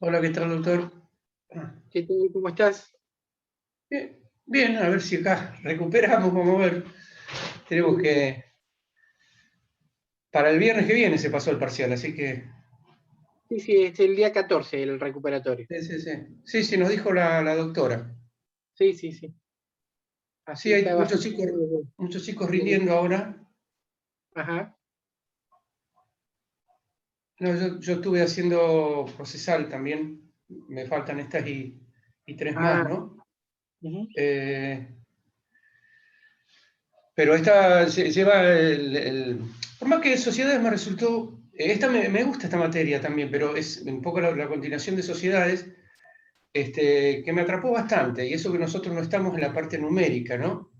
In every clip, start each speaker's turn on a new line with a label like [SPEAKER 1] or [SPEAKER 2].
[SPEAKER 1] Hola, ¿qué tal, doctor?
[SPEAKER 2] ¿Qué tal? ¿Cómo estás?
[SPEAKER 1] Bien, bien, a ver si acá recuperamos, vamos a ver. Tenemos
[SPEAKER 2] Sí,
[SPEAKER 1] que. Para el viernes que viene se pasó el parcial, así que.
[SPEAKER 2] sí, sí, es el día 14 el recuperatorio.
[SPEAKER 1] Sí, sí, sí. Sí, sí, nos dijo la doctora.
[SPEAKER 2] Sí, sí, sí.
[SPEAKER 1] Sí,
[SPEAKER 2] Así
[SPEAKER 1] hay
[SPEAKER 2] está bastante.
[SPEAKER 1] muchos chicos rindiendo ahora.
[SPEAKER 2] Ajá.
[SPEAKER 1] No, yo estuve haciendo procesal también. Me faltan estas y tres más,
[SPEAKER 2] Ah,
[SPEAKER 1] ¿no?
[SPEAKER 2] ujú.
[SPEAKER 1] Eh, pero esta lleva por más que sociedades me resultó. Esta me gusta esta materia también, pero es un poco la continuación de sociedades. Que me atrapó bastante, y eso que nosotros no estamos en la parte numérica, ¿no?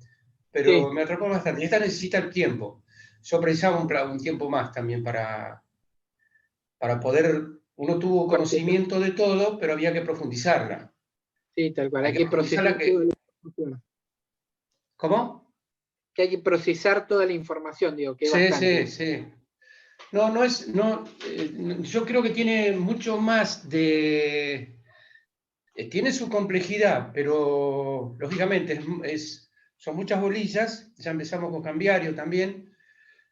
[SPEAKER 1] Pero
[SPEAKER 2] Sí,
[SPEAKER 1] me atrapó bastante. Y esta necesita el tiempo. Yo precisaba un tiempo más también para poder. Uno tuvo
[SPEAKER 2] procesar.
[SPEAKER 1] conocimiento de todo, pero había que profundizarla.
[SPEAKER 2] Sí, tal cual.
[SPEAKER 1] Hay
[SPEAKER 2] Hay
[SPEAKER 1] que
[SPEAKER 2] que procesar
[SPEAKER 1] profundizarla
[SPEAKER 2] toda
[SPEAKER 1] que.
[SPEAKER 2] la información.
[SPEAKER 1] ¿Cómo?
[SPEAKER 2] Que hay que procesar toda la información, digo, que es
[SPEAKER 1] Sí,
[SPEAKER 2] bastante.
[SPEAKER 1] sí, sí. No, no es. No, yo creo que tiene mucho más de. Tiene su complejidad, pero lógicamente son muchas bolillas. Ya empezamos con cambiario también.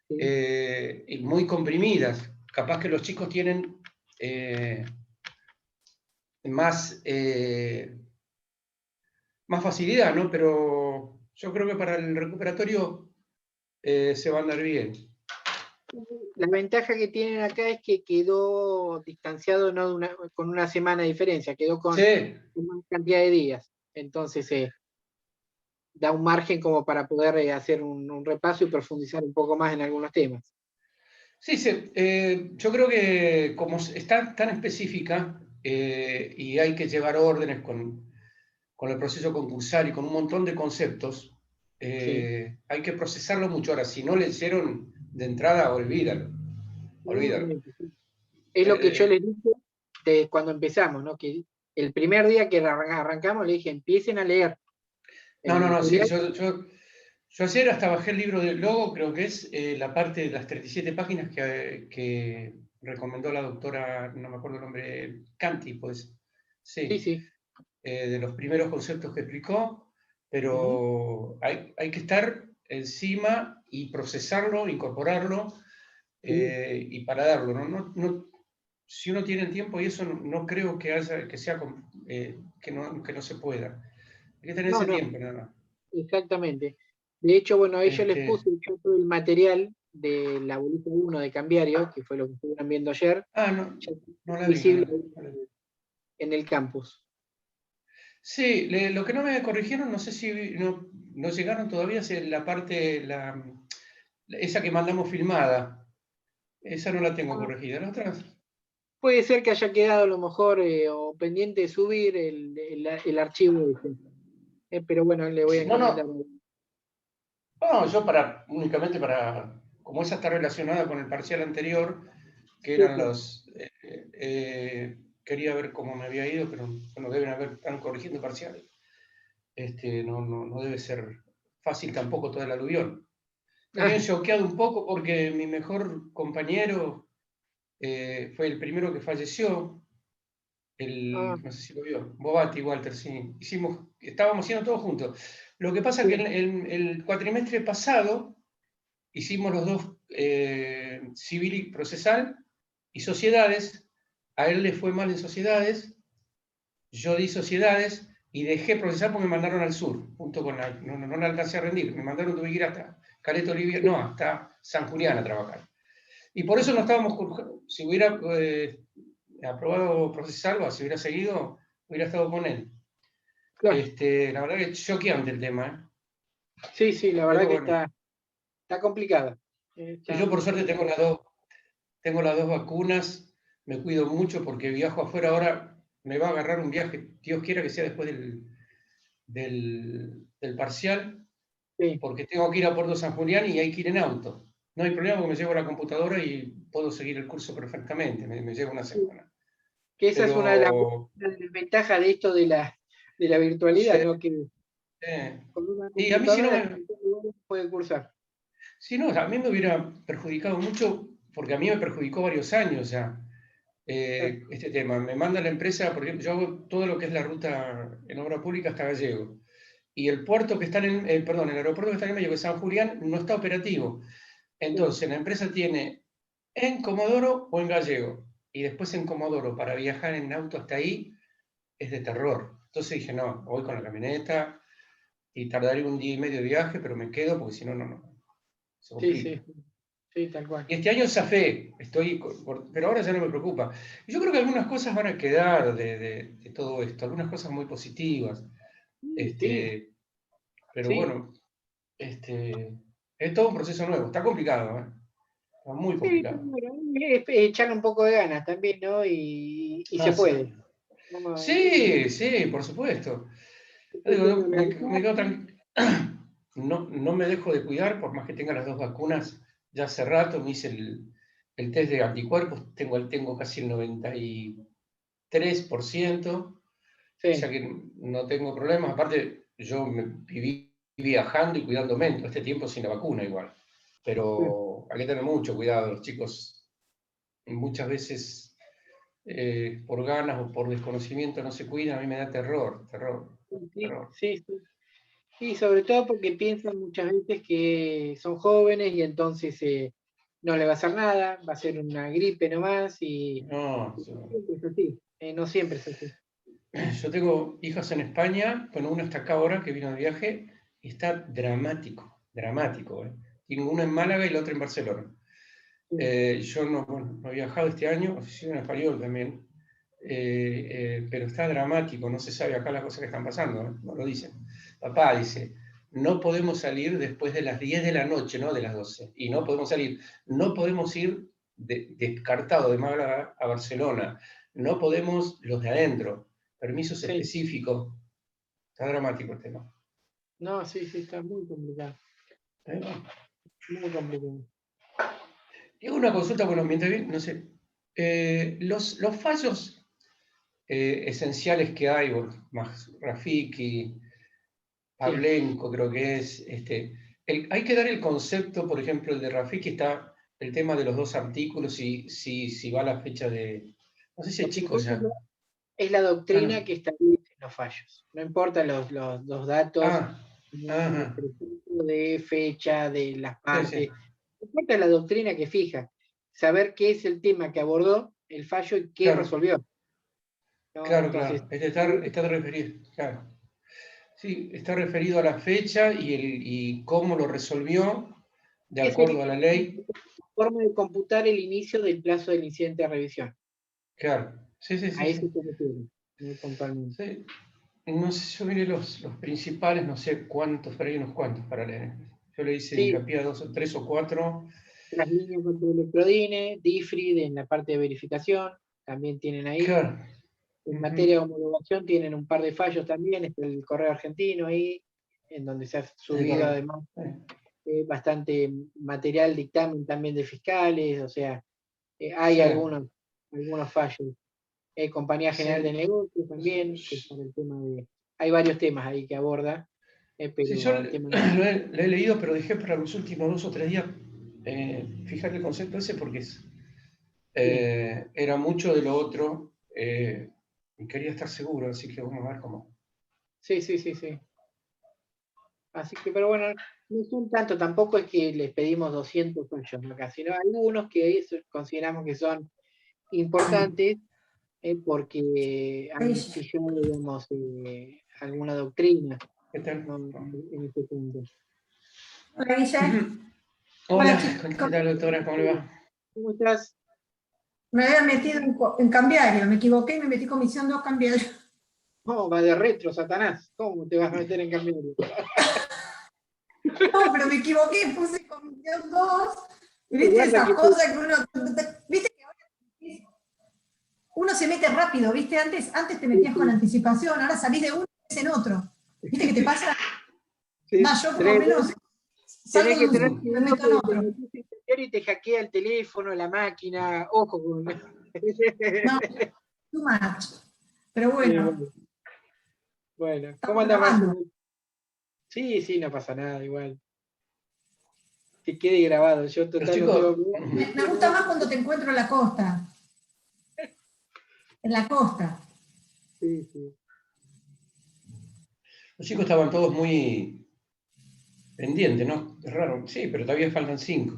[SPEAKER 2] Sí.
[SPEAKER 1] Y muy comprimidas. Capaz que los chicos tienen eh, más, más facilidad, ¿no? Pero yo creo que para el recuperatorio se va a andar bien.
[SPEAKER 2] La ventaja que tienen acá es que quedó distanciado no de con una semana de diferencia, quedó
[SPEAKER 1] Sí,
[SPEAKER 2] con más cantidad de días. Entonces, da un margen como para poder hacer un repaso y profundizar un poco más en algunos temas.
[SPEAKER 1] sí, sí. Yo creo que como está tan específica y hay que llevar órdenes con el proceso concursal y con un montón de conceptos,
[SPEAKER 2] Sí.
[SPEAKER 1] hay que procesarlo mucho. Ahora, si no le hicieron de entrada, olvídalo, olvídalo.
[SPEAKER 2] Seguramente, sí. Es lo que yo
[SPEAKER 1] Eh,
[SPEAKER 2] les dije cuando empezamos, ¿no? Que el primer día que arrancamos le dije, empiecen a leer
[SPEAKER 1] No,
[SPEAKER 2] el
[SPEAKER 1] no, no, sí,
[SPEAKER 2] material.
[SPEAKER 1] yo ayer hasta bajé el libro del logo, creo que es la parte de las 37 páginas que recomendó la doctora, no me acuerdo el nombre, Canti, pues,
[SPEAKER 2] Sí,
[SPEAKER 1] sí,
[SPEAKER 2] sí.
[SPEAKER 1] de los primeros conceptos que explicó,
[SPEAKER 2] Ujú.
[SPEAKER 1] pero hay que estar encima y procesarlo, incorporarlo
[SPEAKER 2] Sí.
[SPEAKER 1] y para darlo, ¿no? Si uno tiene el tiempo y eso no creo que haya, que sea, que no se pueda. Hay que tener
[SPEAKER 2] No,
[SPEAKER 1] ese
[SPEAKER 2] no,
[SPEAKER 1] tiempo, nada más.
[SPEAKER 2] exactamente. De hecho, bueno, a ellos les
[SPEAKER 1] Este,
[SPEAKER 2] puse yo todo el material de la bolita 1 de Cambiario, que fue lo que estuvieron viendo ayer,
[SPEAKER 1] no,
[SPEAKER 2] ya
[SPEAKER 1] no la vi,
[SPEAKER 2] visible
[SPEAKER 1] no la vi.
[SPEAKER 2] en el campus.
[SPEAKER 1] Sí, lo que no me corrigieron, no sé si no llegaron todavía, es la parte, esa que mandamos filmada. Esa no la tengo corregida. ¿Las otras?
[SPEAKER 2] Puede ser que haya quedado a lo mejor o pendiente de subir el archivo ese. Pero bueno, le voy a
[SPEAKER 1] No,
[SPEAKER 2] encomendar.
[SPEAKER 1] no, no, yo únicamente para, como esa está relacionada con el parcial anterior, que
[SPEAKER 2] Sí,
[SPEAKER 1] eran
[SPEAKER 2] sí.
[SPEAKER 1] quería ver cómo me había ido, pero bueno, están corrigiendo parciales. No debe ser fácil tampoco toda el aluvión. Me tiene
[SPEAKER 2] Ah,
[SPEAKER 1] choqueado un poco porque mi mejor compañero fue el primero que falleció,
[SPEAKER 2] ah,
[SPEAKER 1] no sé si lo vio, Bobati Walter, sí. Estábamos haciendo todos juntos. Lo que pasa es que
[SPEAKER 2] sí,
[SPEAKER 1] el cuatrimestre pasado hicimos los dos, civil y procesal y sociedades. A él le fue mal en sociedades, yo di sociedades y dejé procesar porque me mandaron al sur, junto con no la alcancé a rendir, me mandaron, tuve que ir hasta Caleta Olivia, no,
[SPEAKER 2] sí.
[SPEAKER 1] hasta San Julián a trabajar. Y por eso no
[SPEAKER 2] Ajá,
[SPEAKER 1] estábamos, si hubiera aprobado procesal o si hubiera seguido, hubiera estado con él.
[SPEAKER 2] claro.
[SPEAKER 1] La verdad que es choqueante el tema, ¿eh?
[SPEAKER 2] Sí, sí, la verdad
[SPEAKER 1] Pero
[SPEAKER 2] que
[SPEAKER 1] bueno,
[SPEAKER 2] está complicada.
[SPEAKER 1] y yo por suerte
[SPEAKER 2] Está-
[SPEAKER 1] tengo las dos vacunas, me cuido mucho porque viajo afuera ahora, me va a agarrar un viaje, Dios quiera que sea después del parcial,
[SPEAKER 2] sí,
[SPEAKER 1] porque tengo que ir a Puerto San Julián y hay que ir en auto. No hay problema porque me llevo la computadora y puedo seguir el curso perfectamente, me lleva una
[SPEAKER 2] sí.
[SPEAKER 1] semana.
[SPEAKER 2] Que esa es
[SPEAKER 1] Pero,
[SPEAKER 2] una de las ventajas de esto de la
[SPEAKER 1] sí,
[SPEAKER 2] virtualidad, ¿no? Que con una
[SPEAKER 1] y a mí si no
[SPEAKER 2] computadora en cualquier lugar puede cursar.
[SPEAKER 1] si no, a mí me hubiera perjudicado mucho, porque a mí me perjudicó varios años ya. este tema. Me manda la empresa, por ejemplo, yo hago todo lo que es la ruta en obra pública hasta Gallego. Y el puerto que está en el, perdón, el aeropuerto que está en el medio, que es San Julián, no está operativo. Entonces, la empresa tiene en Comodoro o en Gallego. Y después en Comodoro, para viajar en auto hasta ahí, es de terror. Entonces dije, no, voy con la camioneta y tardaré un día y medio de viaje, pero me quedo porque si no, no. Se complica.
[SPEAKER 2] Sí, tal cual.
[SPEAKER 1] Y este año zafé, pero ahora ya no me preocupa. Y yo creo que algunas cosas van a quedar de todo esto, algunas cosas muy positivas.
[SPEAKER 2] Sí.
[SPEAKER 1] Pero bueno, es todo un proceso nuevo, está complicado, ¿eh? Está muy
[SPEAKER 2] Sí,
[SPEAKER 1] complicado.
[SPEAKER 2] bueno, es echarle un poco de ganas también, ¿no? Y se
[SPEAKER 1] Sí.
[SPEAKER 2] puede.
[SPEAKER 1] Sí, por supuesto. Yo digo, me quedo tranquilo. No me dejo de cuidar, por más que tenga las 2 vacunas. Ya hace rato me hice el test de anticuerpos, tengo casi el 93%, o sea que no tengo problemas. Aparte, yo me viví viajando y cuidándome todo este tiempo sin la vacuna igual. Pero hay que tener mucho cuidado, los chicos muchas veces por ganas o por desconocimiento no se cuidan, a mí me da terror.
[SPEAKER 2] Sí. Sí, sobre todo porque piensan muchas veces que son jóvenes y entonces no le va a hacer nada, va a ser una gripe nomás y
[SPEAKER 1] No,
[SPEAKER 2] siempre es así, no siempre es así.
[SPEAKER 1] yo tengo hijas en España, bueno, una está acá ahora que vino de viaje y está dramático. Tengo una en Málaga y la otra en Barcelona. Yo no he viajado este año, soy en español también, pero está dramático, no se sabe acá las cosas que están pasando, no lo dicen. Papá dice, no podemos salir después de las 10 de la noche, no de las 12, y no podemos salir, no podemos ir descartado de Málaga a Barcelona, no podemos los de adentro, permisos específicos, está dramático el tema.
[SPEAKER 2] No, sí, está muy complicado. Muy complicado.
[SPEAKER 1] Y hago una consulta, bueno, mientras bien, no sé, los fallos esenciales que hay, más Rafiki, Pavlenko creo que es, hay que dar el concepto, por ejemplo, el de Rafiki está el tema de los 2 artículos, si va a la fecha de, no sé si es chico ya.
[SPEAKER 2] Es la doctrina
[SPEAKER 1] No.
[SPEAKER 2] que establece los fallos, no importa los datos de fecha, de las partes, no importa la doctrina que fija, saber qué es el tema que abordó el fallo y qué resolvió. ¿No?
[SPEAKER 1] Claro,
[SPEAKER 2] Entonces,
[SPEAKER 1] está referido, claro. Sí, está referido a la fecha y cómo lo resolvió de acuerdo a la ley.
[SPEAKER 2] Forma de computar el inicio del plazo del incidente de revisión.
[SPEAKER 1] Claro, sí.
[SPEAKER 2] A eso se refiere, puntualmente.
[SPEAKER 1] Sí. No sé, yo miré los principales, no sé cuántos, pero hay unos cuantos para leer. Yo le hice hincapié a 2 o 3 o 4.
[SPEAKER 2] Las líneas contra Electrodine, DIFRID en la parte de verificación, también tienen ahí.
[SPEAKER 1] Claro.
[SPEAKER 2] En materia de homologación tienen un par de fallos también, está el correo argentino ahí, en donde se ha subido además bastante material, dictamen también de fiscales, o sea, hay algunos fallos. Compañía General de Negocios también, que es para el tema de... Hay varios temas ahí que aborda, pero
[SPEAKER 1] Sí, yo
[SPEAKER 2] el tema
[SPEAKER 1] lo he leído, pero dejé para los últimos 2 o 3 días fijar el concepto ese porque era mucho de lo otro y quería estar seguro, así que vamos a ver cómo.
[SPEAKER 2] Sí. Así que, pero bueno, no son tanto, tampoco es que les pedimos 200 fallos acá, sino algunos que consideramos que son importantes porque han fijado, digamos, alguna doctrina.
[SPEAKER 1] ¿Qué tal?
[SPEAKER 2] En este punto.
[SPEAKER 3] Hola, Guille.
[SPEAKER 1] Hola, ¿qué tal, doctora? ¿Cómo le va?
[SPEAKER 2] ¿Cómo estás?
[SPEAKER 3] Me había metido en cambiario, me equivoqué y me metí comisión 2 cambiario.
[SPEAKER 2] No, va de retro, Satanás. ¿Cómo te vas a meter en cambiario?
[SPEAKER 3] No, pero me equivoqué, puse comisión 2. ¿Viste esas cosas que uno... ¿Viste que ahora uno se mete rápido? ¿Viste? Antes te metías con anticipación, ahora salís de uno y en otro. ¿Viste que te pasa?
[SPEAKER 2] Sí,
[SPEAKER 3] Va, yo por lo menos salgo de un y me meto en otro.
[SPEAKER 2] Y te hackea el teléfono, la máquina, ojo con...
[SPEAKER 3] No, too much. Pero bueno.
[SPEAKER 2] Bueno, ¿cómo andás? Sí, no pasa nada, igual. Que quede grabado. Yo total no tengo...
[SPEAKER 3] Me gusta más cuando te encuentro en la costa. En la costa.
[SPEAKER 2] Sí, sí.
[SPEAKER 1] Los chicos estaban todos muy pendientes, ¿no? Es raro. Sí, pero todavía faltan 5.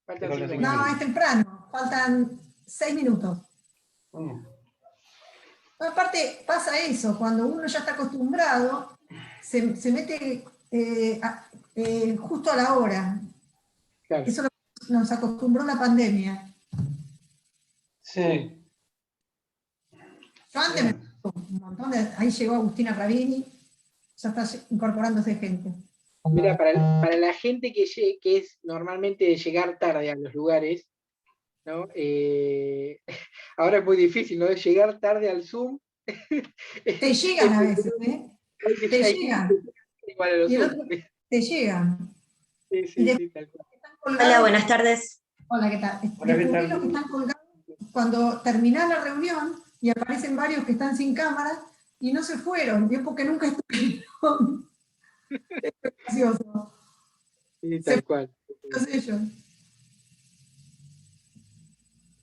[SPEAKER 2] Faltan
[SPEAKER 1] Faltan
[SPEAKER 2] 5
[SPEAKER 1] cinco
[SPEAKER 3] No,
[SPEAKER 2] minutos.
[SPEAKER 3] es temprano, faltan 6 minutos. Aparte, pasa eso, cuando uno ya está acostumbrado, se mete justo a la hora.
[SPEAKER 2] Claro.
[SPEAKER 3] Eso nos acostumbró la pandemia.
[SPEAKER 1] Sí.
[SPEAKER 3] Yo antes me un montón ahí llegó Agustina Pravini, ya está incorporándose gente.
[SPEAKER 2] Mira, para la gente que es normalmente de llegar tarde a los lugares, ¿no? Ahora es muy difícil, ¿no? Llegar tarde al Zoom.
[SPEAKER 3] Te llegan a veces, ¿eh? Te llegan.
[SPEAKER 2] Igual a los
[SPEAKER 3] Y el
[SPEAKER 2] Zoom.
[SPEAKER 3] otro te llegan.
[SPEAKER 2] Sí,
[SPEAKER 3] Y
[SPEAKER 2] sí,
[SPEAKER 3] después
[SPEAKER 2] sí, tal cual.
[SPEAKER 3] están colgados.
[SPEAKER 4] Hola, buenas tardes.
[SPEAKER 3] Hola, ¿qué tal?
[SPEAKER 1] Hola, ¿qué
[SPEAKER 3] Descubrí
[SPEAKER 1] tal?
[SPEAKER 3] los que están colgados cuando terminás la reunión y aparecen varios que están sin cámara y no se fueron, y es porque nunca estuvieron. Es gracioso.
[SPEAKER 2] Sí,
[SPEAKER 3] Se
[SPEAKER 2] tal cual.
[SPEAKER 3] fueron ellos.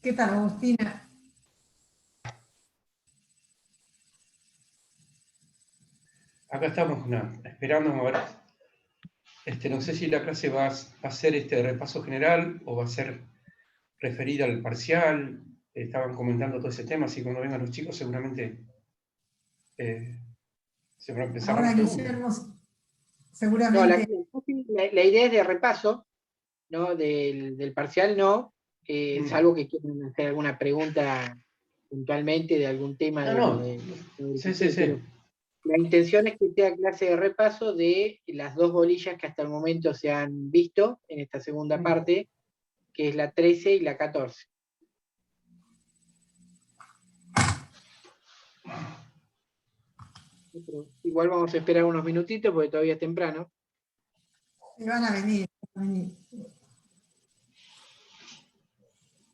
[SPEAKER 3] ¿Qué tal, Agustina?
[SPEAKER 1] Acá estamos esperando a ver. No sé si la clase va a ser este repaso general o va a ser referida al parcial. Estaban comentando todo ese tema, así que cuando vengan los chicos seguramente se van a empezar
[SPEAKER 3] Ahora
[SPEAKER 1] las preguntas.
[SPEAKER 3] Guillermo
[SPEAKER 2] No,
[SPEAKER 3] seguramente.
[SPEAKER 2] la idea es de repaso, ¿no? Del parcial, no, salvo que quieran hacer alguna pregunta puntualmente de algún tema de lo
[SPEAKER 1] No.
[SPEAKER 2] de
[SPEAKER 1] Sí, sí, sí.
[SPEAKER 2] pero la intención es que sea clase de repaso de las 2 bolillas que hasta el momento se han visto en esta segunda parte, que es la 13 y la 14. Pero igual vamos a esperar unos minutitos porque todavía es temprano.
[SPEAKER 3] Van a venir.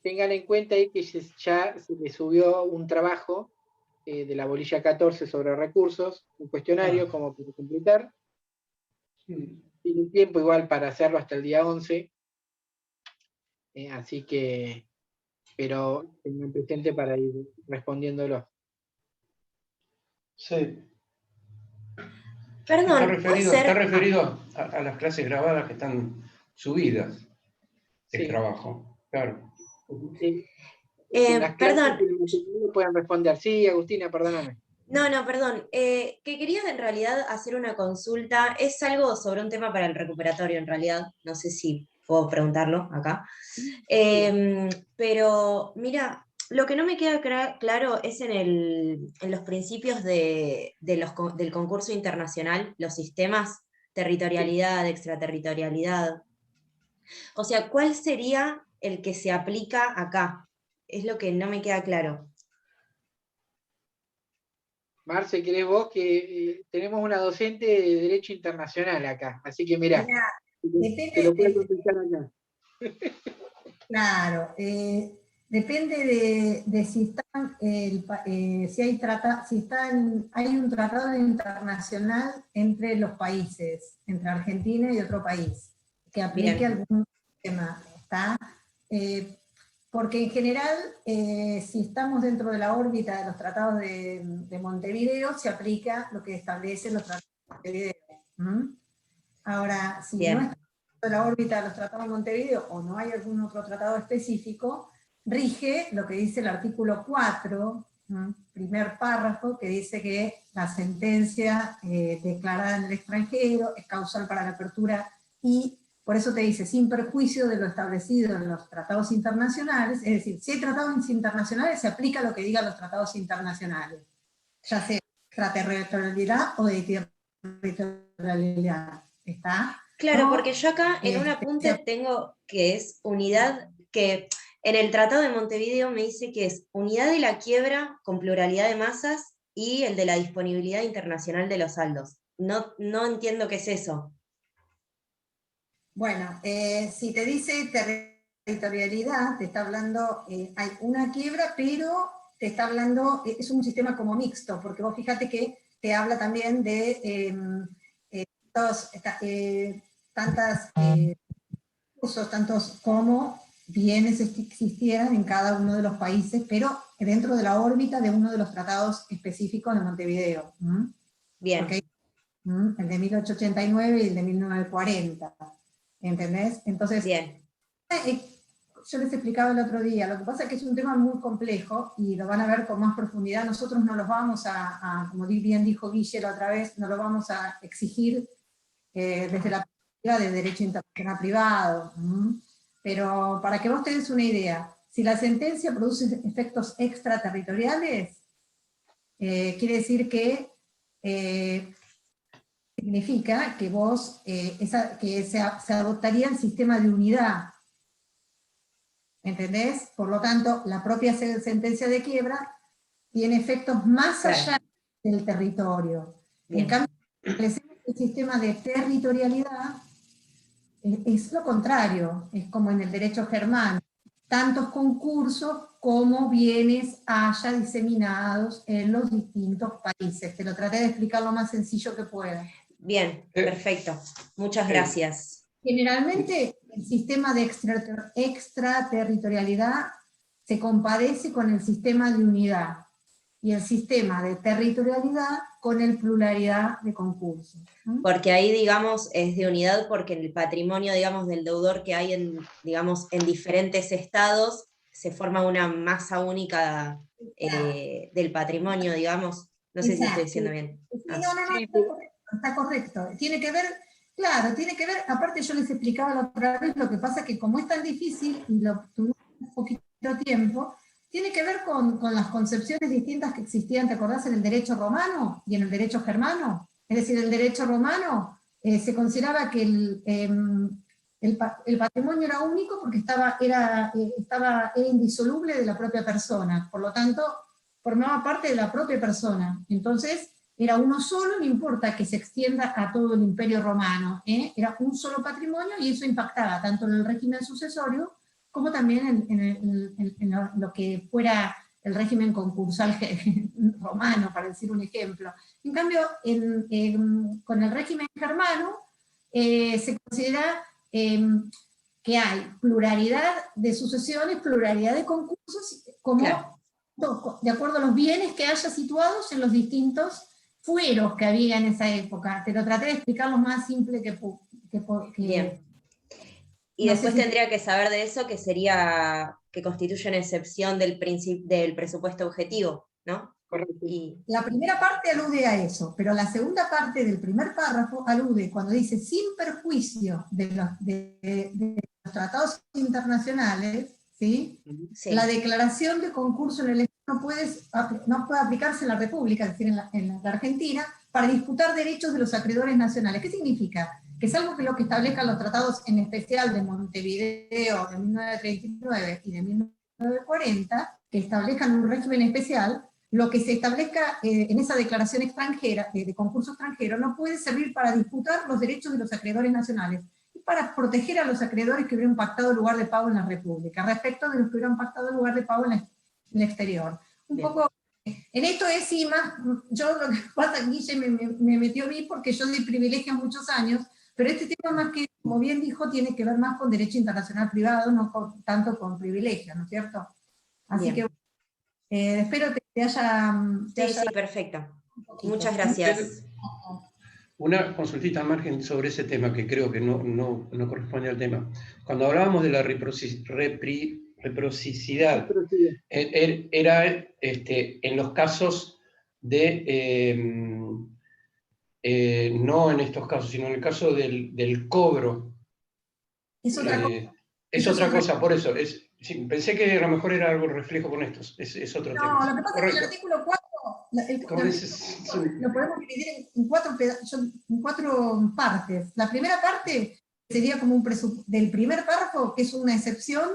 [SPEAKER 2] Tengan en cuenta ahí que ya se le subió un trabajo de la bolilla 14 sobre recursos, un cuestionario como para completar. Tiene tiempo igual para hacerlo hasta el día 11. Así que, pero tengan presente para ir respondiéndolo.
[SPEAKER 1] Sí.
[SPEAKER 4] Perdón, ¿puede
[SPEAKER 1] Está
[SPEAKER 4] ser?
[SPEAKER 1] referido a las clases grabadas que están subidas, el
[SPEAKER 2] Sí.
[SPEAKER 1] trabajo, claro.
[SPEAKER 2] Sí. En las clases
[SPEAKER 4] Perdón,
[SPEAKER 2] pueden responder. Sí, Agustina, perdóname.
[SPEAKER 4] no, perdón. Que quería en realidad hacer una consulta. Es algo sobre un tema para el recuperatorio, en realidad. No sé si puedo preguntarlo acá. Pero mira, lo que no me queda claro es en los principios del concurso internacional, los sistemas, territorialidad, extraterritorialidad. O sea, ¿cuál sería el que se aplica acá? Es lo que no me queda claro.
[SPEAKER 2] Marce, ¿querés vos? Que tenemos una docente de Derecho Internacional acá. Así que mirá, te lo puedo contestar acá.
[SPEAKER 3] Claro, depende de si están, hay un tratado internacional entre los países, entre Argentina y otro país, que aplique
[SPEAKER 4] Bien.
[SPEAKER 3] algún tema, ¿está? Porque en general, si estamos dentro de la órbita de los tratados de Montevideo, se aplica lo que establecen los tratados de Montevideo. Ahora, si
[SPEAKER 4] Bien.
[SPEAKER 3] no está de la órbita de los tratados de Montevideo o no hay algún otro tratado específico, rige lo que dice el artículo 4, primer párrafo, que dice que la sentencia declarada en el extranjero es causal para la apertura y por eso te dice, sin perjuicio de lo establecido en los tratados internacionales, es decir, si hay tratados internacionales se aplica lo que digan los tratados internacionales, ya sea de extraterritorialidad o de territorialidad. ¿Está?
[SPEAKER 4] Claro,
[SPEAKER 3] No,
[SPEAKER 4] porque yo acá en un apunte tengo que es unidad, que en el Tratado de Montevideo me dice que es unidad de la quiebra con pluralidad de masas y el de la disponibilidad internacional de los saldos. No entiendo qué es eso.
[SPEAKER 3] Bueno, si te dice territorialidad, te está hablando, hay una quiebra, pero te está hablando, es un sistema como mixto, porque vos fíjate que te habla también de tantos usos, tantos como bienes existieran en cada uno de los países, pero dentro de la órbita de uno de los tratados específicos de Montevideo.
[SPEAKER 4] Bien.
[SPEAKER 3] Porque el de 1889 y el de 1940, ¿entendés? Entonces,
[SPEAKER 4] Bien.
[SPEAKER 3] yo les explicaba el otro día, lo que pasa es que es un tema muy complejo y lo van a ver con más profundidad. Nosotros no los vamos como bien dijo Guille la otra vez, no lo vamos a exigir desde la perspectiva de derecho internacional privado. Pero para que vos te des una idea, si la sentencia produce efectos extraterritoriales, quiere decir que significa que se adoptaría el sistema de unidad. ¿Entendés? Por lo tanto, la propia sentencia de quiebra tiene efectos más allá del territorio.
[SPEAKER 4] Bien.
[SPEAKER 3] En cambio, el sistema de territorialidad es lo contrario, es como en el derecho germano, tantos concursos como bienes haya diseminados en los distintos países. Te lo traté de explicar lo más sencillo que pueda.
[SPEAKER 4] Bien, perfecto. Muchas gracias.
[SPEAKER 3] Generalmente el sistema de extraterritorialidad se compadece con el sistema de unidad y el sistema de territorialidad con el pluralidad de concursos.
[SPEAKER 4] Porque ahí, digamos, es de unidad porque el patrimonio, digamos, del deudor que hay en diferentes estados, se forma una masa única del patrimonio, digamos. No sé si estoy diciendo bien.
[SPEAKER 3] No, está correcto. Tiene que ver, claro, aparte yo les explicaba la otra vez, lo que pasa es que como es tan difícil, y lo tuvimos un poquito de tiempo, tiene que ver con las concepciones distintas que existían, ¿te acordás? En el derecho romano y en el derecho germano. Es decir, el derecho romano se consideraba que el patrimonio era único porque era indisoluble de la propia persona, por lo tanto, formaba parte de la propia persona. Entonces, era uno solo, no importa que se extienda a todo el imperio romano, era un solo patrimonio y eso impactaba tanto en el régimen sucesorio como también en lo que fuera el régimen concursal romano, para decir un ejemplo. En cambio, con el régimen germano se considera que hay pluralidad de sucesiones, pluralidad de concursos, como de acuerdo a los bienes que haya situados en los distintos fueros que había en esa época. Te lo traté de explicar lo más simple que
[SPEAKER 4] Bien. Y no después tendría que saber de eso, que sería que constituye una excepción del presupuesto objetivo, ¿no?
[SPEAKER 3] Correcto. La primera parte alude a eso, pero la segunda parte del primer párrafo alude cuando dice sin perjuicio de los tratados internacionales, ¿sí? Sí. La declaración de concurso en el Estado no puede aplicarse en la República, es decir, en la Argentina, para disputar derechos de los acreedores nacionales. ¿Qué significa? Que salvo que lo que establezcan los tratados, en especial de Montevideo de 1939 y de 1940, que establezcan un régimen especial, lo que se establezca en esa declaración extranjera, de concurso extranjero, no puede servir para disputar los derechos de los acreedores nacionales, y para proteger a los acreedores que hubieran pactado lugar de pago en la República, respecto de los que hubieran pactado lugar de pago en el exterior. Un poco, en esto es sí más, yo lo que pasa, Guille me metió a mí porque yo di privilegios muchos años, pero este tema más que, como bien dijo, tiene que ver más con derecho internacional privado, no tanto con privilegios, ¿no es cierto? Así que espero te haya...
[SPEAKER 4] Sí, perfecto. Muchas gracias.
[SPEAKER 1] Una consultita al margen sobre ese tema que creo que no corresponde al tema. Cuando hablábamos de la reciprocidad, era en los casos de... no en estos casos, sino en el caso del cobro.
[SPEAKER 3] Es otra cosa.
[SPEAKER 1] Es otra cosa, por eso. Sí, pensé que a lo mejor era algo reflejo con estos. Es otro tema.
[SPEAKER 3] No, lo que pasa es que el artículo 4 lo podemos dividir en cuatro partes. La primera parte sería como del primer párrafo, que es una excepción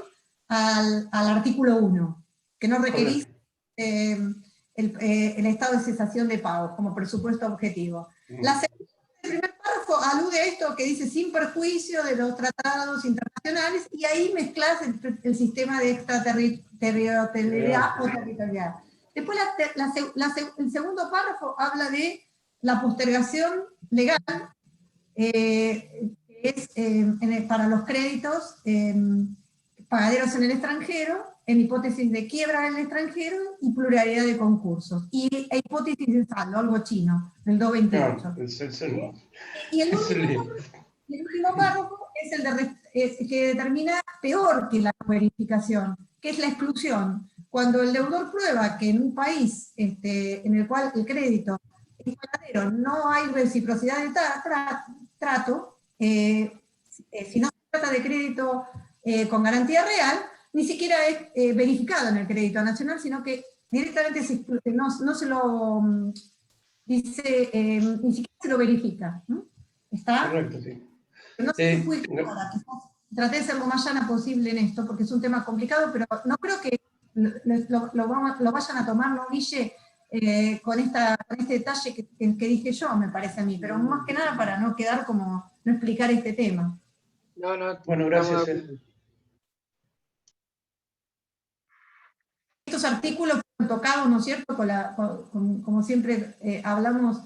[SPEAKER 3] al artículo 1, que no requerís el estado de cesación de pagos como presupuesto objetivo. La segunda, el primer párrafo alude a esto que dice sin perjuicio de los tratados internacionales, y ahí mezclas el sistema de extraterritorialidad o territorial. Después el segundo párrafo habla de la postergación legal, que es para los créditos pagaderos en el extranjero, en hipótesis de quiebra en el extranjero y pluralidad de concursos. Y hipótesis de saldo, algo chino, del 228. Y el último párrafo es el que determina peor que la verificación, que es la exclusión. Cuando el deudor prueba que en un país en el cual el crédito es pagadero no hay reciprocidad de trato, si no se trata de crédito con garantía real, ni siquiera es verificado en el crédito nacional, sino que directamente no se lo dice, ni siquiera se lo verifica. ¿Está?
[SPEAKER 1] Correcto, sí.
[SPEAKER 3] No sé si fui clara, quizás traté de ser lo más llana posible en esto, porque es un tema complicado, pero no creo que lo vayan a tomar, ¿no, Guille? Con este detalle que dije yo, me parece a mí, pero más que nada para no quedar como, no explicar este tema.
[SPEAKER 2] No,
[SPEAKER 1] bueno, gracias.
[SPEAKER 3] Estos artículos fueron tocados, ¿no es cierto? Como siempre hablamos,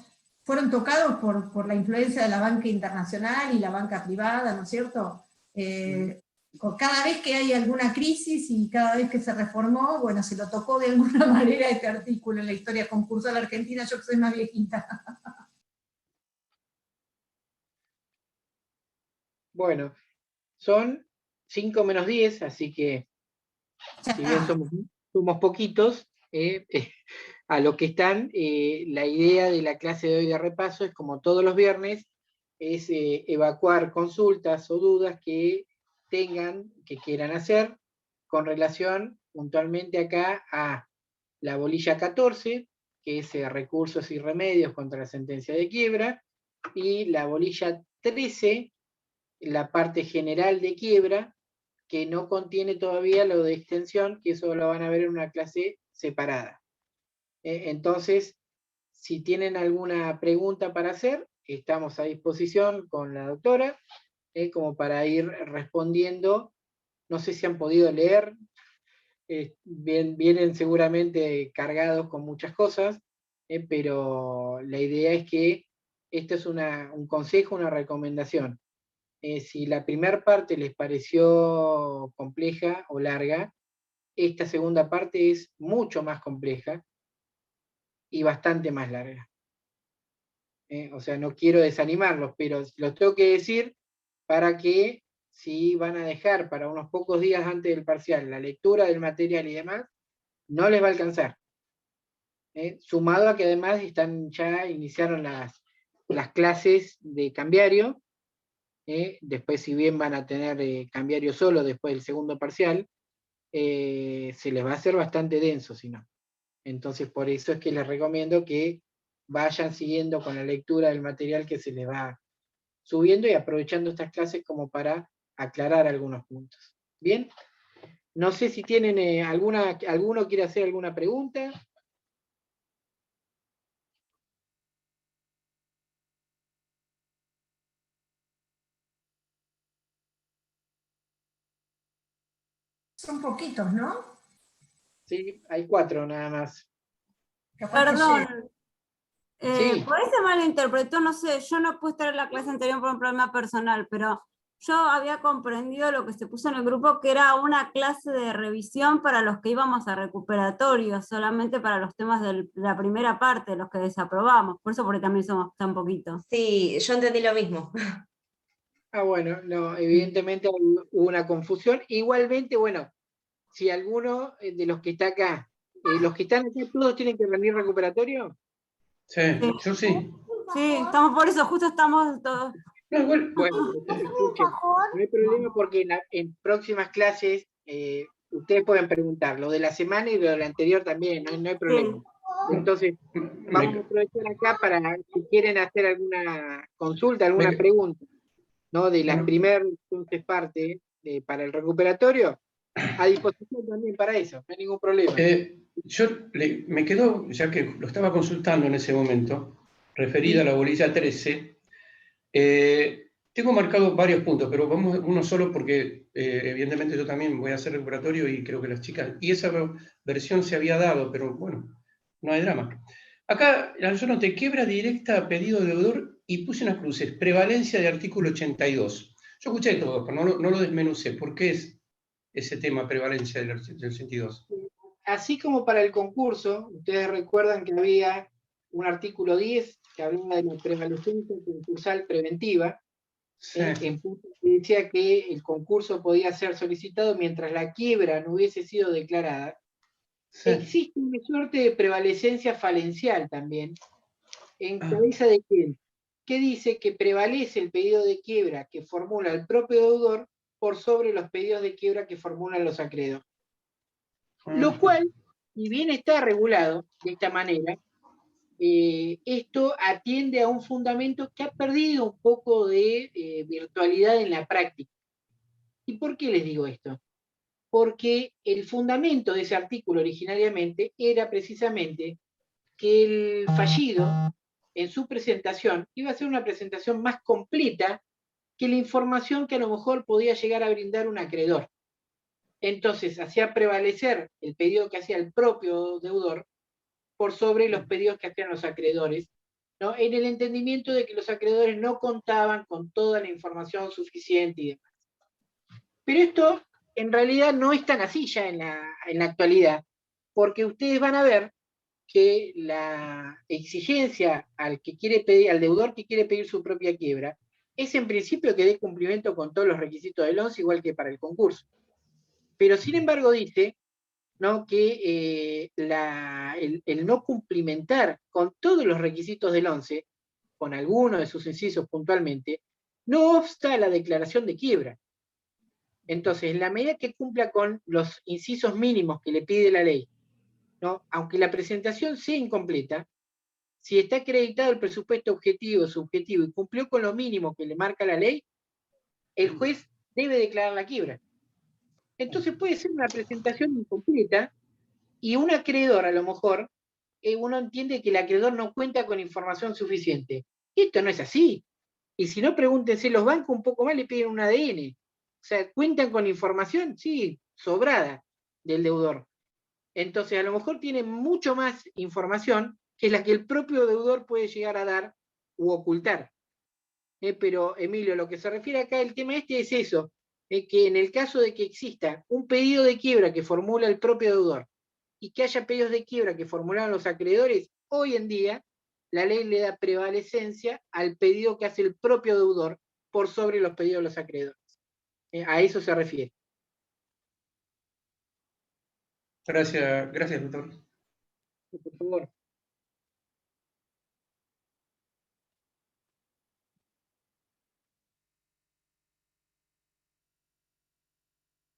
[SPEAKER 3] fueron tocados por la influencia de la banca internacional y la banca privada, ¿no es cierto? Cada vez que hay alguna crisis y cada vez que se reformó, bueno, se lo tocó de alguna manera este artículo en la historia concursal argentina, yo que soy más viejita.
[SPEAKER 2] Bueno, son 5 menos 10, así que si bien somos poquitos, a lo que están, la idea de la clase de hoy de repaso es, como todos los viernes, es evacuar consultas o dudas que quieran hacer con relación puntualmente acá a la bolilla 14, que es recursos y remedios contra la sentencia de quiebra, y la bolilla 13, la parte general de quiebra, que no contiene todavía lo de extensión, que eso lo van a ver en una clase separada. Entonces, si tienen alguna pregunta para hacer, estamos a disposición con la doctora, como para ir respondiendo. No sé si han podido leer, vienen seguramente cargados con muchas cosas, pero la idea es que esto es un consejo, una recomendación. Si la primera parte les pareció compleja o larga, esta segunda parte es mucho más compleja y bastante más larga. O sea, no quiero desanimarlos, pero los tengo que decir para que, si van a dejar para unos pocos días antes del parcial la lectura del material y demás, no les va a alcanzar. Sumado a que además ya iniciaron las clases de cambiario. Después, si bien van a tener cambiario solo después del segundo parcial, se les va a hacer bastante denso, si no. Entonces, por eso es que les recomiendo que vayan siguiendo con la lectura del material que se les va subiendo y aprovechando estas clases como para aclarar algunos puntos. ¿Bien? No sé si tienen alguno quiere hacer alguna pregunta.
[SPEAKER 3] Son poquitos, ¿no?
[SPEAKER 2] Sí, hay 4 nada más.
[SPEAKER 5] Perdón,
[SPEAKER 2] Sí.
[SPEAKER 5] por ahí se malinterpretó, no sé, yo no pude estar en la clase anterior por un problema personal, pero yo había comprendido lo que se puso en el grupo, que era una clase de revisión para los que íbamos a recuperatorio, solamente para los temas de la primera parte, los que desaprobamos, por eso porque también somos tan poquitos.
[SPEAKER 4] Sí, yo entendí lo mismo.
[SPEAKER 2] Bueno, no, evidentemente hubo una confusión. Igualmente, bueno, si alguno de los que está acá, los que están aquí, ¿todos tienen que rendir recuperatorio?
[SPEAKER 1] Sí, yo sí.
[SPEAKER 5] Sí, estamos por eso, justo estamos todos.
[SPEAKER 1] No, igual,
[SPEAKER 2] Bueno, escuchen, no hay problema porque en próximas clases ustedes pueden preguntar lo de la semana y lo de la anterior también, no hay problema. Entonces, vamos a aprovechar acá para, si quieren hacer alguna consulta, alguna pregunta, ¿no? De la primera parte para el recuperatorio, a disposición también para eso, no hay ningún problema.
[SPEAKER 1] Me quedó, ya que lo estaba consultando en ese momento, referida a la bolilla 13, tengo marcado varios puntos, pero vamos uno solo porque evidentemente yo también voy a hacer recuperatorio y creo que las chicas, y esa versión se había dado, pero bueno, no hay drama. Acá yo noté quiebra directa a pedido de deudor y puse unas cruces, prevalencia de artículo 82. Yo escuché todo, pero no lo desmenucé. ¿Por qué es ese tema prevalencia del 82.
[SPEAKER 2] Así como para el concurso, ustedes recuerdan que había un artículo 10 que hablaba de la prevalencia concursal preventiva,
[SPEAKER 1] Sí.
[SPEAKER 2] en punto que decía que el concurso podía ser solicitado mientras la quiebra no hubiese sido declarada.
[SPEAKER 1] Sí.
[SPEAKER 2] Existe una suerte de prevalecencia falencial también, ¿en cabeza de quién? Que dice que prevalece el pedido de quiebra que formula el propio deudor por sobre los pedidos de quiebra que formulan los acreedores. Lo cual, si bien está regulado de esta manera, esto atiende a un fundamento que ha perdido un poco de virtualidad en la práctica. ¿Y por qué les digo esto? Porque el fundamento de ese artículo originariamente era precisamente que el fallido, en su presentación, iba a ser una presentación más completa que la información que a lo mejor podía llegar a brindar un acreedor. Entonces, hacía prevalecer el pedido que hacía el propio deudor por sobre los pedidos que hacían los acreedores, ¿no? En el entendimiento de que los acreedores no contaban con toda la información suficiente y demás. Pero esto en realidad no es tan así ya en la actualidad, porque ustedes van a ver que la exigencia al deudor que quiere pedir su propia quiebra es en principio que dé cumplimiento con todos los requisitos del 11, igual que para el concurso. Pero sin embargo dice, ¿no?, que el no cumplimentar con todos los requisitos del 11, con alguno de sus incisos puntualmente, no obsta a la declaración de quiebra. Entonces, en la medida que cumpla con los incisos mínimos que le pide la ley, ¿no?, aunque la presentación sea incompleta, si está acreditado el presupuesto objetivo, subjetivo y cumplió con lo mínimo que le marca la ley, el juez debe declarar la quiebra. Entonces puede ser una presentación incompleta y un acreedor, a lo mejor, uno entiende que el acreedor no cuenta con información suficiente. Esto no es así. Y si no, pregúntense, los bancos un poco más le piden un ADN. O sea, ¿cuentan con información? Sí, sobrada del deudor. Entonces, a lo mejor tienen mucho más información que la que el propio deudor puede llegar a dar u ocultar. Pero, Emilio, lo que se refiere acá, el tema este es eso, que en el caso de que exista un pedido de quiebra que formula el propio deudor y que haya pedidos de quiebra que formulan los acreedores, hoy en día la ley le da prevalecencia al pedido que hace el propio deudor por sobre los pedidos de los acreedores. A eso se refiere.
[SPEAKER 1] Gracias, doctor.
[SPEAKER 2] Por favor.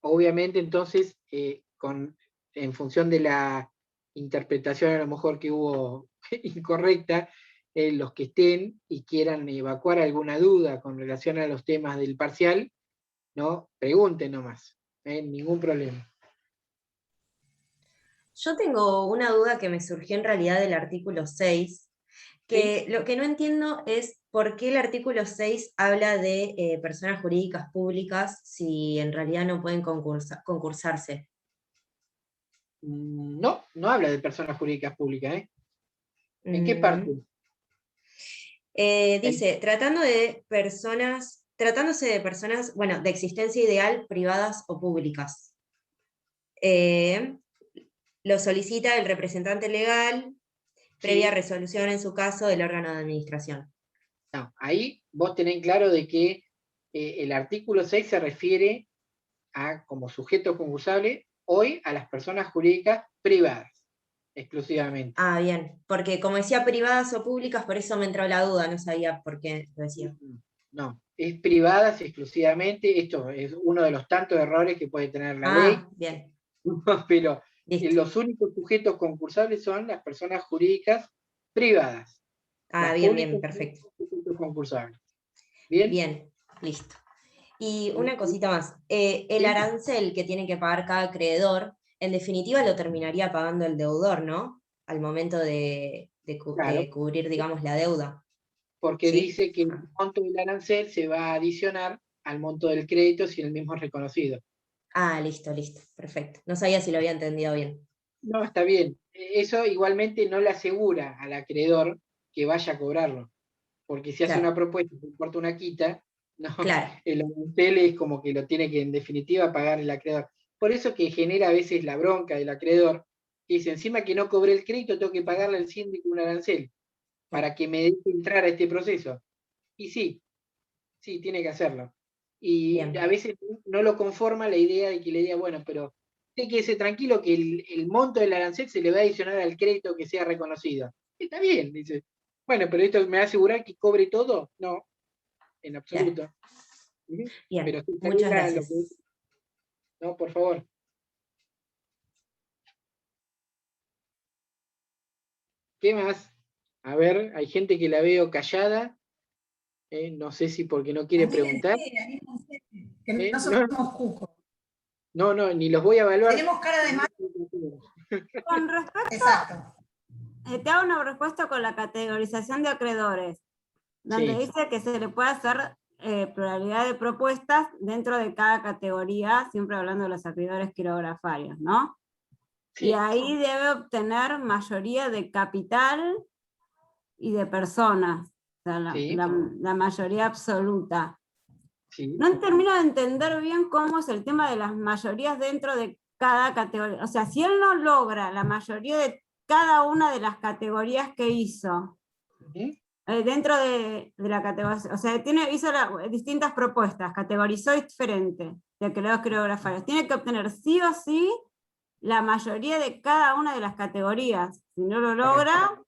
[SPEAKER 2] Obviamente, entonces, en función de la interpretación a lo mejor que hubo incorrecta, los que estén y quieran evacuar alguna duda con relación a los temas del parcial, ¿no?, pregunten nomás, ningún problema.
[SPEAKER 4] Yo tengo una duda que me surgió en realidad del artículo 6, que ¿sí? Lo que no entiendo es por qué el artículo 6 habla de personas jurídicas públicas si en realidad no pueden concursarse.
[SPEAKER 2] No habla de personas jurídicas públicas, ¿eh? ¿En qué parte?
[SPEAKER 4] Dice, tratándose de personas, bueno, de existencia ideal, privadas o públicas. Lo solicita el representante legal, previa resolución en su caso del órgano de administración.
[SPEAKER 2] No, ahí vos tenés claro de que el artículo 6 se refiere a, como sujeto concursable, hoy a las personas jurídicas privadas, exclusivamente.
[SPEAKER 4] Ah, bien, porque como decía privadas o públicas, por eso me entró la duda, no sabía por qué lo decía.
[SPEAKER 2] No, es privadas exclusivamente, esto es uno de los tantos errores que puede tener la ley.
[SPEAKER 4] Bien.
[SPEAKER 2] Pero
[SPEAKER 4] listo.
[SPEAKER 2] Los únicos sujetos concursables son las personas jurídicas privadas.
[SPEAKER 4] Bien, perfecto.
[SPEAKER 2] Concursables. ¿Bien?
[SPEAKER 4] Bien, listo. Y una cosita más, el arancel que tiene que pagar cada acreedor, en definitiva lo terminaría pagando el deudor, ¿no? Al momento de cubrir, digamos, la deuda.
[SPEAKER 2] Porque ¿sí? Dice que el monto del arancel se va a adicionar al monto del crédito si el mismo es reconocido.
[SPEAKER 4] Listo, perfecto. No sabía si lo había entendido bien.
[SPEAKER 2] No, está bien. Eso igualmente no le asegura al acreedor que vaya a cobrarlo. Porque si hace una propuesta y se importa una quita, no,
[SPEAKER 4] claro.
[SPEAKER 2] El arancel es como que lo tiene que en definitiva pagar el acreedor. por eso que genera a veces la bronca del acreedor, que dice, encima que no cobré el crédito, tengo que pagarle al síndico un arancel para que me deje entrar a este proceso. Y sí, tiene que hacerlo. Y
[SPEAKER 4] Bien.
[SPEAKER 2] a veces no lo conforma la idea de que le diga, bueno, pero usted quédese tranquilo que el monto del arancel se le va a adicionar al crédito que sea reconocido. Está bien, dice. Bueno, pero esto me va a asegurar que cobre todo. No, en absoluto.
[SPEAKER 4] Bien,
[SPEAKER 2] Pero si
[SPEAKER 4] muchas
[SPEAKER 2] saliera
[SPEAKER 4] gracias.
[SPEAKER 2] No, por favor. ¿Qué más? A ver, hay gente que la veo callada. No sé si porque no quiere preguntar.
[SPEAKER 3] Anímense, que no
[SPEAKER 2] No,
[SPEAKER 3] somos cucos.
[SPEAKER 2] no, ni los voy a evaluar.
[SPEAKER 3] Tenemos cara de mal.
[SPEAKER 5] Con respecto,
[SPEAKER 3] Exacto.
[SPEAKER 5] te hago una respuesta con la categorización de acreedores, donde
[SPEAKER 2] Sí.
[SPEAKER 5] dice que se le puede hacer pluralidad de propuestas dentro de cada categoría, siempre hablando de los acreedores quirografarios, ¿no?
[SPEAKER 2] Sí.
[SPEAKER 5] Y ahí debe obtener mayoría de capital y de personas, o sea,
[SPEAKER 2] Sí.
[SPEAKER 5] la mayoría absoluta.
[SPEAKER 2] Sí.
[SPEAKER 5] No termino de entender bien cómo es el tema de las mayorías dentro de cada categoría. O sea, si él no logra la mayoría de cada una de las categorías que hizo, dentro de la categoría, o sea, hizo distintas propuestas, categorizó diferente de acreedores quirografarios. Tiene que obtener sí o sí la mayoría de cada una de las categorías. Si no lo logra...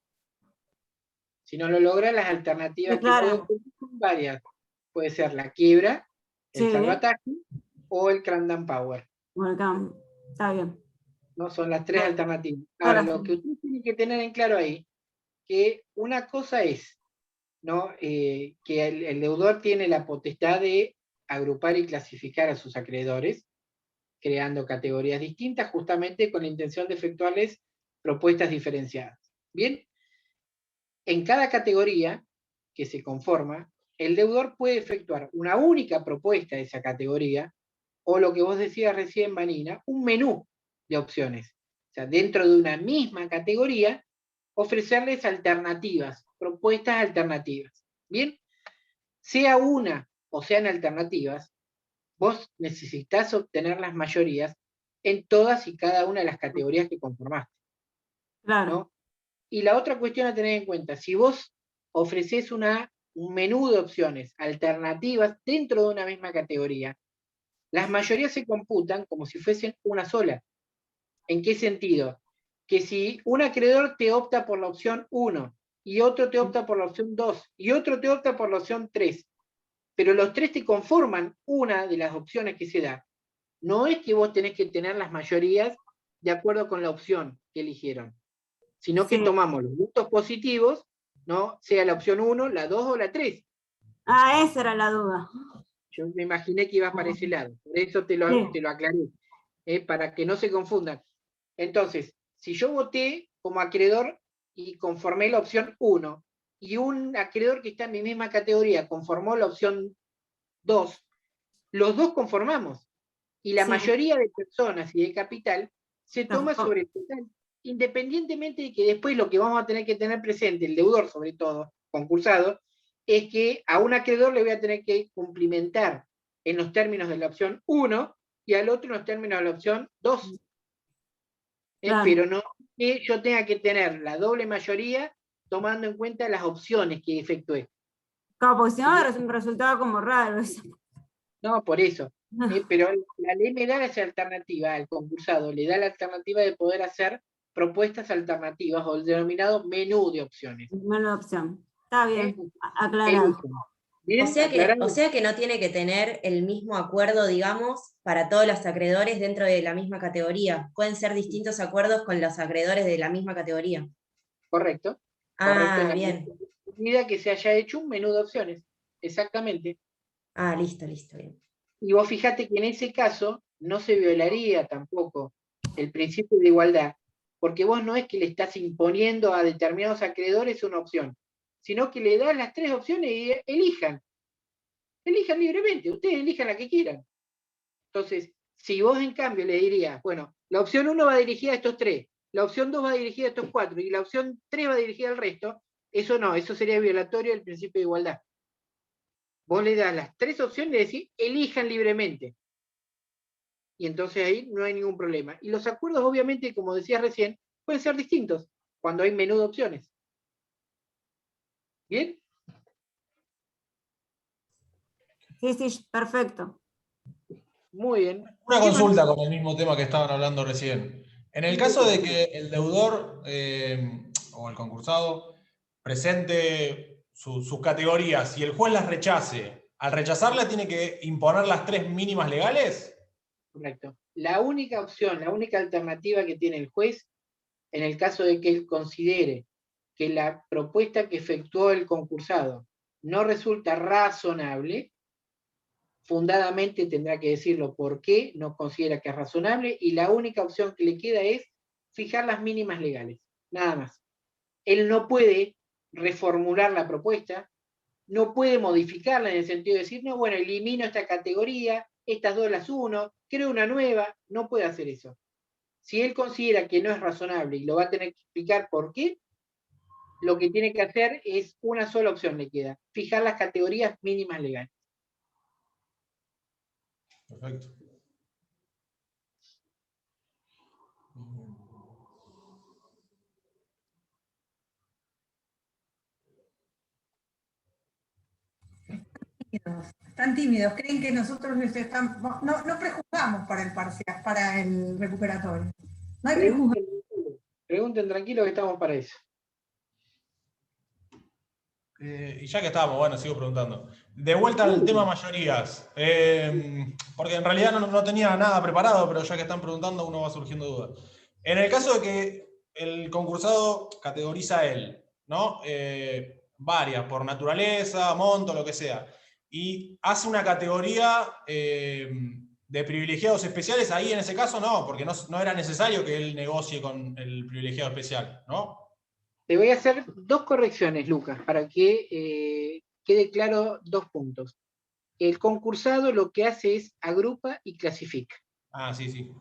[SPEAKER 2] Si no lo logra, las alternativas que puede
[SPEAKER 5] Claro.
[SPEAKER 2] obtener son varias. Puede ser la quiebra, el
[SPEAKER 5] Sí.
[SPEAKER 2] salvataje o el cram power.
[SPEAKER 5] Bueno, está bien.
[SPEAKER 2] ¿No? Son las tres alternativas.
[SPEAKER 5] Claro.
[SPEAKER 2] Ahora, lo que usted tiene que tener en claro ahí, que una cosa es, ¿no? Que el deudor tiene la potestad de agrupar y clasificar a sus acreedores, creando categorías distintas, justamente con la intención de efectuarles propuestas diferenciadas. Bien, en cada categoría que se conforma, el deudor puede efectuar una única propuesta de esa categoría, o lo que vos decías recién, Vanina, un menú de opciones. O sea, dentro de una misma categoría, ofrecerles alternativas, propuestas alternativas. Bien, sea una o sean alternativas, vos necesitas obtener las mayorías en todas y cada una de las categorías que conformaste.
[SPEAKER 5] Claro.
[SPEAKER 2] ¿No? Y la otra cuestión a tener en cuenta, si vos ofreces un menú de opciones alternativas dentro de una misma categoría, las mayorías se computan como si fuesen una sola. ¿En qué sentido? Que si un acreedor te opta por la opción 1 y otro te opta por la opción 2 y otro te opta por la opción 3, pero los tres te conforman una de las opciones que se da, no es que vos tenés que tener las mayorías de acuerdo con la opción que eligieron, sino que tomamos los puntos positivos, ¿no? Sea la opción 1, la 2 o la 3.
[SPEAKER 5] Ah, esa era la duda.
[SPEAKER 2] Yo me imaginé que ibas para ese lado, por eso te lo aclaré, para que no se confundan. Entonces, si yo voté como acreedor y conformé la opción 1, y un acreedor que está en mi misma categoría conformó la opción 2, los dos conformamos, y la mayoría de personas y de capital se toma sobre el total, independientemente de que después lo que vamos a tener que tener presente, el deudor sobre todo, concursado, es que a un acreedor le voy a tener que cumplimentar en los términos de la opción 1 y al otro en los términos de la opción 2. Claro. Pero no que yo tenga que tener la doble mayoría tomando en cuenta las opciones que efectué.
[SPEAKER 5] Claro, porque si no resultaba como raro eso.
[SPEAKER 2] No, por eso. Pero la ley me da esa alternativa al concursado, le da la alternativa de poder hacer propuestas alternativas o el denominado menú de opciones.
[SPEAKER 5] Menú de opción. Está bien, aclarado.
[SPEAKER 4] ¿Bien? O sea que no tiene que tener el mismo acuerdo, digamos, para todos los acreedores dentro de la misma categoría. Pueden ser distintos acuerdos con los acreedores de la misma categoría.
[SPEAKER 2] Correcto.
[SPEAKER 4] Ah, bien.
[SPEAKER 2] Medida que se haya hecho un menú de opciones. Exactamente.
[SPEAKER 4] Ah, listo, bien.
[SPEAKER 2] Y vos fíjate que en ese caso no se violaría tampoco el principio de igualdad, porque vos no es que le estás imponiendo a determinados acreedores una opción, sino que le das las tres opciones y elijan libremente, ustedes elijan la que quieran. Entonces, si vos en cambio le dirías, bueno, la opción 1 va dirigida a estos tres, la opción 2 va dirigida a estos 4 y la opción 3 va dirigida al resto, eso no, eso sería violatorio del principio de igualdad. Vos le das las tres opciones y le decís, elijan libremente. y entonces ahí no hay ningún problema. Y los acuerdos, obviamente, como decías recién, pueden ser distintos cuando hay menú de opciones. ¿Bien?
[SPEAKER 5] Sí, sí, perfecto.
[SPEAKER 2] Muy bien.
[SPEAKER 6] Una consulta con el mismo tema que estaban hablando recién. En el caso de que el deudor o el concursado presente sus categorías y el juez las rechace, al rechazarlas tiene que imponer las 3 mínimas legales.
[SPEAKER 2] Correcto. La única opción, la única alternativa que tiene el juez, en el caso de que él considere que la propuesta que efectuó el concursado no resulta razonable, fundadamente tendrá que decirlo por qué no considera que es razonable, y la única opción que le queda es fijar las mínimas legales, nada más. Él no puede reformular la propuesta, no puede modificarla en el sentido de decir, no, bueno, elimino esta categoría, estas dos las uno, creo una nueva, no puede hacer eso. Si él considera que no es razonable y lo va a tener que explicar por qué, lo que tiene que hacer es una sola opción le queda, fijar las categorías mínimas legales.
[SPEAKER 6] Perfecto.
[SPEAKER 3] Están tímidos, creen que nosotros no prejuzgamos para el parcial, para el recuperatorio. No hay prejuzgar.
[SPEAKER 2] Pregunten tranquilo que estamos para eso.
[SPEAKER 6] Y ya que estábamos, bueno, sigo preguntando. De vuelta al tema mayorías, porque en realidad no tenía nada preparado, pero ya que están preguntando uno va surgiendo dudas. En el caso de que el concursado categoriza él, ¿no? Varias, por naturaleza, monto, lo que sea, y hace una categoría de privilegiados especiales, ahí en ese caso no, porque no era necesario que él negocie con el privilegiado especial, ¿no?
[SPEAKER 2] Te voy a hacer 2 correcciones, Lucas, para que quede claro 2 puntos. El concursado lo que hace es agrupa y clasifica.
[SPEAKER 6] Ah, sí, sí.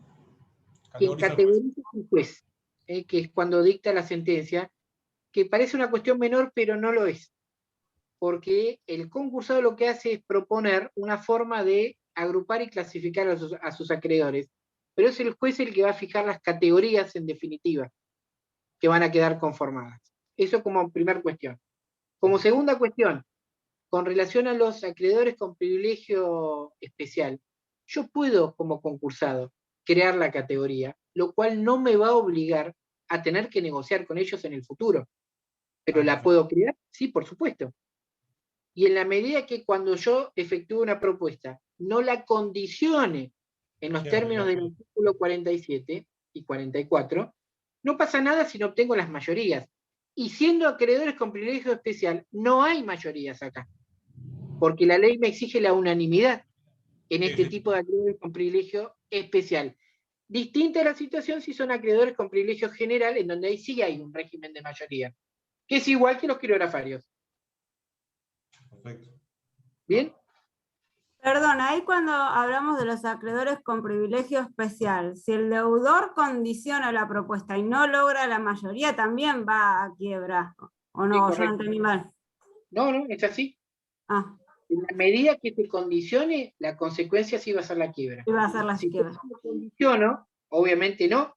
[SPEAKER 2] Quien categoriza es un juez, que es cuando dicta la sentencia, que parece una cuestión menor, pero no lo es. Porque el concursado lo que hace es proponer una forma de agrupar y clasificar a sus acreedores. Pero es el juez el que va a fijar las categorías en definitiva, que van a quedar conformadas. Eso como primera cuestión. Como segunda cuestión, con relación a los acreedores con privilegio especial, yo puedo, como concursado, crear la categoría, lo cual no me va a obligar a tener que negociar con ellos en el futuro. ¿Pero la puedo crear? Sí, por supuesto. Y en la medida que cuando yo efectúe una propuesta, no la condicione en los términos del artículo 47 y 44, no pasa nada si no obtengo las mayorías. Y siendo acreedores con privilegio especial, no hay mayorías acá, porque la ley me exige la unanimidad en este tipo de acreedores con privilegio especial. Distinta la situación si son acreedores con privilegio general, en donde ahí sí hay un régimen de mayoría, que es igual que los quirografarios.
[SPEAKER 6] Perfecto.
[SPEAKER 2] ¿Bien?
[SPEAKER 5] Perdón, ahí cuando hablamos de los acreedores con privilegio especial, si el deudor condiciona la propuesta y no logra la mayoría, también va a quiebra. ¿O no?
[SPEAKER 2] Sí,
[SPEAKER 5] yo no entendí mal.
[SPEAKER 2] No, es así.
[SPEAKER 5] Ah.
[SPEAKER 2] En la medida que se condicione, la consecuencia sí va a ser la quiebra.
[SPEAKER 5] Y va a ser la quiebra.
[SPEAKER 2] Si yo lo condiciono, obviamente no.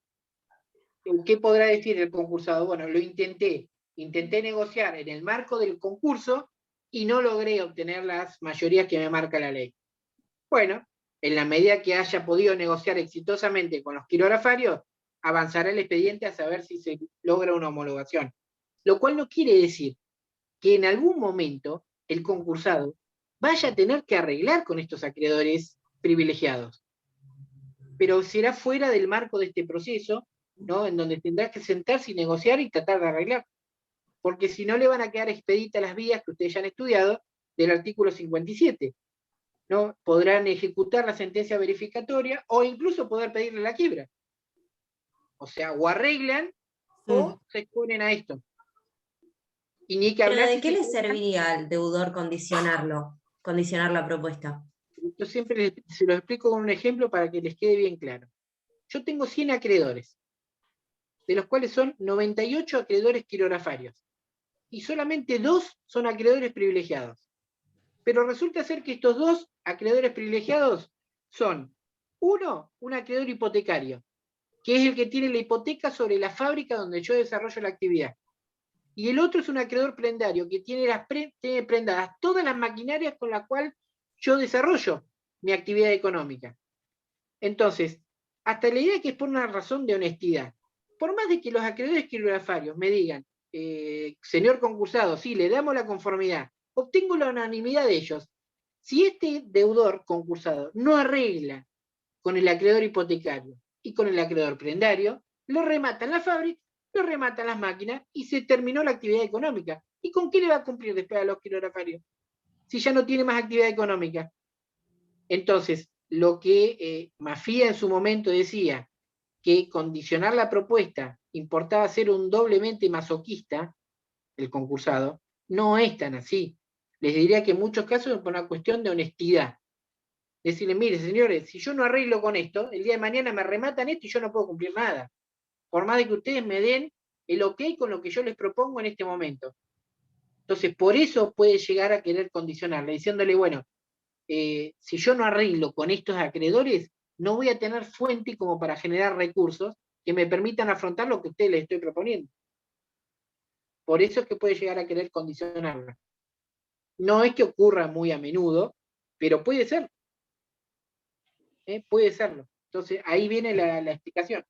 [SPEAKER 2] ¿Qué podrá decir el concursado? Bueno, lo intenté negociar en el marco del concurso y no logré obtener las mayorías que me marca la ley. Bueno, en la medida que haya podido negociar exitosamente con los quirografarios, avanzará el expediente a saber si se logra una homologación. Lo cual no quiere decir que en algún momento el concursado vaya a tener que arreglar con estos acreedores privilegiados. Pero será fuera del marco de este proceso, ¿no? En donde tendrá que sentarse y negociar y tratar de arreglar. Porque si no le van a quedar expeditas las vías que ustedes ya han estudiado del artículo 57. ¿No? Podrán ejecutar la sentencia verificatoria o incluso poder pedirle la quiebra. O sea, o arreglan o se exponen a esto. Y ni que
[SPEAKER 4] ¿Pero
[SPEAKER 2] hablar
[SPEAKER 4] de
[SPEAKER 2] si
[SPEAKER 4] qué le serviría al deudor condicionar la propuesta?
[SPEAKER 2] Yo siempre se lo explico con un ejemplo para que les quede bien claro. Yo tengo 100 acreedores, de los cuales son 98 acreedores quirografarios, y solamente 2 son acreedores privilegiados. Pero resulta ser que estos 2 acreedores privilegiados son Uno, un acreedor hipotecario, que es el que tiene la hipoteca sobre la fábrica donde yo desarrollo la actividad. Y el otro es un acreedor prendario, que tiene prendadas todas las maquinarias con las cuales yo desarrollo mi actividad económica. Entonces, hasta la idea que es por una razón de honestidad. Por más de que los acreedores quiroprácticos me digan, señor concursado, sí, le damos la conformidad, obtengo la unanimidad de ellos. Si este deudor concursado no arregla con el acreedor hipotecario y con el acreedor prendario, lo rematan la fábrica, lo rematan las máquinas y se terminó la actividad económica. ¿Y con qué le va a cumplir después a los quiroprácticos? Si ya no tiene más actividad económica. Entonces, lo que Mafía en su momento decía, que condicionar la propuesta importaba ser un doblemente masoquista, el concursado, no es tan así. Les diría que en muchos casos es por una cuestión de honestidad. Decirle, mire, señores, si yo no arreglo con esto, el día de mañana me rematan esto y yo no puedo cumplir nada. Por más de que ustedes me den el ok con lo que yo les propongo en este momento. Entonces, por eso puede llegar a querer condicionarle, diciéndole, bueno, si yo no arreglo con estos acreedores, no voy a tener fuente como para generar recursos que me permitan afrontar lo que a ustedes les estoy proponiendo. Por eso es que puede llegar a querer condicionarla. No es que ocurra muy a menudo, pero puede ser. Puede serlo. Entonces, ahí viene la explicación.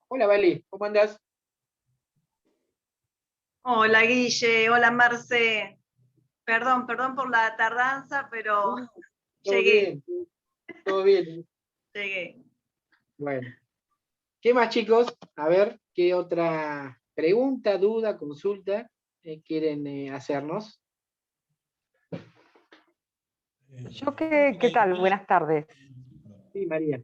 [SPEAKER 2] Hola, Vale, ¿cómo andás?
[SPEAKER 7] Hola, Guille. Hola, Marce. Perdón por la tardanza, pero
[SPEAKER 2] Todo
[SPEAKER 7] llegué.
[SPEAKER 2] bien, todo bien.
[SPEAKER 7] Llegué.
[SPEAKER 2] Bueno. ¿Qué más, chicos? A ver, ¿qué otra pregunta, duda, consulta quieren hacernos?
[SPEAKER 8] Yo, ¿qué tal? Buenas tardes.
[SPEAKER 2] Sí, María.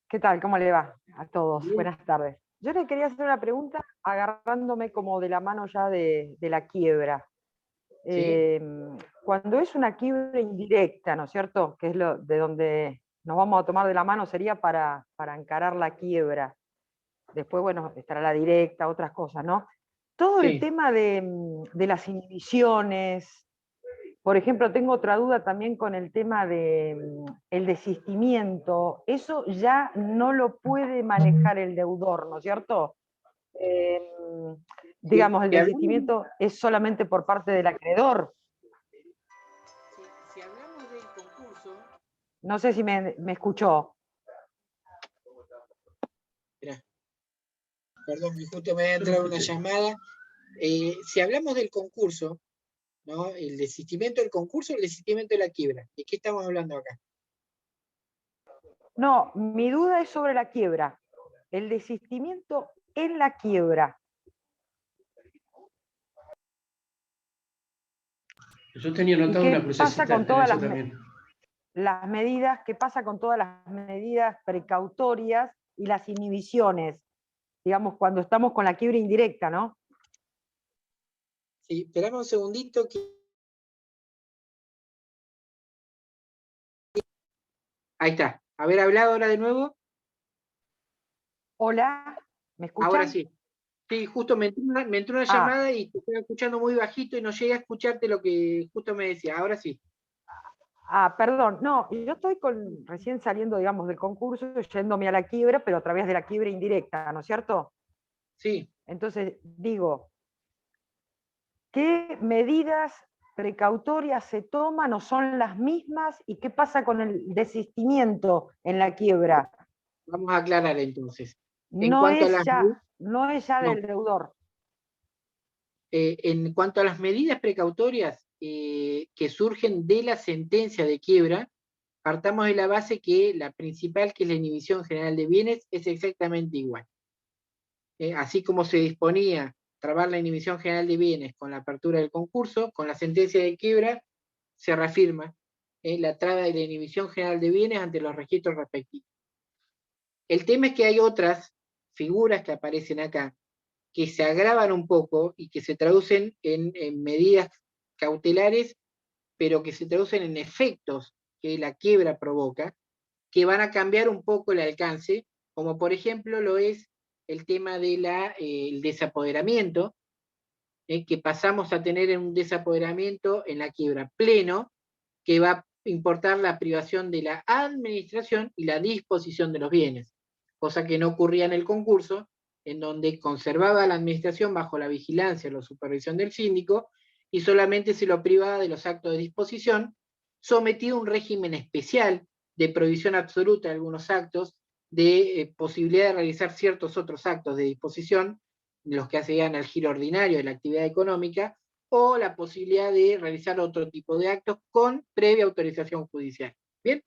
[SPEAKER 8] ¿Qué tal? ¿Cómo le va a todos?
[SPEAKER 2] Bien.
[SPEAKER 8] Buenas tardes. Yo le quería hacer una pregunta agarrándome como de la mano ya de la quiebra.
[SPEAKER 2] Sí.
[SPEAKER 8] Cuando es una quiebra indirecta, ¿no es cierto? Que es lo de donde nos vamos a tomar de la mano, sería para encarar la quiebra. Después, bueno, estará la directa, otras cosas, ¿no? Todo
[SPEAKER 2] Sí.
[SPEAKER 8] el tema de las inhibiciones. Por ejemplo, tengo otra duda también con el tema del desistimiento. Eso ya no lo puede manejar el deudor, ¿no es cierto? Digamos, el
[SPEAKER 2] Si hablamos,
[SPEAKER 8] desistimiento es solamente por parte del acreedor.
[SPEAKER 2] si hablamos del concurso.
[SPEAKER 8] No sé si me escuchó.
[SPEAKER 2] Mirá. Perdón, justo me había entrado una llamada. Si hablamos del concurso, ¿no? El desistimiento del concurso, el desistimiento de la quiebra. ¿De qué estamos hablando acá?
[SPEAKER 8] No, mi duda es sobre la quiebra. El desistimiento en la quiebra.
[SPEAKER 1] Yo tenía notado una crucecita
[SPEAKER 8] con todas
[SPEAKER 1] eso también.
[SPEAKER 8] las medidas, qué pasa con todas las medidas precautorias y las inhibiciones, digamos, cuando estamos con la quiebra indirecta, ¿no?
[SPEAKER 2] Sí, esperame un segundito que... Ahí está. ¿Haber hablado ahora de nuevo?
[SPEAKER 8] Hola, ¿me escuchan?
[SPEAKER 2] Ahora sí. Sí, justo me entró una llamada y te estoy escuchando muy bajito y no llegué a escucharte lo que justo me decía. Ahora sí.
[SPEAKER 8] Perdón, no, yo estoy recién saliendo, digamos, del concurso, yéndome a la quiebra, pero a través de la quiebra indirecta, ¿no es cierto?
[SPEAKER 2] Sí.
[SPEAKER 8] Entonces, digo, ¿qué medidas precautorias se toman o son las mismas? ¿Y qué pasa con el desistimiento en la quiebra?
[SPEAKER 2] Vamos a aclarar entonces. En
[SPEAKER 8] No
[SPEAKER 2] cuanto
[SPEAKER 8] es
[SPEAKER 2] a las,
[SPEAKER 8] ya
[SPEAKER 2] no.
[SPEAKER 8] del deudor.
[SPEAKER 2] En cuanto a las medidas precautorias que surgen de la sentencia de quiebra, partamos de la base que la principal, que es la inhibición general de bienes, es exactamente igual. Así como se disponía trabar la inhibición general de bienes con la apertura del concurso, con la sentencia de quiebra se reafirma la traba de la inhibición general de bienes ante los registros respectivos. El tema es que hay otras figuras que aparecen acá que se agravan un poco y que se traducen en medidas cautelares, pero que se traducen en efectos que la quiebra provoca, que van a cambiar un poco el alcance, como por ejemplo lo es el tema del desapoderamiento, que pasamos a tener un desapoderamiento en la quiebra pleno, que va importar la privación de la administración y la disposición de los bienes, cosa que no ocurría en el concurso, en donde conservaba la administración bajo la vigilancia o la supervisión del síndico, y solamente se lo privaba de los actos de disposición, sometido a un régimen especial de prohibición absoluta de algunos actos, de posibilidad de realizar ciertos otros actos de disposición, los que hacían al giro ordinario de la actividad económica, o la posibilidad de realizar otro tipo de actos con previa autorización judicial. ¿Bien?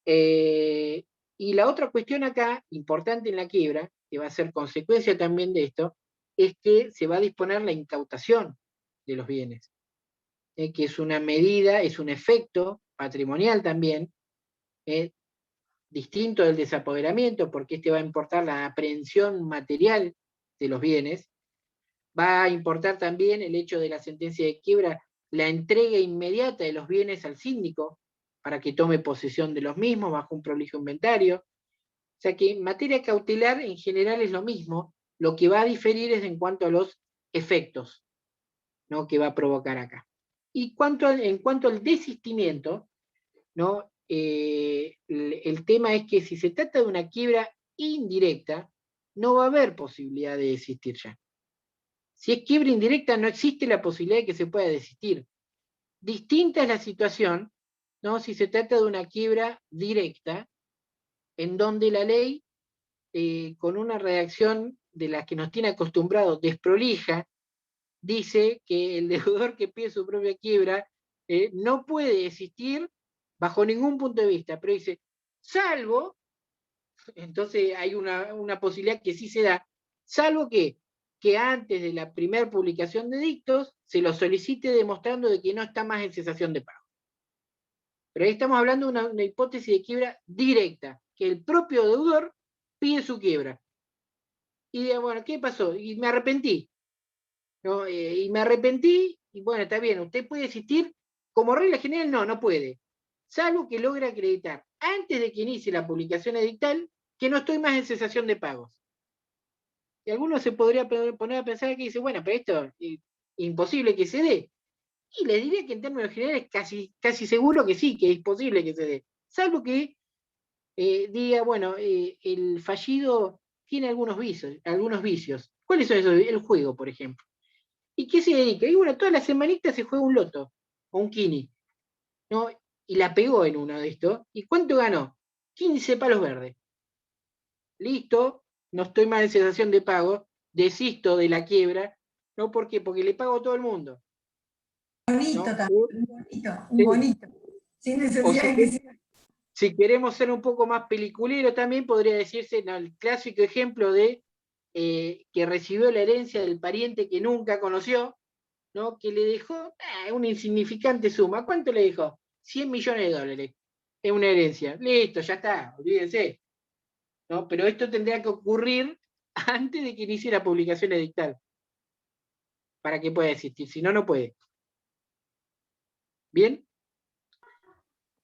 [SPEAKER 2] Y la otra cuestión acá, importante en la quiebra, que va a ser consecuencia también de esto, es que se va a disponer la incautación de los bienes, que es una medida, es un efecto patrimonial también, distinto del desapoderamiento, porque este va a importar la aprehensión material de los bienes, va a importar también el hecho de la sentencia de quiebra, la entrega inmediata de los bienes al síndico, para que tome posesión de los mismos bajo un prolijo inventario. O sea que en materia cautelar en general es lo mismo, lo que va a diferir es en cuanto a los efectos, ¿no?, que va a provocar acá. Y en cuanto al desistimiento, ¿no?, el tema es que si se trata de una quiebra indirecta, no va a haber posibilidad de desistir ya. Si es quiebra indirecta, no existe la posibilidad de que se pueda desistir. Distinta es la situación, ¿no?, si se trata de una quiebra directa, en donde la ley, con una redacción de la que nos tiene acostumbrados, desprolija, dice que el deudor que pide su propia quiebra no puede desistir bajo ningún punto de vista, pero dice, salvo, entonces hay una posibilidad que sí se da, salvo que antes de la primera publicación de dictos se lo solicite demostrando de que no está más en cesación de pago. Pero ahí estamos hablando de una hipótesis de quiebra directa, que el propio deudor pide su quiebra. Y dice, bueno, ¿qué pasó? Y me arrepentí. ¿No? Y me arrepentí, y bueno, está bien, usted puede desistir, como regla general no puede, salvo que logre acreditar, antes de que inicie la publicación edictal, que no estoy más en cesación de pagos. Y alguno se podría poner a pensar que dice, bueno, pero esto es imposible que se dé. Y les diría que en términos generales casi seguro que sí, que es posible que se dé. Salvo que diga, bueno, el fallido tiene algunos vicios. ¿Cuáles son esos? El juego, por ejemplo. ¿Y qué se dedica? Y bueno, todas las semanitas se juega un loto, o un quini, ¿no? Y la pegó en uno de estos. ¿Y cuánto ganó? 15 palos verdes. Listo, no estoy más en cesación de pago, desisto de la quiebra, ¿no? ¿Por qué? Porque le pago a todo el mundo.
[SPEAKER 3] Bonito,
[SPEAKER 2] ¿no?
[SPEAKER 3] también, un bonito. Sin necesidad de que sea.
[SPEAKER 2] Si queremos ser un poco más peliculero también podría decirse, no, el clásico ejemplo de que recibió la herencia del pariente que nunca conoció, ¿no?, que le dejó una insignificante suma. ¿Cuánto le dejó? 100 millones de dólares. Es una herencia. Listo, ya está, olvídense. ¿No? Pero esto tendría que ocurrir antes de que inicie la publicación edictal, para que pueda existir. Si no, no puede. ¿Bien?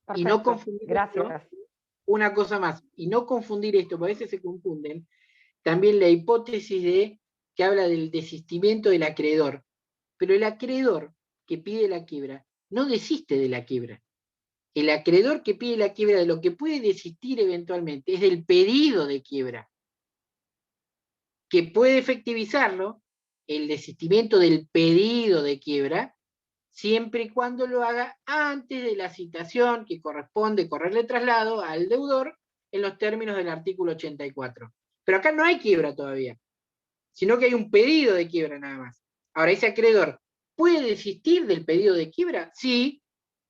[SPEAKER 8] Perfecto.
[SPEAKER 2] Y no confundir
[SPEAKER 8] Gracias.
[SPEAKER 2] esto, una cosa más, y no confundir esto, porque a veces se confunden, también la hipótesis que habla del desistimiento del acreedor. Pero el acreedor que pide la quiebra no desiste de la quiebra. El acreedor que pide la quiebra de lo que puede desistir eventualmente es del pedido de quiebra, que puede efectivizarlo, el desistimiento del pedido de quiebra, siempre y cuando lo haga antes de la citación que corresponde correrle traslado al deudor en los términos del artículo 84. Pero acá no hay quiebra todavía, sino que hay un pedido de quiebra nada más. Ahora, ese acreedor ¿puede desistir del pedido de quiebra? Sí,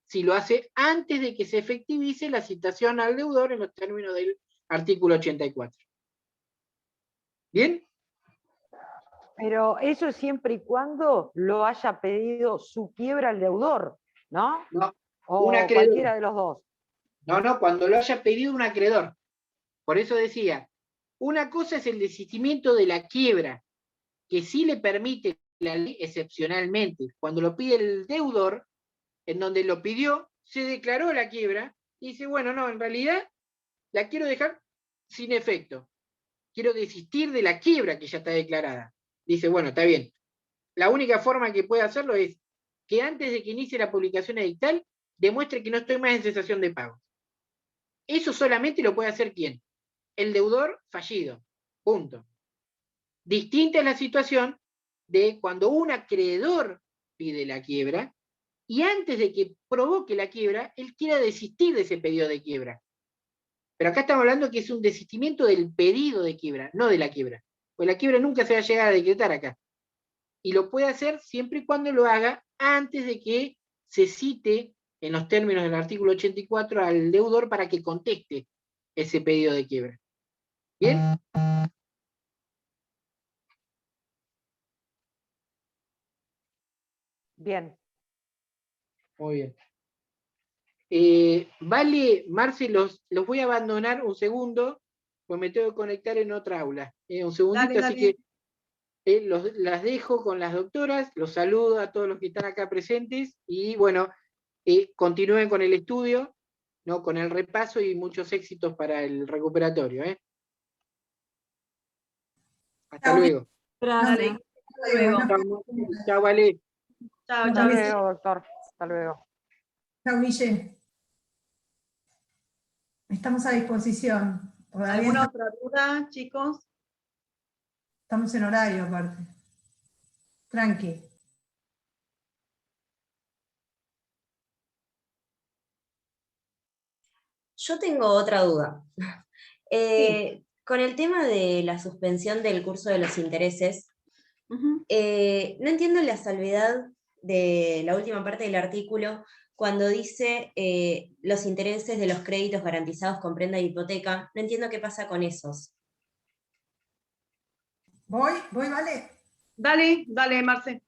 [SPEAKER 2] si lo hace antes de que se efectivice la citación al deudor en los términos del artículo 84. ¿Bien?
[SPEAKER 8] Pero eso es siempre y cuando lo haya pedido su quiebra el deudor, ¿no?
[SPEAKER 2] No,
[SPEAKER 8] o
[SPEAKER 2] un acreedor.
[SPEAKER 8] Cualquiera de los dos.
[SPEAKER 2] No, cuando lo haya pedido un acreedor. Por eso decía, una cosa es el desistimiento de la quiebra, que sí le permite la ley excepcionalmente. Cuando lo pide el deudor, en donde lo pidió, se declaró la quiebra, y dice, bueno, no, en realidad la quiero dejar sin efecto. Quiero desistir de la quiebra que ya está declarada. Dice, bueno, está bien. La única forma que puede hacerlo es que antes de que inicie la publicación edictal, demuestre que no estoy más en cesación de pagos. Eso solamente lo puede hacer ¿quién? El deudor fallido. Punto. Distinta es la situación de cuando un acreedor pide la quiebra y antes de que provoque la quiebra, él quiera desistir de ese pedido de quiebra. Pero acá estamos hablando que es un desistimiento del pedido de quiebra, no de la quiebra. Pues la quiebra nunca se va a llegar a decretar acá. Y lo puede hacer siempre y cuando lo haga antes de que se cite en los términos del artículo 84 al deudor para que conteste ese pedido de quiebra. ¿Bien?
[SPEAKER 8] Bien.
[SPEAKER 2] Muy bien. Vale, Marce, los voy a abandonar un segundo, pues me tengo que conectar en otra aula. Un segundito,
[SPEAKER 7] Dale,
[SPEAKER 2] así
[SPEAKER 7] dale.
[SPEAKER 2] que las dejo con las doctoras, los saludo a todos los que están acá presentes, y bueno, continúen con el estudio, ¿no? Con el repaso y muchos éxitos para el recuperatorio. Hasta
[SPEAKER 3] Chao,
[SPEAKER 2] luego.
[SPEAKER 5] Gracias.
[SPEAKER 7] Luego.
[SPEAKER 2] Chao, Vale.
[SPEAKER 7] Chao,
[SPEAKER 8] Hasta
[SPEAKER 7] chao.
[SPEAKER 8] luego, doctor. Hasta luego.
[SPEAKER 3] Chao, Guille. Estamos a disposición. Todavía
[SPEAKER 7] ¿Alguna otra duda, chicos?
[SPEAKER 3] estamos en horario, aparte. Tranqui.
[SPEAKER 4] Yo tengo otra duda. Con el tema de la suspensión del curso de los intereses,
[SPEAKER 7] Ujú.
[SPEAKER 4] no entiendo la salvedad de la última parte del artículo cuando dice los intereses de los créditos garantizados con prenda de hipoteca. No entiendo qué pasa con esos.
[SPEAKER 3] ¿Voy, vale?
[SPEAKER 7] Dale, Marce.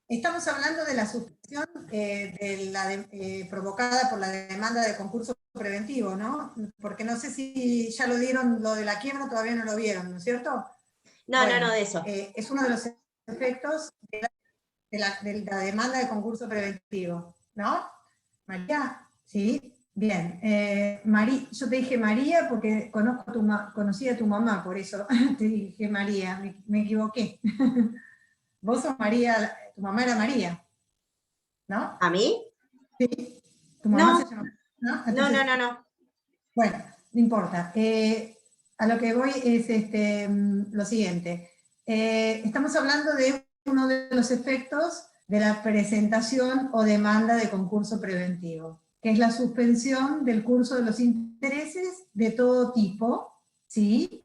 [SPEAKER 3] Estamos hablando de la suspensión provocada por la demanda de concurso preventivo, ¿no? Porque no sé si ya lo dieron, lo de la quiebra todavía no lo vieron, ¿no es cierto?
[SPEAKER 4] No,
[SPEAKER 3] Bueno,
[SPEAKER 4] no, de eso.
[SPEAKER 3] Es uno de los efectos de la demanda de concurso preventivo, ¿no? María, ¿sí? Bien. Yo te dije María porque conocí a tu mamá, por eso te dije María, me equivoqué. Vos sos María, tu mamá era María, ¿no?
[SPEAKER 4] ¿A mí?
[SPEAKER 3] Sí. Tu mamá se llama, ¿no? Entonces,
[SPEAKER 4] No.
[SPEAKER 3] bueno, no importa. A lo que voy es lo siguiente. Estamos hablando de uno de los efectos de la presentación o demanda de concurso preventivo, que es la suspensión del curso de los intereses de todo tipo, ¿sí?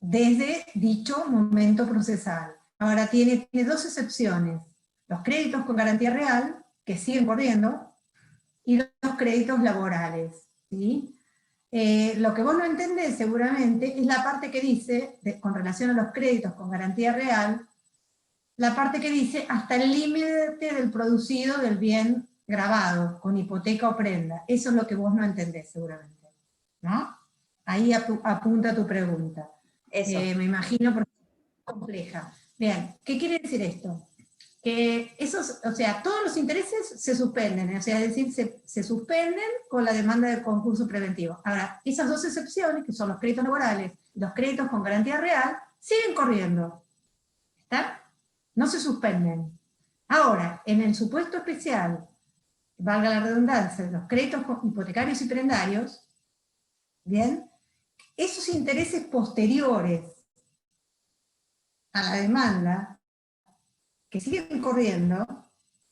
[SPEAKER 3] Desde dicho momento procesal. Ahora tiene dos excepciones: los créditos con garantía real, que siguen corriendo, y los créditos laborales, ¿sí? Lo que vos no entendés seguramente es la parte que dice, con relación a los créditos con garantía real, la parte que dice hasta el límite del producido del bien grabado, con hipoteca o prenda. Eso es lo que vos no entendés seguramente, ¿no? Ahí apunta tu pregunta.
[SPEAKER 4] Eso.
[SPEAKER 3] Me imagino porque es compleja. Bien, ¿qué quiere decir esto? Que esos, o sea, todos los intereses se suspenden, o sea, es decir, se suspenden con la demanda de concurso preventivo. Ahora, esas dos excepciones, que son los créditos laborales y los créditos con garantía real, siguen corriendo. ¿Está? No se suspenden. Ahora, en el supuesto especial, valga la redundancia, de los créditos hipotecarios y prendarios, ¿bien? Esos intereses posteriores a la demanda, que siguen corriendo,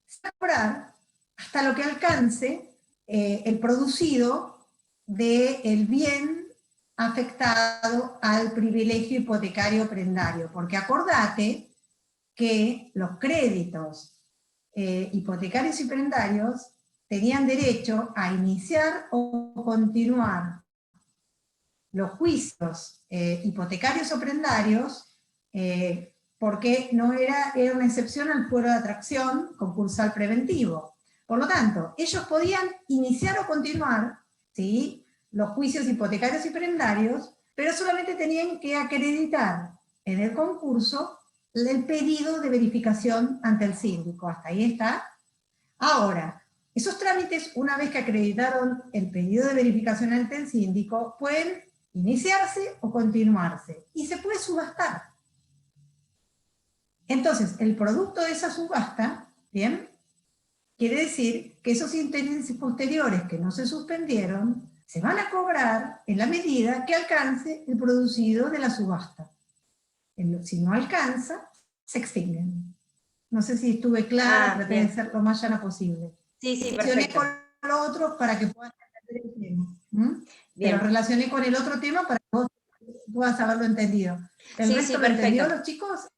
[SPEAKER 3] se van a cobrar hasta lo que alcance el producido del bien afectado al privilegio hipotecario prendario. Porque acordate que los créditos hipotecarios y prendarios tenían derecho a iniciar o continuar los juicios hipotecarios o prendarios porque no era una excepción al fuero de atracción concursal preventivo. Por lo tanto, ellos podían iniciar o continuar, ¿sí?, los juicios hipotecarios y prendarios, pero solamente tenían que acreditar en el concurso el pedido de verificación ante el síndico. Hasta ahí está. Ahora, esos trámites, una vez que acreditaron el pedido de verificación ante el síndico, pueden iniciarse o continuarse, y se puede subastar. Entonces, el producto de esa subasta, ¿bien?, Quiere decir que esos intereses posteriores que no se suspendieron se van a cobrar en la medida que alcance el producido de la subasta. Si no alcanza, se extinguen. No sé si estuve clara, traté de ser lo más llana posible.
[SPEAKER 4] Sí, sí,
[SPEAKER 3] Relacioné
[SPEAKER 4] perfecto.
[SPEAKER 3] con lo otro para que puedan entender el tema.
[SPEAKER 4] Bien.
[SPEAKER 3] Pero relacioné con el otro tema para que vos puedas haberlo entendido. ¿El
[SPEAKER 4] Sí,
[SPEAKER 3] resto
[SPEAKER 4] sí,
[SPEAKER 3] lo entendió
[SPEAKER 4] perfecto.
[SPEAKER 3] los chicos?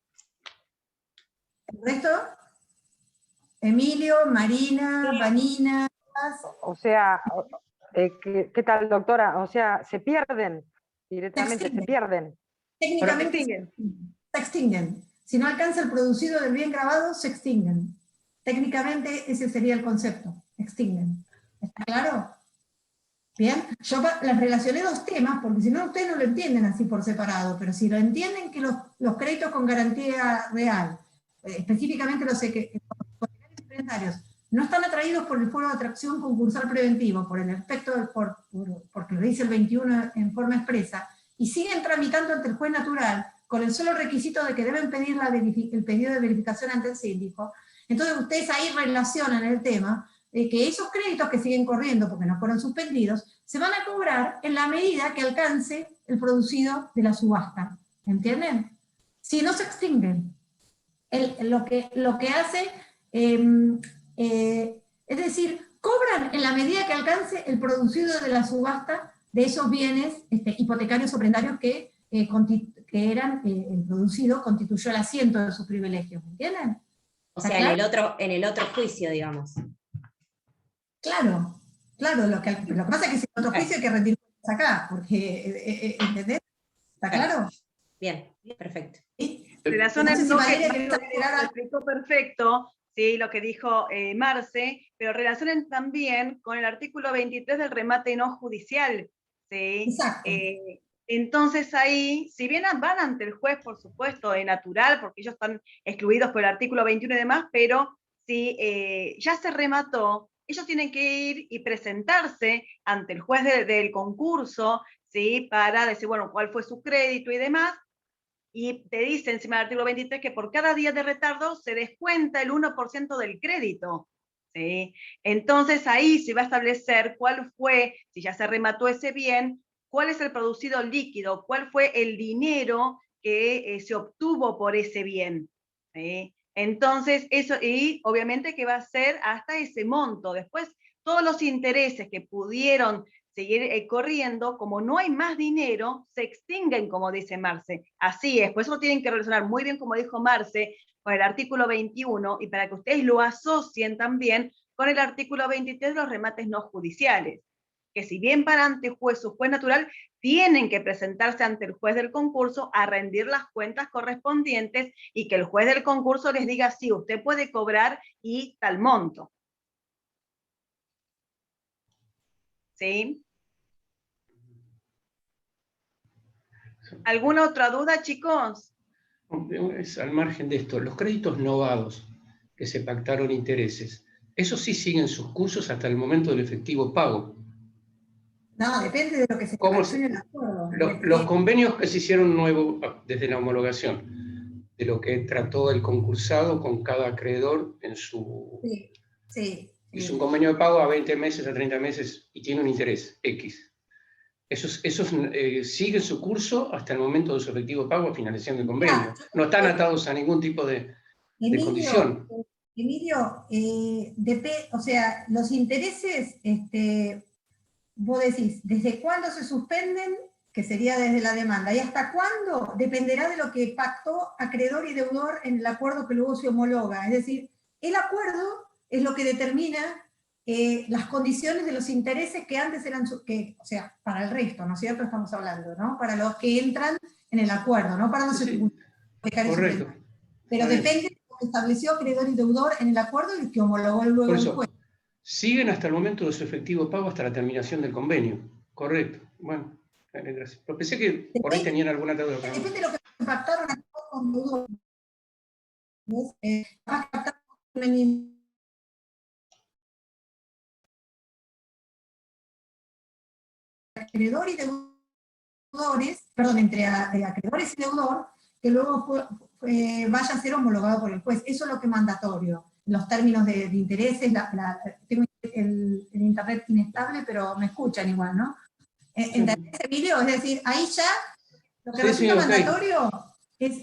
[SPEAKER 3] ¿El resto? Emilio, Marina, Vanina.
[SPEAKER 8] O sea, ¿qué tal, doctora? O sea, se pierden directamente, se pierden.
[SPEAKER 3] Técnicamente se extinguen. Si no alcanza el producido del bien grabado, se extinguen. Técnicamente ese sería el concepto, extinguen. ¿Está claro? Bien, yo les relacioné dos temas, porque si no ustedes no lo entienden así por separado, pero si lo entienden que los créditos con garantía real, específicamente los secundarios, no están atraídos por el foro de atracción concursal preventivo, por el aspecto porque lo dice el 21 en forma expresa, y siguen tramitando ante el juez natural, con el solo requisito de que deben pedir el pedido de verificación ante el síndico. Entonces ustedes ahí relacionan el tema de que esos créditos que siguen corriendo porque no fueron suspendidos, se van a cobrar en la medida que alcance el producido de la subasta. ¿Entienden? Si no se extinguen. Lo que hace, es decir, cobran en la medida que alcance el producido de la subasta de esos bienes hipotecarios o prendarios que eran el producido, constituyó el asiento de sus privilegios. ¿Entienden?
[SPEAKER 4] O sea, en el otro juicio, digamos.
[SPEAKER 3] Claro, lo que pasa es que si en otro juicio hay que rendir cuentas acá, porque, ¿entendés? ¿Está claro?
[SPEAKER 4] Bien, perfecto.
[SPEAKER 7] Relacionen
[SPEAKER 3] No sé si
[SPEAKER 7] lo
[SPEAKER 3] Valeria
[SPEAKER 7] que lo explicó perfecto, ¿sí? Lo que dijo Marce, pero relacionen también con el artículo 23 del remate no judicial, ¿sí?
[SPEAKER 3] Exacto.
[SPEAKER 7] Entonces ahí, si bien van ante el juez, por supuesto, es natural, porque ellos están excluidos por el artículo 21 y demás, pero si ya se remató, ellos tienen que ir y presentarse ante el juez del concurso, ¿sí? Para decir, bueno, cuál fue su crédito y demás, y te dice encima del artículo 23 que por cada día de retardo se descuenta el 1% del crédito. ¿Sí? Entonces ahí se va a establecer cuál fue, si ya se remató ese bien, cuál es el producido líquido, cuál fue el dinero que se obtuvo por ese bien. ¿Sí? Entonces, eso, y obviamente que va a ser hasta ese monto. Después, todos los intereses que pudieron seguir corriendo, como no hay más dinero, se extinguen, como dice Marce. Así es, por eso tienen que relacionar muy bien, como dijo Marce, con el artículo 21, y para que ustedes lo asocien también con el artículo 23 de los remates no judiciales, que si bien para ante su juez natural, tienen que presentarse ante el juez del concurso a rendir las cuentas correspondientes y que el juez del concurso les diga, sí, usted puede cobrar y tal monto. ¿Sí? ¿Alguna otra duda, chicos?
[SPEAKER 1] Es al margen de esto, los créditos novados que se pactaron intereses, esos sí siguen sus cursos hasta el momento del efectivo pago.
[SPEAKER 3] No, depende de lo que se pactó en el acuerdo.
[SPEAKER 1] Los convenios que se hicieron nuevos desde la homologación, de lo que trató el concursado con cada acreedor en su...
[SPEAKER 3] Sí.
[SPEAKER 1] Hizo un convenio de pago a 20 meses, a 30 meses y tiene un interés X. Esos siguen su curso hasta el momento de su efectivo pago a finalización del convenio. No están atados a ningún tipo de condición.
[SPEAKER 3] Emilio, o sea, los intereses, vos decís, ¿desde cuándo se suspenden? Que sería desde la demanda. ¿Y hasta cuándo? Dependerá de lo que pactó acreedor y deudor en el acuerdo que luego se homologa. Es decir, el acuerdo es lo que determina las condiciones de los intereses que antes eran, o sea, para el resto, ¿no es cierto? Estamos hablando, ¿no? Para los que entran en el acuerdo, ¿no? Para los
[SPEAKER 1] Correcto.
[SPEAKER 3] Pero depende de lo que estableció acreedor y deudor en el acuerdo y que homologó luego el juez.
[SPEAKER 1] Siguen hasta el momento de su efectivo pago hasta la terminación del convenio. Correcto. Bueno, gracias. Pero pensé que por ahí tenían alguna duda.
[SPEAKER 3] Depende de lo que pactaron con deudor. Acreedor y deudores, perdón, entre acreedores y deudor, que luego vaya a ser homologado por el juez. Eso es lo que es mandatorio. los términos de intereses, tengo el internet inestable, pero me escuchan igual, ¿no? ¿Entendés ese video? Es decir, ahí ya lo que resulta mandatorio es,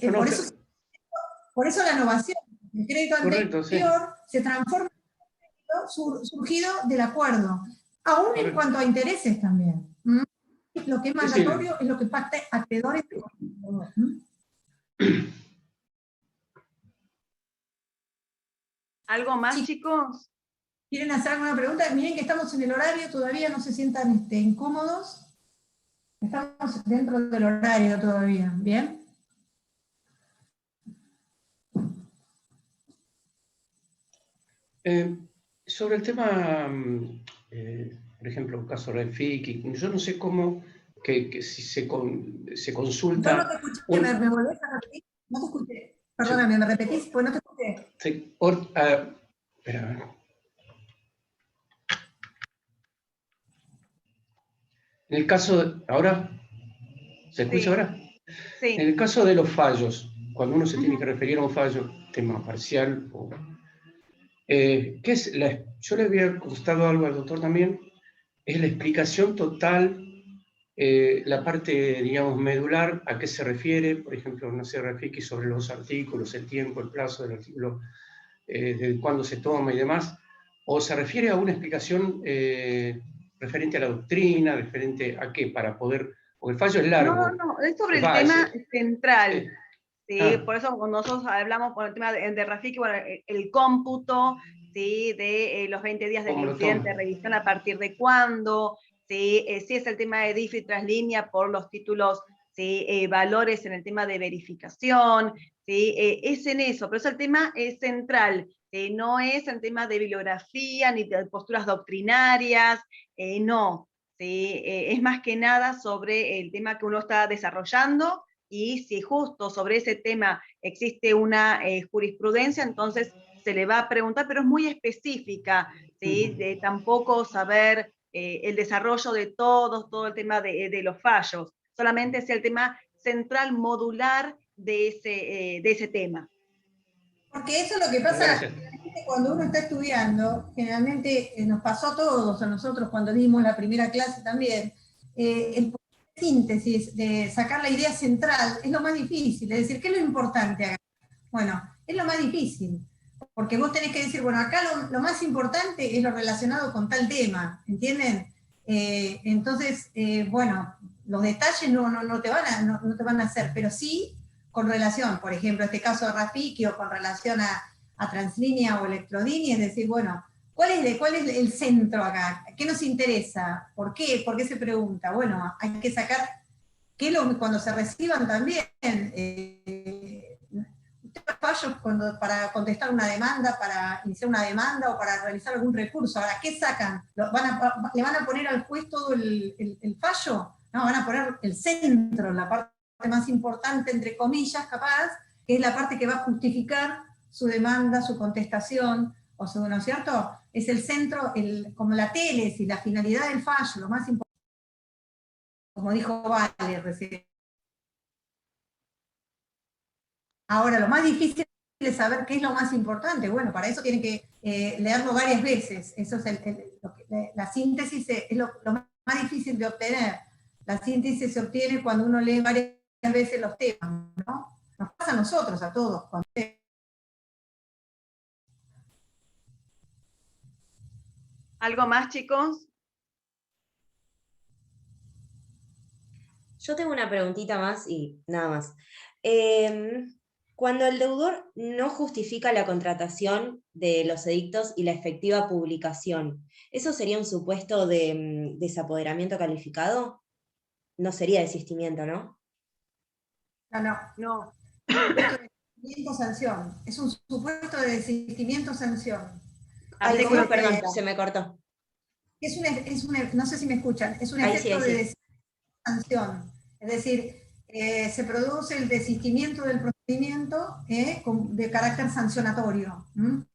[SPEAKER 3] por eso la innovación, el crédito anterior se transforma en surgido del acuerdo, aún en cuanto a intereses también. Lo que es mandatorio es lo que pacta acreedores.
[SPEAKER 7] ¿Algo más, chicos?
[SPEAKER 3] ¿Quieren hacer alguna pregunta? Miren que estamos en el horario, todavía no se sientan incómodos. Estamos dentro del horario todavía, ¿bien?
[SPEAKER 1] Sobre el tema, por ejemplo, el caso Refiki, yo no sé cómo, que si se consulta...
[SPEAKER 3] Yo no te escuché, ¿me volvés a repetir? No te escuché. Perdóname, ¿me repetís? Pues no te escuché.
[SPEAKER 1] Sí, espera. En el caso, ¿ahora? ¿Se escucha ahora?
[SPEAKER 7] Sí.
[SPEAKER 1] En el caso de los fallos, cuando uno se tiene que referir a un fallo, tema parcial, ¿qué es yo le había contado algo al doctor también, es la explicación total, la parte, digamos, medular, a qué se refiere, por ejemplo, no se refiere sobre los artículos, el tiempo, el plazo del artículo, de cuándo se toma y demás, o se refiere a una explicación referente a la doctrina, referente a qué, para poder, porque el fallo es largo.
[SPEAKER 7] No, es sobre el tema central. Sí, por eso cuando nosotros hablamos por el tema de Rafiki, bueno, el cómputo, ¿sí? De los 20 días del incidente de revisión, a partir de cuándo, ¿sí? Si es el tema de DIF y traslínea por los títulos, ¿sí? Valores en el tema de verificación, ¿sí? Es en eso, pero eso el tema es central, no es el tema de bibliografía ni de posturas doctrinarias, no, ¿sí? Es más que nada sobre el tema que uno está desarrollando, y si justo sobre ese tema existe una jurisprudencia, entonces se le va a preguntar, pero es muy específica, ¿sí? De tampoco saber el desarrollo de todo el tema de los fallos, solamente es el tema central modular de ese tema.
[SPEAKER 3] Porque eso es lo que pasa cuando uno está estudiando, generalmente nos pasó a todos, a nosotros cuando dimos la primera clase también, el síntesis de sacar la idea central es lo más difícil, es decir, ¿qué es lo importante acá? Bueno, es lo más difícil, porque vos tenés que decir, bueno, acá lo más importante es lo relacionado con tal tema, ¿entienden? Entonces, bueno, los detalles no te van a hacer, pero sí con relación, por ejemplo, este caso de Rafiki, o con relación a translínea o electrolínea, es decir, bueno, ¿cuál es el centro acá? ¿Qué nos interesa? ¿Por qué? ¿Por qué se pregunta? Bueno, hay que sacar, cuando se reciban también, fallos para contestar una demanda, para iniciar una demanda o para realizar algún recurso. Ahora, ¿qué sacan? ¿Le van a poner al juez todo el fallo? No, van a poner el centro, la parte más importante, entre comillas, capaz, que es la parte que va a justificar su demanda, su contestación, o su, ¿no es cierto? Es el centro, como la tesis y la finalidad del fallo, lo más importante, como dijo Vale recién. Ahora, lo más difícil es saber qué es lo más importante. Bueno, para eso tienen que leerlo varias veces. Eso es la síntesis es lo más difícil de obtener. La síntesis se obtiene cuando uno lee varias veces los temas, ¿no? Nos pasa a nosotros, a todos.
[SPEAKER 7] ¿Algo más, chicos?
[SPEAKER 4] Yo tengo una preguntita más y nada más. Cuando el deudor no justifica la contratación de los edictos y la efectiva publicación, ¿eso sería un supuesto de desapoderamiento calificado? No sería desistimiento, ¿no?
[SPEAKER 3] No. Sanción. Es un supuesto de desistimiento-sanción.
[SPEAKER 4] Ay, perdón, se me cortó.
[SPEAKER 3] No sé si me escuchan, es un efecto de desistimiento-sanción. Es decir, se produce el desistimiento del procedimiento de carácter sancionatorio.
[SPEAKER 4] No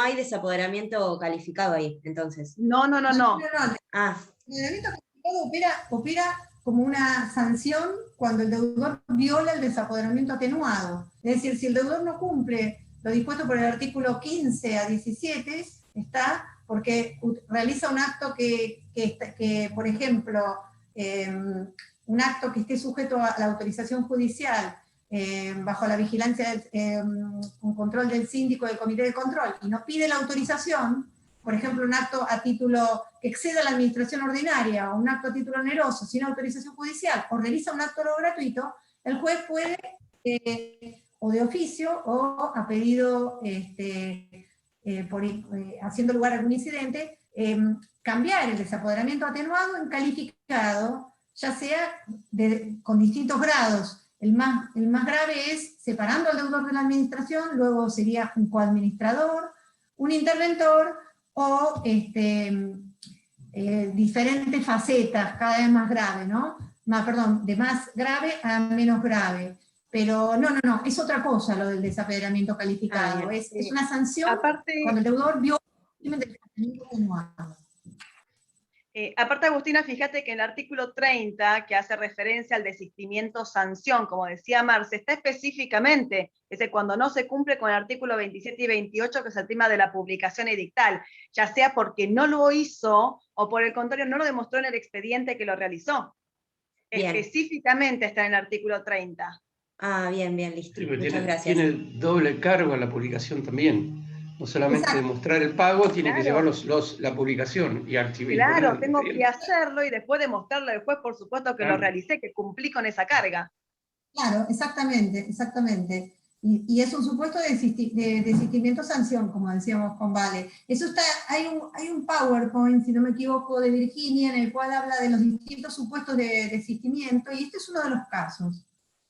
[SPEAKER 4] hay desapoderamiento calificado ahí, entonces.
[SPEAKER 7] No.
[SPEAKER 3] El desapoderamiento calificado opera como una sanción cuando el deudor viola el desapoderamiento atenuado. Es decir, si el deudor no cumple lo dispuesto por el artículo 15 a 17 está porque realiza un acto que por ejemplo, un acto que esté sujeto a la autorización judicial, bajo la vigilancia, un control del síndico del comité de control, y no pide la autorización, por ejemplo, un acto a título que exceda la administración ordinaria, o un acto a título oneroso sin autorización judicial, o realiza un acto gratuito, el juez puede, o de oficio, o a pedido, haciendo lugar a algún incidente, cambiar el desapoderamiento atenuado en calificado, ya sea con distintos grados. El más grave es separando al deudor de la administración, luego sería un coadministrador, un interventor, o diferentes facetas, cada vez más grave, ¿no? De más grave a menos grave. Pero no, es otra cosa lo del desapoderamiento calificado. Es una sanción
[SPEAKER 7] aparte,
[SPEAKER 3] cuando el deudor vio el desapoderamiento atenuado.
[SPEAKER 7] Aparte, Agustina, fíjate que en el artículo 30, que hace referencia al desistimiento sanción, como decía Marce, está específicamente, cuando no se cumple con el artículo 27 y 28, que es el tema de la publicación edictal, ya sea porque no lo hizo, o por el contrario, no lo demostró en el expediente que lo realizó.
[SPEAKER 4] Bien.
[SPEAKER 7] Específicamente está en el artículo 30.
[SPEAKER 4] Ah, bien, listo.
[SPEAKER 1] Sí,
[SPEAKER 4] Muchas gracias.
[SPEAKER 1] Tiene doble cargo en la publicación también. No solamente
[SPEAKER 3] Exacto.
[SPEAKER 1] demostrar el pago, tiene que
[SPEAKER 7] Claro.
[SPEAKER 1] llevar la publicación y archivar.
[SPEAKER 7] Claro, tengo que hacerlo y después demostrarle al juez, por supuesto, que
[SPEAKER 1] Claro.
[SPEAKER 7] lo realicé, que cumplí con esa carga.
[SPEAKER 3] Claro, exactamente. Y es un supuesto de desistimiento sanción, como decíamos con Vale. Eso está, hay un PowerPoint, si no me equivoco, de Virginia, en el cual habla de los distintos supuestos de desistimiento, y este es uno de los casos.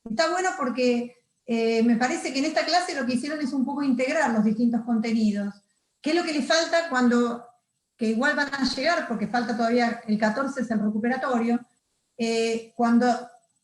[SPEAKER 3] Está bueno porque me parece que en esta clase lo que hicieron es un poco integrar los distintos contenidos. ¿Qué es lo que les falta que igual van a llegar, porque falta todavía el 14, es el recuperatorio, cuando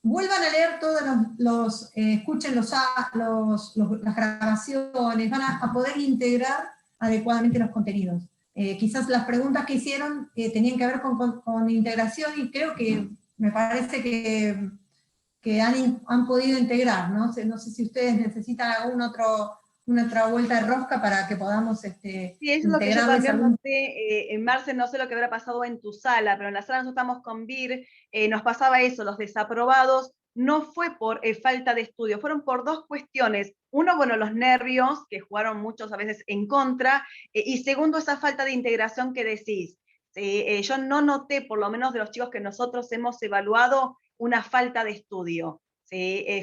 [SPEAKER 3] vuelvan a leer todos escuchen las grabaciones, van a poder integrar adecuadamente los contenidos. Quizás las preguntas que hicieron tenían que ver con integración, y creo que me parece que han podido integrar, ¿no? No sé si ustedes necesitan una otra vuelta de rosca para que podamos
[SPEAKER 7] Sí, eso es lo que yo también noté, Marce, no sé lo que habrá pasado en tu sala, pero en la sala nosotros estamos con Vir, nos pasaba eso, los desaprobados no fue por falta de estudio, fueron por dos cuestiones. Uno, bueno, los nervios, que jugaron muchos a veces en contra, y segundo, esa falta de integración que decís. Yo no noté, por lo menos de los chicos que nosotros hemos evaluado, una falta de estudio.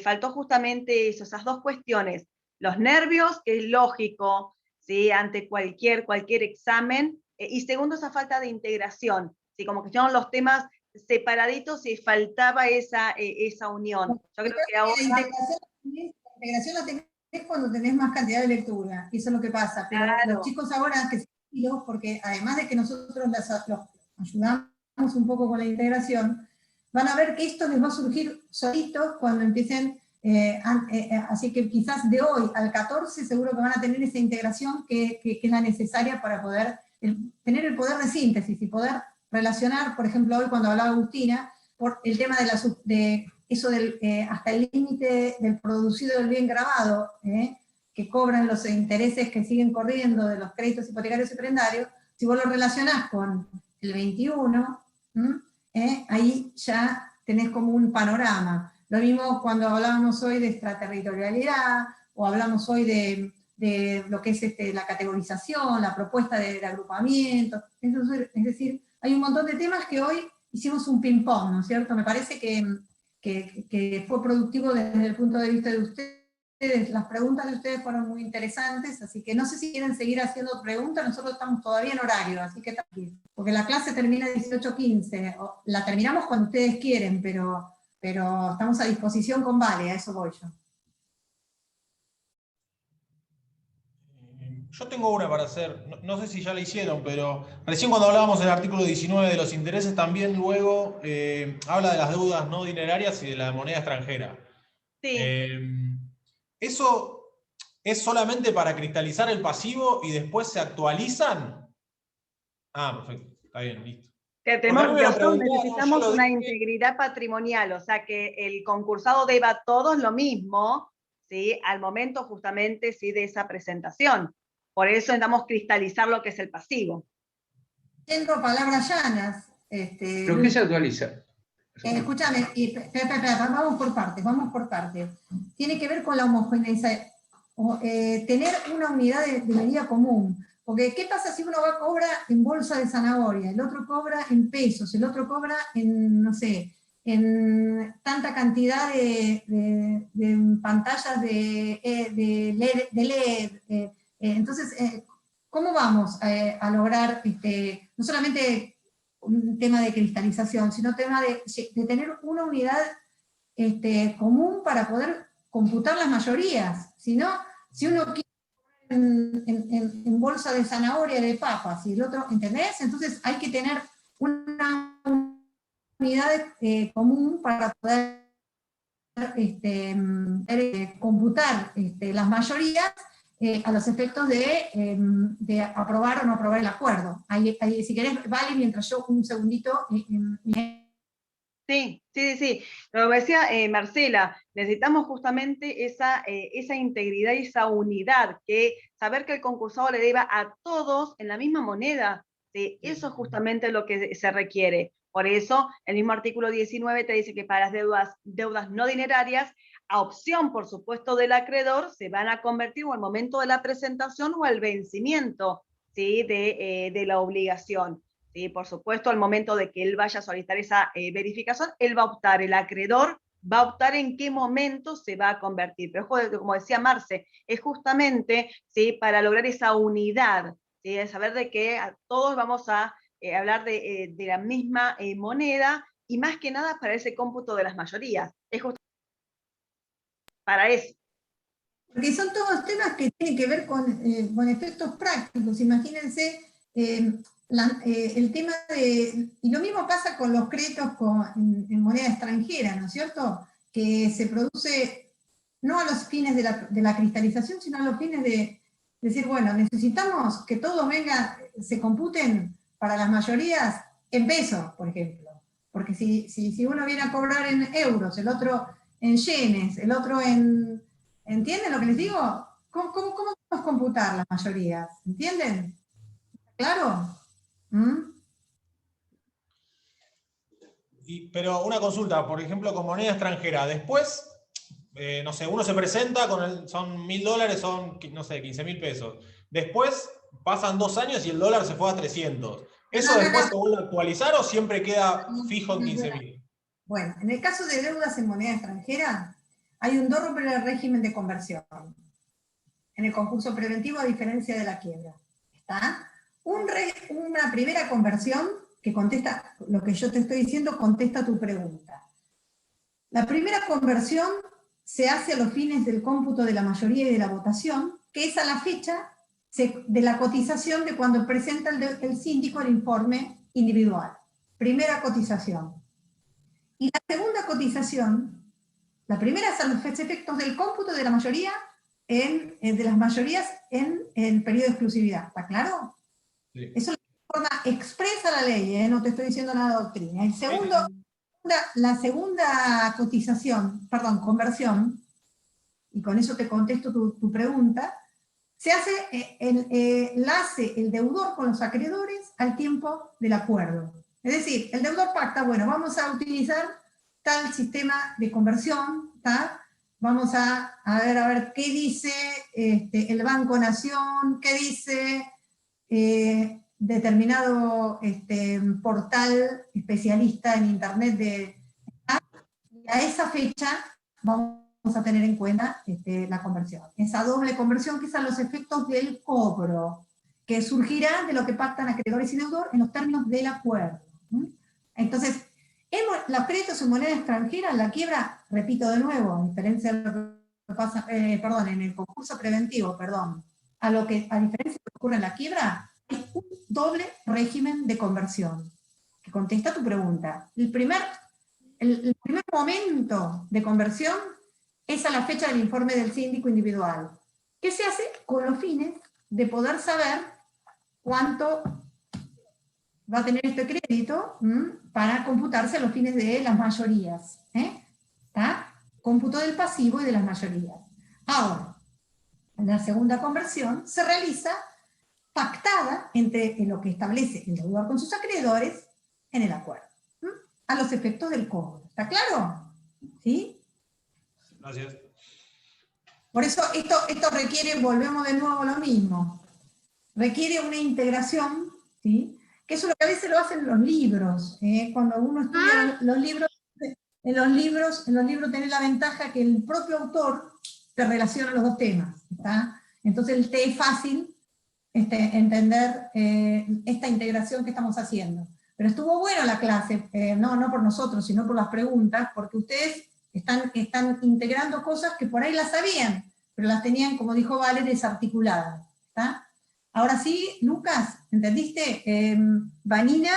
[SPEAKER 7] Faltó justamente eso, esas dos cuestiones. Los nervios, que es lógico, ¿sí? Ante cualquier examen, y segundo, esa falta de integración, ¿sí? Como que estaban los temas separaditos y faltaba esa unión. Yo creo que ahora...
[SPEAKER 3] La integración la tenés cuando tenés más cantidad de lectura, y eso es lo que pasa, pero
[SPEAKER 7] claro.
[SPEAKER 3] Los chicos ahora, que porque además de que nosotros los ayudamos un poco con la integración, van a ver que esto les va a surgir solitos cuando empiecen. Así que quizás de hoy al 14 seguro que van a tener esa integración que es la necesaria para poder tener el poder de síntesis y poder relacionar, por ejemplo, hoy cuando hablaba Agustina, por el tema de eso hasta el límite del producido del bien grabado, que cobran los intereses que siguen corriendo de los créditos hipotecarios y prendarios. Si vos lo relacionás con el 21, ahí ya tenés como un panorama. Lo mismo cuando hablábamos hoy de extraterritorialidad, o hablamos hoy de lo que es la categorización, la propuesta del agrupamiento. Es decir, hay un montón de temas que hoy hicimos un ping-pong, ¿no es cierto? Me parece que fue productivo desde el punto de vista de ustedes. Las preguntas de ustedes fueron muy interesantes, así que no sé si quieren seguir haciendo preguntas, nosotros estamos todavía en horario, así que tranquilo. Porque la clase termina a 18:15, la terminamos cuando ustedes quieren, pero estamos a disposición con Vale, a eso voy yo.
[SPEAKER 6] Yo tengo una para hacer, no sé si ya la hicieron, pero recién cuando hablábamos del artículo 19 de los intereses, también luego habla de las deudas no dinerarias y de la moneda extranjera.
[SPEAKER 7] Sí.
[SPEAKER 6] ¿Eso es solamente para cristalizar el pasivo y después se actualizan? Ah, perfecto, está bien, listo.
[SPEAKER 7] Que necesitamos una integridad patrimonial, o sea que el concursado deba a todos lo mismo, ¿sí? Al momento justamente, ¿sí? De esa presentación. Por eso intentamos cristalizar lo que es el pasivo.
[SPEAKER 3] Yendo a palabras llanas.
[SPEAKER 1] ¿Pero qué se actualiza?
[SPEAKER 3] Escúchame, vamos por partes. Tiene que ver con la homogeneización, tener una unidad de medida común. Porque, ¿qué pasa si uno cobra en bolsa de zanahoria, el otro cobra en pesos, el otro cobra en, no sé, en tanta cantidad de pantallas de LED? Entonces, ¿cómo vamos a lograr no solamente un tema de cristalización, sino tema de tener una unidad común para poder computar las mayorías? Si no, si uno quiere en bolsa de zanahoria, de papas, y el otro, ¿entendés? Entonces hay que tener una unidad común para poder computar las mayorías a los efectos de aprobar o no aprobar el acuerdo. Ahí, si querés, vale, mientras yo un segundito...
[SPEAKER 7] Sí. Lo que decía Marcela, necesitamos justamente esa integridad y esa unidad, saber que el concursado le deba a todos en la misma moneda. ¿Sí? Eso es justamente lo que se requiere. Por eso, el mismo artículo 19 te dice que para las deudas no dinerarias, a opción, por supuesto, del acreedor, se van a convertir o al momento de la presentación o al vencimiento, ¿sí? de la obligación. ¿Sí? Por supuesto, al momento de que él vaya a solicitar esa verificación, él va a optar, el acreedor va a optar en qué momento se va a convertir. Pero como decía Marce, es justamente, ¿sí? Para lograr esa unidad, ¿sí? De saber de que todos vamos a hablar de la misma moneda, y más que nada para ese cómputo de las mayorías. Es justamente para eso.
[SPEAKER 3] Porque son todos temas que tienen que ver con efectos prácticos. Imagínense el tema de... Y lo mismo pasa con los créditos en moneda extranjera, ¿no es cierto? Que se produce no a los fines de la cristalización, sino a los fines de decir, bueno, necesitamos que todos se computen para las mayorías en pesos, por ejemplo. Porque si uno viene a cobrar en euros, el otro en yenes, el otro en... ¿Entienden lo que les digo? ¿Cómo podemos computar las mayorías? ¿Entienden? ¿Claro?
[SPEAKER 6] Pero una consulta, por ejemplo, con moneda extranjera, después, no sé, uno se presenta, son $1.000, son, no sé, 15.000 pesos. Después pasan 2 años y el dólar se fue a 300. ¿Eso después se vuelve a actualizar o siempre queda fijo en 15.000?
[SPEAKER 3] Bueno, en el caso de deudas en moneda extranjera, hay un doble régimen de conversión en el concurso preventivo, a diferencia de la quiebra. ¿Está? Una primera conversión que contesta, lo que yo te estoy diciendo, contesta tu pregunta. La primera conversión se hace a los fines del cómputo de la mayoría y de la votación, que es a la fecha de la cotización de cuando presenta el síndico el informe individual. Primera cotización. Y la segunda cotización, la primera es a los efectos del cómputo de la mayoría de las mayorías en el periodo de exclusividad. ¿Está claro? Sí. Eso es de forma expresa la ley, no te estoy diciendo nada de doctrina. La segunda conversión, y con eso te contesto tu pregunta, la hace el deudor con los acreedores al tiempo del acuerdo. Es decir, el deudor pacta, bueno, vamos a utilizar tal sistema de conversión, ¿tá? Vamos a ver qué dice el Banco Nación, qué dice determinado portal especialista en internet y a esa fecha vamos a tener en cuenta la conversión. Esa doble conversión que es a los efectos del cobro, que surgirá de lo que pactan acreedores y deudor en los términos del acuerdo. Entonces, los créditos en moneda extranjera, la quiebra, repito de nuevo, a diferencia de lo que pasa, en el concurso preventivo, a diferencia de lo que ocurre en la quiebra, hay un doble régimen de conversión, que contesta tu pregunta. El primer momento de conversión es a la fecha del informe del síndico individual, que se hace con los fines de poder saber cuánto va a tener este crédito para computarse a los fines de las mayorías. ¿Está? Cómputo del pasivo y de las mayorías. Ahora, la segunda conversión se realiza pactada entre lo que establece el deudor con sus acreedores en el acuerdo, a los efectos del cobro. ¿Está claro? ¿Sí?
[SPEAKER 6] Gracias.
[SPEAKER 3] Por eso esto requiere, volvemos de nuevo a lo mismo, requiere una integración, ¿sí? Que eso es lo que a veces lo hacen los libros. Cuando uno estudia los libros, en los libros tenés la ventaja que el propio autor te relaciona los dos temas. ¿Está? Entonces te es fácil entender esta integración que estamos haciendo. Pero estuvo bueno la clase, no por nosotros, sino por las preguntas, porque ustedes están integrando cosas que por ahí las sabían, pero las tenían, como dijo Vale, desarticuladas. ¿Está? Ahora sí, Lucas, ¿entendiste? Vanina,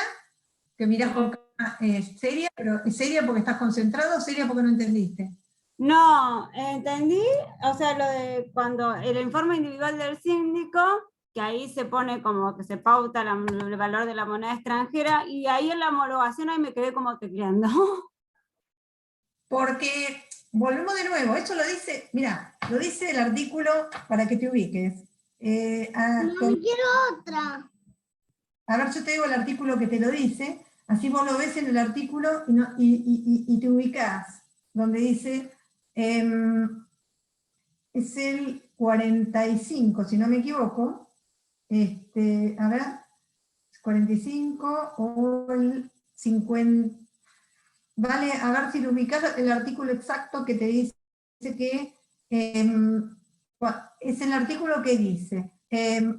[SPEAKER 3] que mirás con cara seria, pero ¿es seria porque estás concentrado o seria porque no entendiste?
[SPEAKER 5] No, entendí, o sea, lo de cuando el informe individual del síndico, que ahí se pone como que se pauta el valor de la moneda extranjera, y ahí en la homologación ahí me quedé como tecleando.
[SPEAKER 3] Porque, volvemos de nuevo, esto lo dice, mira, lo dice el artículo, para que te ubiques.
[SPEAKER 9] No quiero otra.
[SPEAKER 3] A ver, yo te digo el artículo que te lo dice, así vos lo ves en el artículo y te ubicás, donde dice, es el 45, si no me equivoco, a ver, 45 o el 50, vale, a ver si lo ubicás el artículo exacto que te dice que, es el artículo que dice que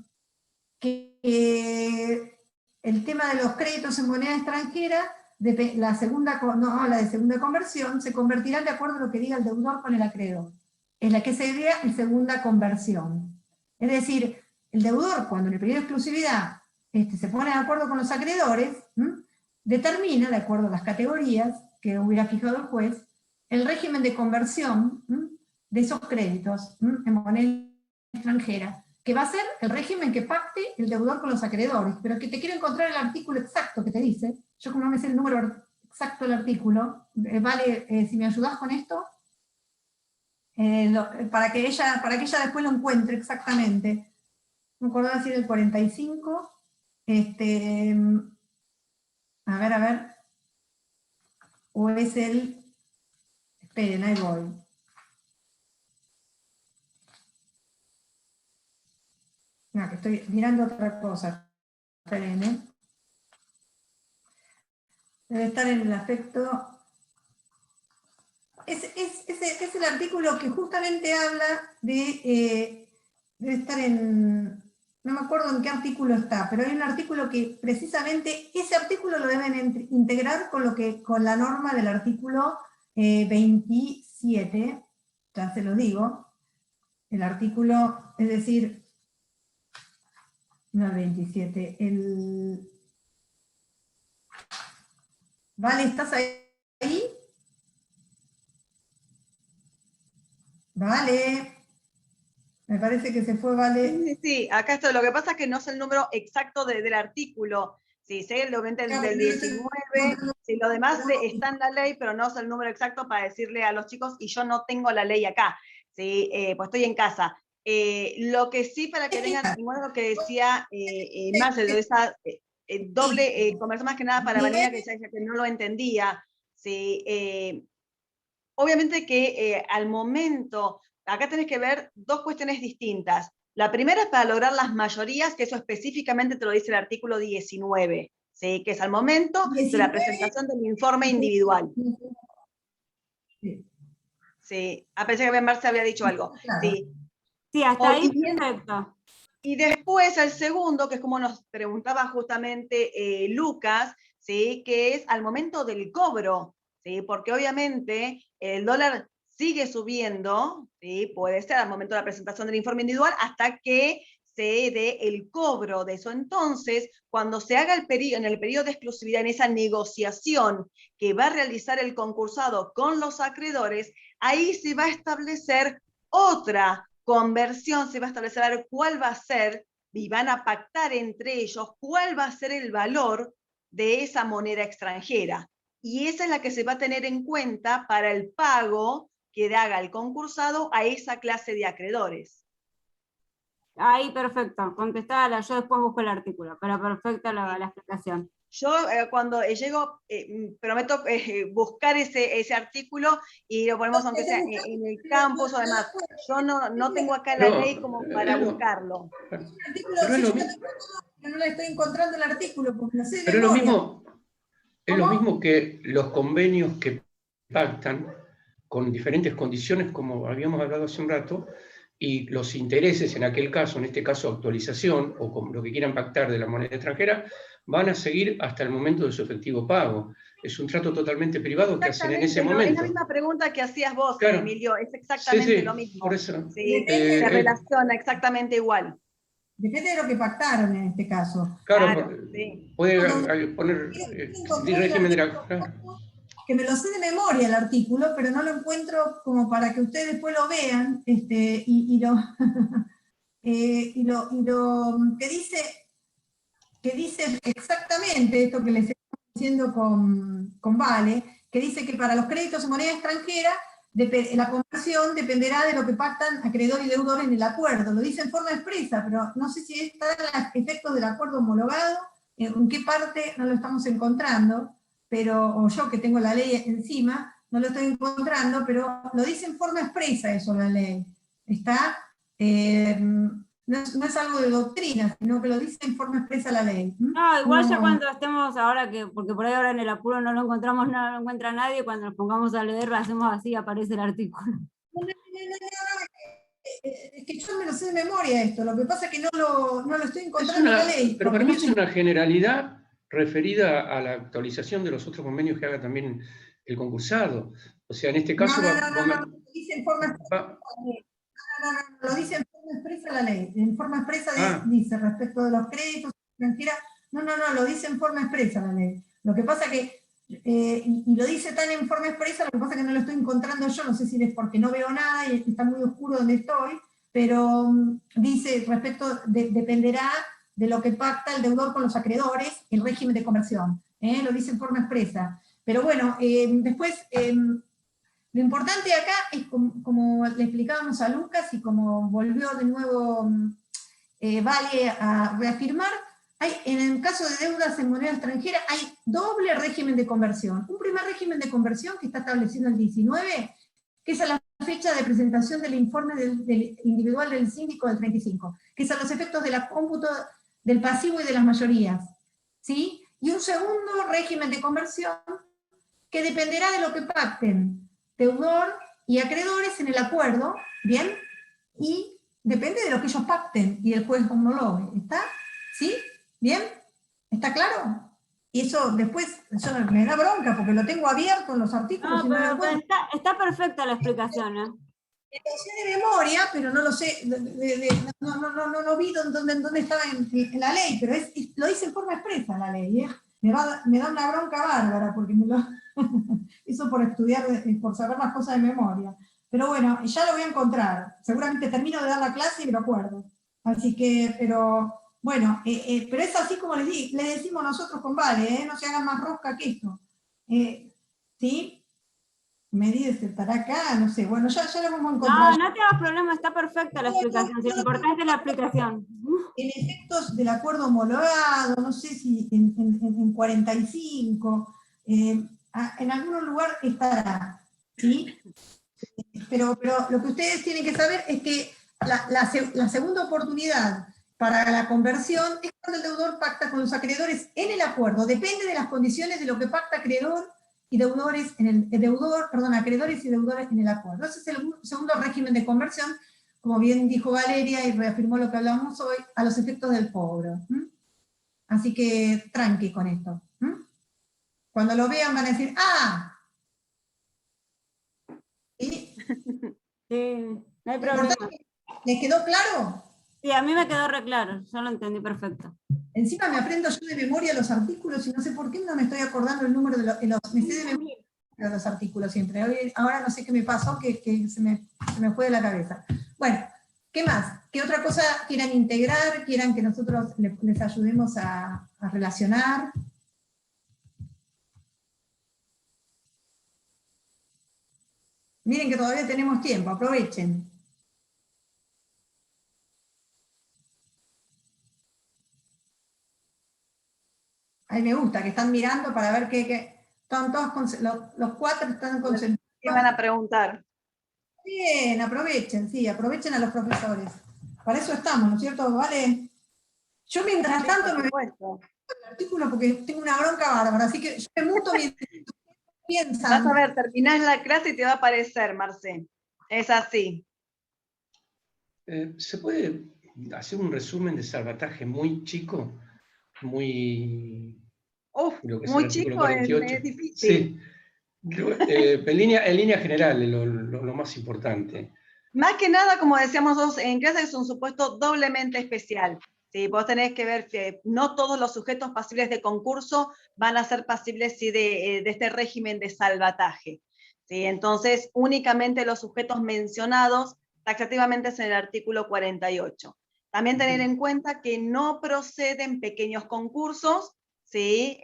[SPEAKER 3] el tema de los créditos en moneda extranjera, la de segunda conversión, se convertirá de acuerdo a lo que diga el deudor con el acreedor. Es la que sería la segunda conversión. Es decir, el deudor, cuando en el periodo de exclusividad se pone de acuerdo con los acreedores, determina, de acuerdo a las categorías que hubiera fijado el juez, el régimen de conversión de esos créditos en moneda extranjera, que va a ser el régimen que pacte el deudor con los acreedores, pero que te quiero encontrar el artículo exacto que te dice. Yo como no me sé el número exacto del artículo, Vale, si me ayudás con esto, para que ella después lo encuentre exactamente. No me acuerdo decir el 45, a ver, o es el, esperen, ahí voy. No, que estoy mirando otra cosa. Esperen, Debe estar en el aspecto. Es el artículo que justamente habla de. Debe estar en. No me acuerdo en qué artículo está, pero hay un artículo que precisamente ese artículo lo deben integrar con la norma del artículo 27. Ya se lo digo. El artículo, es decir. No el 27, Vale, ¿estás ahí? Vale. Me parece que se fue, Vale.
[SPEAKER 7] Sí, acá esto. Lo que pasa es que no sé el número exacto del artículo. Sí, sé el del 19, sí, lo demás está en la ley, pero no sé el número exacto para decirle a los chicos, y yo no tengo la ley acá, sí, pues estoy en casa. Lo que sí, para que tengan, igual lo que decía Marcel, de esa doble conversión, más que nada para Vanina, que decía que no lo entendía. ¿Sí? Obviamente que al momento, acá tenés que ver dos cuestiones distintas. La primera es para lograr las mayorías, que eso específicamente te lo dice el artículo 19, ¿sí? Que es al momento 19, de la presentación del informe individual. Sí, pensé que Marcel había dicho algo.
[SPEAKER 3] Claro.
[SPEAKER 7] Sí.
[SPEAKER 5] Sí, hasta ahí perfecto.
[SPEAKER 7] Y después el segundo, que es como nos preguntaba justamente Lucas, ¿sí? Que es al momento del cobro, ¿sí? Porque obviamente el dólar sigue subiendo, ¿sí? Puede ser al momento de la presentación del informe individual hasta que se dé el cobro de eso. Entonces, cuando se haga en el periodo de exclusividad, en esa negociación que va a realizar el concursado con los acreedores, ahí se va a establecer otra conversión, se va a establecer cuál va a ser, y van a pactar entre ellos cuál va a ser el valor de esa moneda extranjera. Y esa es la que se va a tener en cuenta para el pago que haga el concursado a esa clase de acreedores.
[SPEAKER 5] Ahí, perfecto, contestada, yo después busco el artículo, pero perfecta la explicación.
[SPEAKER 7] Yo cuando llego, prometo buscar ese artículo y lo ponemos aunque sea en el campus o demás. Yo no tengo acá la ley como para buscarlo.
[SPEAKER 3] Pero no le estoy encontrando el artículo porque no sé de
[SPEAKER 1] Pero es lo
[SPEAKER 3] memoria.
[SPEAKER 1] mismo que los convenios que pactan con diferentes condiciones, como habíamos hablado hace un rato, y los intereses, en aquel caso, en este caso actualización, o con lo que quieran pactar de la moneda extranjera, van a seguir hasta el momento de su efectivo pago. Es un trato totalmente privado que hacen en ese momento.
[SPEAKER 7] Es la misma pregunta que hacías vos,
[SPEAKER 1] claro.
[SPEAKER 7] Emilio, es exactamente lo mismo.
[SPEAKER 1] Por eso.
[SPEAKER 7] Sí, se relaciona exactamente igual.
[SPEAKER 3] Depende de lo que pactaron en este caso.
[SPEAKER 1] Claro, sí. Puede poner régimen de la...
[SPEAKER 3] Que me lo sé de memoria el artículo, pero no lo encuentro como para que ustedes después lo vean, y lo que dice exactamente esto que les estoy diciendo con Vale, que dice que para los créditos en moneda extranjera, la conversión dependerá de lo que pactan acreedor y deudor en el acuerdo. Lo dice en forma expresa, pero no sé si está en los efectos del acuerdo homologado, en qué parte no lo estamos encontrando, o yo que tengo la ley encima, no lo estoy encontrando, pero lo dice en forma expresa eso la ley. Está, no es algo de doctrina, sino que lo dice en forma expresa la ley.
[SPEAKER 5] No, igual ya cuando estemos ahora, porque por ahí ahora en el apuro no lo encontramos, no lo encuentra nadie, cuando nos pongamos a leer, lo hacemos así, aparece el artículo.
[SPEAKER 3] Es que yo me lo sé de memoria esto, lo que pasa es que no lo estoy encontrando en la ley.
[SPEAKER 1] Pero para mí es una generalidad referida a la actualización de los otros convenios que haga también el concursado. O sea, en este caso...
[SPEAKER 3] No, lo dice en forma expresa. Lo dice en forma expresa la ley. En forma expresa dice respecto de los créditos extranjeros. No, lo dice en forma expresa la ley. Lo que pasa que, y lo dice tan en forma expresa, lo que pasa es que no lo estoy encontrando yo, no sé si es porque no veo nada y está muy oscuro donde estoy, pero dice dependerá de lo que pacta el deudor con los acreedores, el régimen de conversión. Lo dice en forma expresa. Pero bueno, después, lo importante acá es, como le explicábamos a Lucas y como volvió de nuevo Vale a reafirmar, en el caso de deudas en moneda extranjera hay doble régimen de conversión. Un primer régimen de conversión que está establecido en el 19, que es a la fecha de presentación del informe del individual del síndico del 35, que es a los efectos de la cómputo del pasivo y de las mayorías, ¿sí? Y un segundo régimen de conversión que dependerá de lo que pacten deudor y acreedores en el acuerdo, ¿bien? Y depende de lo que ellos pacten y el juez homologue, ¿está? ¿Sí? ¿Bien? ¿Está claro? Y eso después, eso me da bronca porque lo tengo abierto en los artículos.
[SPEAKER 5] No, pero está perfecta la explicación, ¿eh?
[SPEAKER 3] Lo sé de memoria, pero no lo sé, no vi dónde estaba en la ley, pero lo dice en forma expresa la ley, ¿eh? Me da una bronca bárbara porque me lo hizo por estudiar, por saber las cosas de memoria. Pero bueno, ya lo voy a encontrar. Seguramente termino de dar la clase y me lo acuerdo. Así que, pero bueno, pero es así como le decimos nosotros con Vale, no se hagan más rosca que esto. ¿Sí? Medidas estará acá, no sé, bueno, ya lo vamos a encontrar.
[SPEAKER 5] No te hagas problema, está perfecta la explicación, lo importante es la explicación.
[SPEAKER 3] En efectos del acuerdo homologado, no sé si en 45, en algún lugar estará, ¿sí? Pero lo que ustedes tienen que saber es que la segunda oportunidad para la conversión es cuando el deudor pacta con los acreedores en el acuerdo, depende de las condiciones de lo que pacta acreedor y deudores acreedores y deudores en el acuerdo. Ese es el segundo régimen de conversión, como bien dijo Valeria y reafirmó lo que hablamos hoy, a los efectos del cobro. Así que tranqui con esto. Cuando lo vean van a decir, ¡ah! ¿Sí?
[SPEAKER 5] Sí, no hay problema.
[SPEAKER 3] ¿Les quedó claro?
[SPEAKER 5] Sí, a mí me quedó re claro, yo lo entendí perfecto.
[SPEAKER 3] Encima me aprendo yo de memoria los artículos y no sé por qué no me estoy acordando el número me sé de memoria los artículos siempre. Ahora no sé qué me pasó, que se me fue de la cabeza. Bueno, ¿qué más? ¿Qué otra cosa quieran integrar? ¿Quieran que nosotros les ayudemos a relacionar? Miren que todavía tenemos tiempo, aprovechen. Ahí me gusta, que están mirando para ver están todos, los 4 están concentrados.
[SPEAKER 7] ¿Qué van a preguntar?
[SPEAKER 3] Bien, aprovechen, sí, aprovechen a los profesores. Para eso estamos, ¿no es cierto? Vale. Yo mientras tanto me voy el artículo porque tengo una bronca bárbara, así que yo me muto mientras piensan.
[SPEAKER 7] Vas a ver, terminás la clase y te va a aparecer, Marce. Es así.
[SPEAKER 1] ¿Se puede hacer un resumen de salvataje muy chico? Muy
[SPEAKER 7] Chico, es difícil.
[SPEAKER 1] Sí. En línea general, lo más importante.
[SPEAKER 7] Más que nada, como decíamos nosotros en clase, es un supuesto doblemente especial. ¿Sí? Vos tenés que ver que no todos los sujetos pasibles de concurso van a ser pasibles ¿sí? de este régimen de salvataje. ¿Sí? Entonces, únicamente los sujetos mencionados taxativamente es en el artículo 48. También tener en cuenta que no proceden pequeños concursos, ¿sí?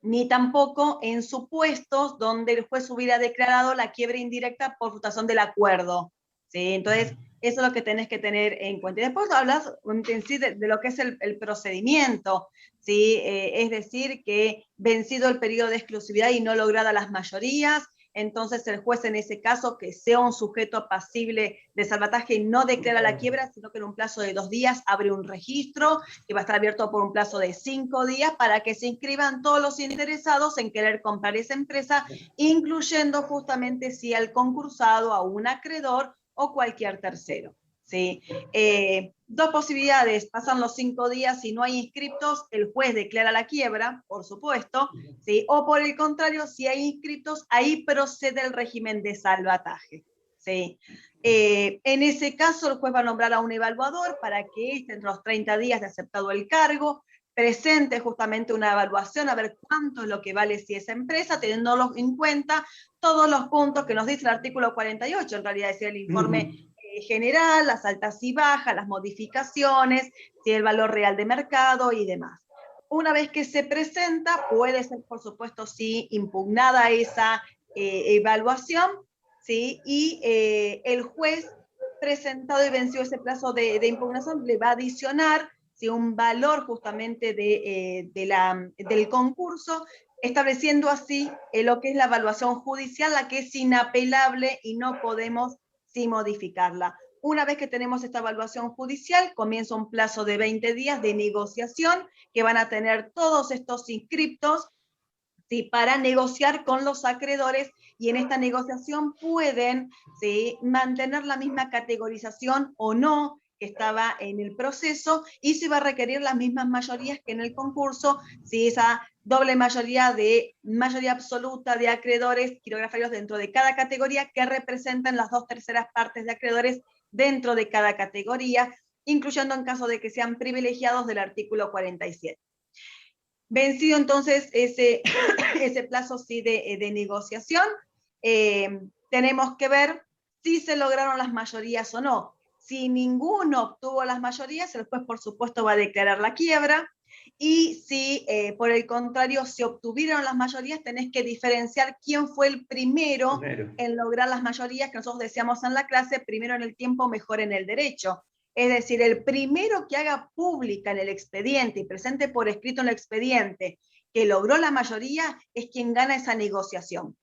[SPEAKER 7] Ni tampoco en supuestos donde el juez hubiera declarado la quiebra indirecta por frustración del acuerdo. ¿Sí? Entonces, eso es lo que tenés que tener en cuenta. Y después hablas en sí de lo que es el procedimiento, ¿sí? Es decir, que vencido el periodo de exclusividad y no lograda las mayorías, entonces el juez en ese caso, que sea un sujeto pasible de salvataje, no declara la quiebra, sino que en un plazo de 2 días abre un registro, que va a estar abierto por un plazo de 5 días, para que se inscriban todos los interesados en querer comprar esa empresa, incluyendo justamente si al concursado, a un acreedor o cualquier tercero. ¿Sí? 2 posibilidades: pasan los 5 días y no hay inscriptos, el juez declara la quiebra, por supuesto, ¿sí? O por el contrario, si hay inscriptos, ahí procede el régimen de salvataje. ¿Sí? En ese caso, el juez va a nombrar a un evaluador para que entre los 30 días de aceptado el cargo, presente justamente una evaluación a ver cuánto es lo que vale si esa empresa, teniendo en cuenta todos los puntos que nos dice el artículo 48, en realidad es el informe general, las altas y bajas, las modificaciones, si el valor real de mercado y demás. Una vez que se presenta, puede ser, por supuesto, sí, impugnada esa evaluación, ¿sí? Y el juez, presentado y vencido ese plazo de impugnación, le va a adicionar ¿sí? un valor justamente del concurso, estableciendo así lo que es la evaluación judicial, la que es inapelable y no podemos sí modificarla. Una vez que tenemos esta evaluación judicial, comienza un plazo de 20 días de negociación que van a tener todos estos inscriptos, ¿sí? Para negociar con los acreedores, y en esta negociación pueden ¿sí? mantener la misma categorización o no que estaba en el proceso, y se va a requerir las mismas mayorías que en el concurso, si esa doble mayoría absoluta de acreedores quirografarios dentro de cada categoría, que representan las 2/3 partes de acreedores dentro de cada categoría, incluyendo en caso de que sean privilegiados del artículo 47. Vencido entonces ese plazo sí de negociación, tenemos que ver si se lograron las mayorías o no. Si ninguno obtuvo las mayorías, el juez por supuesto va a declarar la quiebra, y si por el contrario se obtuvieron las mayorías, tenés que diferenciar quién fue el primero en lograr las mayorías, que nosotros decíamos en la clase, primero en el tiempo, mejor en el derecho. Es decir, el primero que haga pública en el expediente y presente por escrito en el expediente que logró la mayoría es quien gana esa negociación.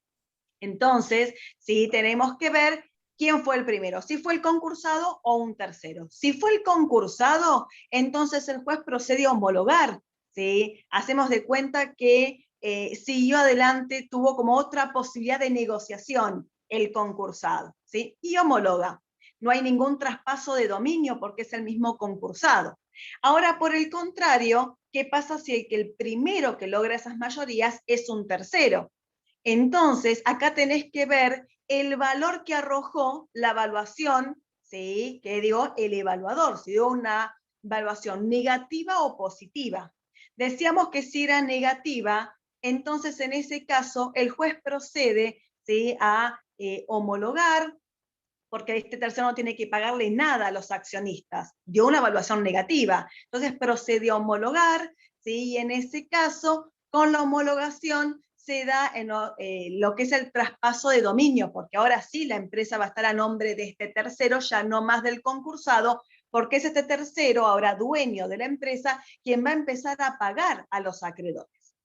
[SPEAKER 7] Entonces, sí tenemos que ver quién fue el primero, si fue el concursado o un tercero. Si fue el concursado, entonces el juez procede a homologar, ¿sí? Hacemos de cuenta que siguió adelante, tuvo como otra posibilidad de negociación el concursado, ¿sí? Y homologa. No hay ningún traspaso de dominio porque es el mismo concursado. Ahora, por el contrario, ¿qué pasa si el primero que logra esas mayorías es un tercero? Entonces, acá tenés que ver el valor que arrojó la evaluación, ¿sí? Que dio el evaluador, si dio una evaluación negativa o positiva. Decíamos que si era negativa, entonces en ese caso el juez procede ¿sí? a homologar, porque este tercero no tiene que pagarle nada a los accionistas, dio una evaluación negativa, entonces procedió a homologar, ¿sí? Y en ese caso, con la homologación, se da en lo que es el traspaso de dominio, porque ahora sí la empresa va a estar a nombre de este tercero, ya no más del concursado, porque es este tercero, ahora dueño de la empresa, quien va a empezar a pagar a los acreedores.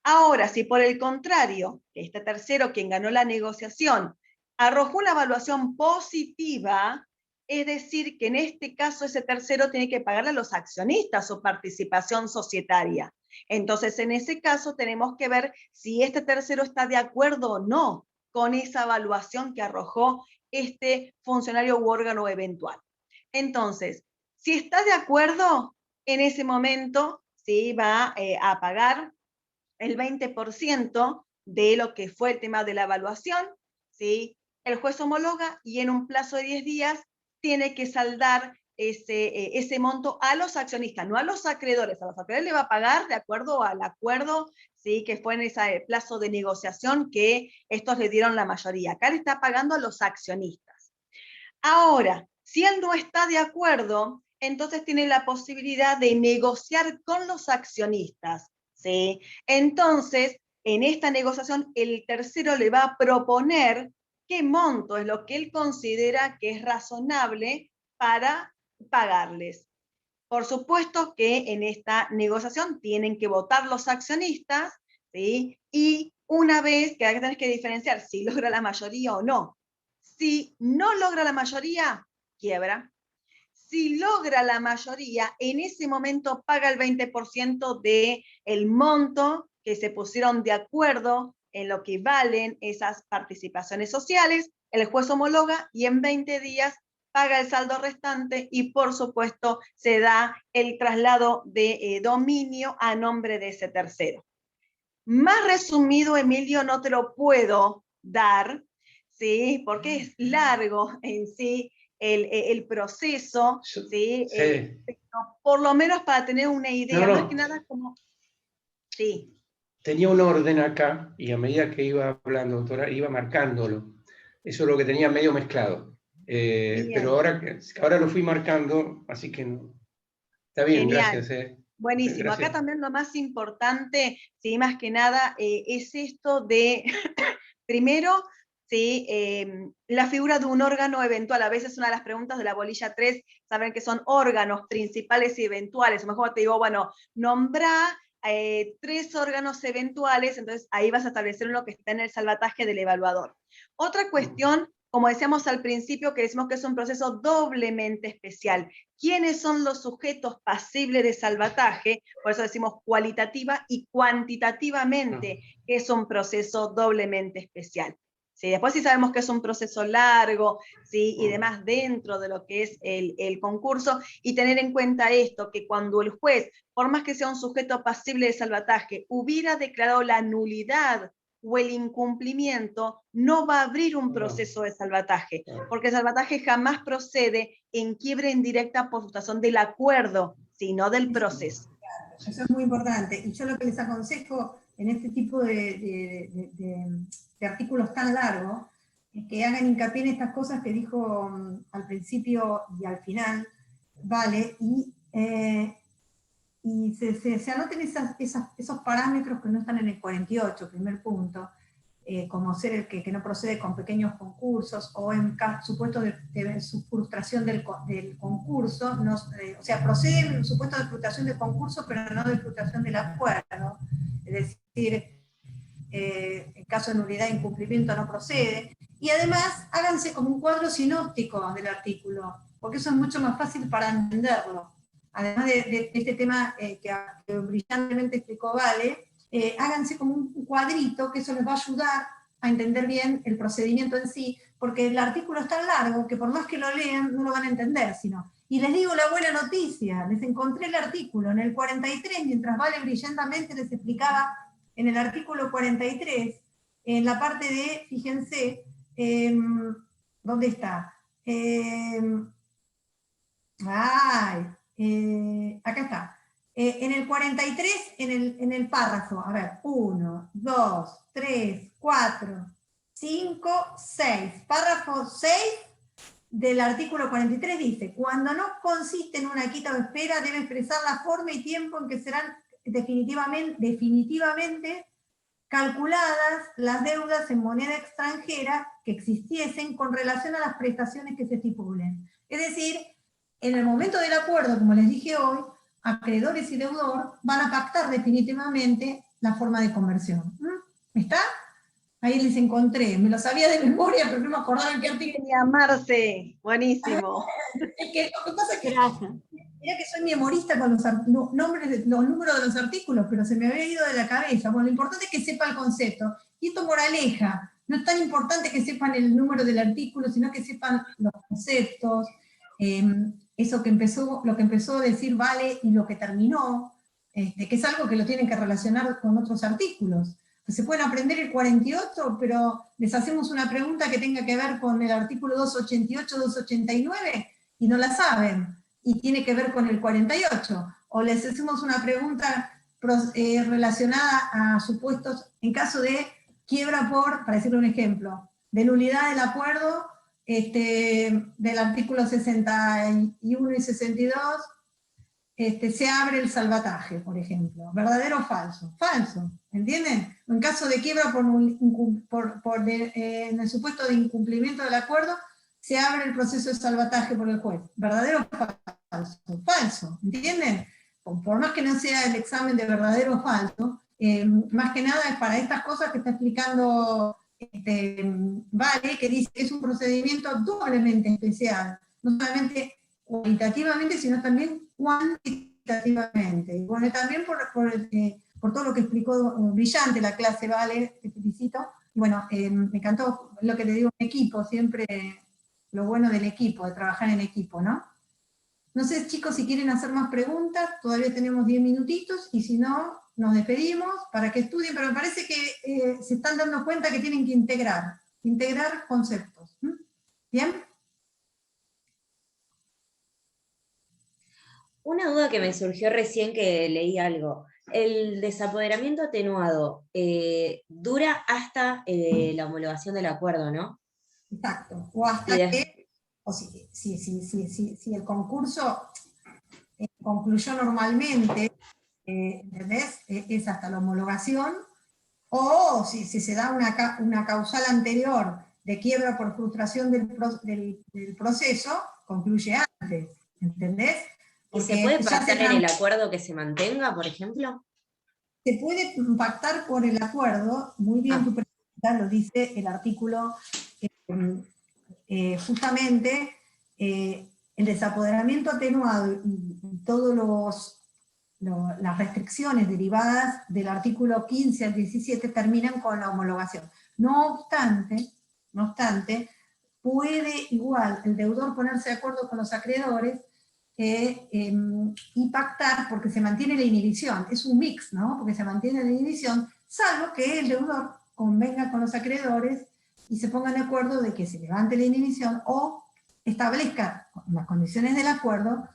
[SPEAKER 7] Ahora, si por el contrario, este tercero, quien ganó la negociación, arrojó una evaluación positiva, es decir, que en este caso ese tercero tiene que pagarle a los accionistas su participación societaria. Entonces, en ese caso tenemos que ver si este tercero está de acuerdo o no con esa evaluación que arrojó este funcionario u órgano eventual. Entonces, si está de acuerdo, en ese momento sí va a pagar el 20% de lo que fue el tema de la evaluación, ¿sí? El juez homologa y en un plazo de 10 días tiene que saldar ese monto a los accionistas, no a los acreedores. A los acreedores le va a pagar de acuerdo al acuerdo, ¿sí? Que fue en ese plazo de negociación que estos le dieron la mayoría. Acá le está pagando a los accionistas. Ahora, si él no está de acuerdo, entonces tiene la posibilidad de negociar con los accionistas, ¿sí? Entonces, en esta negociación, el tercero le va a proponer qué monto es lo que él considera que es razonable para pagarles. Por supuesto que en esta negociación tienen que votar los accionistas, ¿sí? Y una vez que tenés que diferenciar si logra la mayoría o no. Si no logra la mayoría, quiebra. Si logra la mayoría, en ese momento paga el 20% del monto que se pusieron de acuerdo en lo que valen esas participaciones sociales, el juez homologa y en 20 días paga el saldo restante y por supuesto se da el traslado de dominio a nombre de ese tercero. Más resumido, Emilio, no te lo puedo dar, ¿sí? Porque es largo en sí el proceso, ¿sí?
[SPEAKER 1] Sí.
[SPEAKER 7] Por lo menos para tener una idea, más que nada como... Sí.
[SPEAKER 1] Tenía un orden acá y a medida que iba hablando, doctora, iba marcándolo. Eso es lo que tenía medio mezclado. Pero ahora lo fui marcando, así que no. Está bien,
[SPEAKER 7] Genial.
[SPEAKER 1] gracias.
[SPEAKER 7] Buenísimo.
[SPEAKER 1] Gracias.
[SPEAKER 7] Acá también lo más importante, sí, más que nada, es esto de, primero, sí, la figura de un órgano eventual. A veces una de las preguntas de la bolilla 3, saben que son órganos principales y eventuales. A lo mejor te digo, bueno, nombra 3 órganos eventuales, entonces ahí vas a establecer lo que está en el salvataje del evaluador. Otra cuestión, como decíamos al principio, que decimos que es un proceso doblemente especial. ¿Quiénes son los sujetos pasibles de salvataje? Por eso decimos cualitativa y cuantitativamente, que es un proceso doblemente especial. ¿Sí? Después sí sabemos que es un proceso largo, ¿sí? Y demás dentro de lo que es el concurso, y tener en cuenta esto, que cuando el juez, por más que sea un sujeto pasible de salvataje, hubiera declarado la nulidad o el incumplimiento, no va a abrir un proceso de salvataje, porque el salvataje jamás procede en quiebre indirecta por frustración del acuerdo, sino del proceso.
[SPEAKER 3] Eso es muy importante. Y yo lo que les aconsejo en este tipo de artículos tan largos es que hagan hincapié en estas cosas que dijo al principio y al final, ¿vale? Y se anoten esos parámetros que no están en el 48, primer punto, como ser el que no procede con pequeños concursos, o en supuesto de su frustración del concurso, no, o sea, procede en supuesto de frustración del concurso, pero no de frustración del acuerdo, es decir, en caso de nulidad e incumplimiento no procede, y además háganse como un cuadro sinóptico del artículo, porque eso es mucho más fácil para entenderlo. Además de este tema que brillantemente explicó Vale, háganse como un cuadrito, que eso les va a ayudar a entender bien el procedimiento en sí, porque el artículo es tan largo que por más que lo lean, no lo van a entender, sino. Y les digo la buena noticia, les encontré el artículo en el 43, mientras Vale brillantemente les explicaba en el artículo 43, en la parte de, fíjense, ¿dónde está? Acá está. En el 43, en el párrafo, a ver, 1, 2, 3, 4, 5, 6. Párrafo 6 del artículo 43 dice: cuando no consiste en una quita o espera, debe expresar la forma y tiempo en que serán definitivamente calculadas las deudas en moneda extranjera que existiesen con relación a las prestaciones que se estipulen. Es decir, en el momento del acuerdo, como les dije hoy, acreedores y deudor van a pactar definitivamente la forma de conversión. ¿Está? Ahí les encontré, me lo sabía de memoria, pero no me acordaba en qué artículo.
[SPEAKER 7] Marce, buenísimo.
[SPEAKER 3] Es que lo que pasa es que, mira que soy memorista con los números de los artículos, pero se me había ido de la cabeza. Bueno, lo importante es que sepa el concepto. Y esto moraleja, no es tan importante que sepan el número del artículo, sino que sepan los conceptos, eso que lo que empezó a decir Vale y lo que terminó, que es algo que lo tienen que relacionar con otros artículos. Se pueden aprender el 48, pero les hacemos una pregunta que tenga que ver con el artículo 288, 289, y no la saben, y tiene que ver con el 48. O les hacemos una pregunta relacionada a supuestos, en caso de quiebra para decirle un ejemplo, de nulidad del acuerdo, del artículo 61 y 62, se abre el salvataje, por ejemplo. ¿Verdadero o falso? Falso, ¿entienden? O en caso de quiebra en el supuesto de incumplimiento del acuerdo, se abre el proceso de salvataje por el juez. ¿Verdadero o falso? Falso, ¿entienden? Por más que no sea el examen de verdadero o falso, más que nada es para estas cosas que está explicando Vale, que dice que es un procedimiento doblemente especial, no solamente cualitativamente, sino también cuantitativamente. Y bueno, también por todo lo que explicó brillante la clase, Vale, te felicito. Y bueno, me encantó lo que te digo, en equipo, siempre lo bueno del equipo, de trabajar en equipo, ¿no? No sé, chicos, si quieren hacer más preguntas, todavía tenemos 10 minutitos, y si no, nos despedimos para que estudien, pero me parece que se están dando cuenta que tienen que integrar conceptos. ¿Bien?
[SPEAKER 4] Una duda que me surgió recién que leí algo. El desapoderamiento atenuado dura hasta la homologación del acuerdo, ¿no?
[SPEAKER 3] Exacto. O hasta si el concurso concluyó normalmente, ¿entendés? Es hasta la homologación, o si se da una causal anterior de quiebra por frustración del proceso, concluye antes, ¿entendés?
[SPEAKER 4] ¿Y se puede pactar en el acuerdo que se mantenga, por ejemplo?
[SPEAKER 3] Se puede pactar por el acuerdo, muy bien tu pregunta, lo dice el artículo, justamente el desapoderamiento atenuado y todas las restricciones derivadas del artículo 15 al 17 terminan con la homologación. No obstante, puede igual el deudor ponerse de acuerdo con los acreedores y pactar, porque se mantiene la inhibición, es un mix, ¿no? Porque se mantiene la inhibición, salvo que el deudor convenga con los acreedores y se pongan de acuerdo de que se levante la inhibición o establezca en las condiciones del acuerdo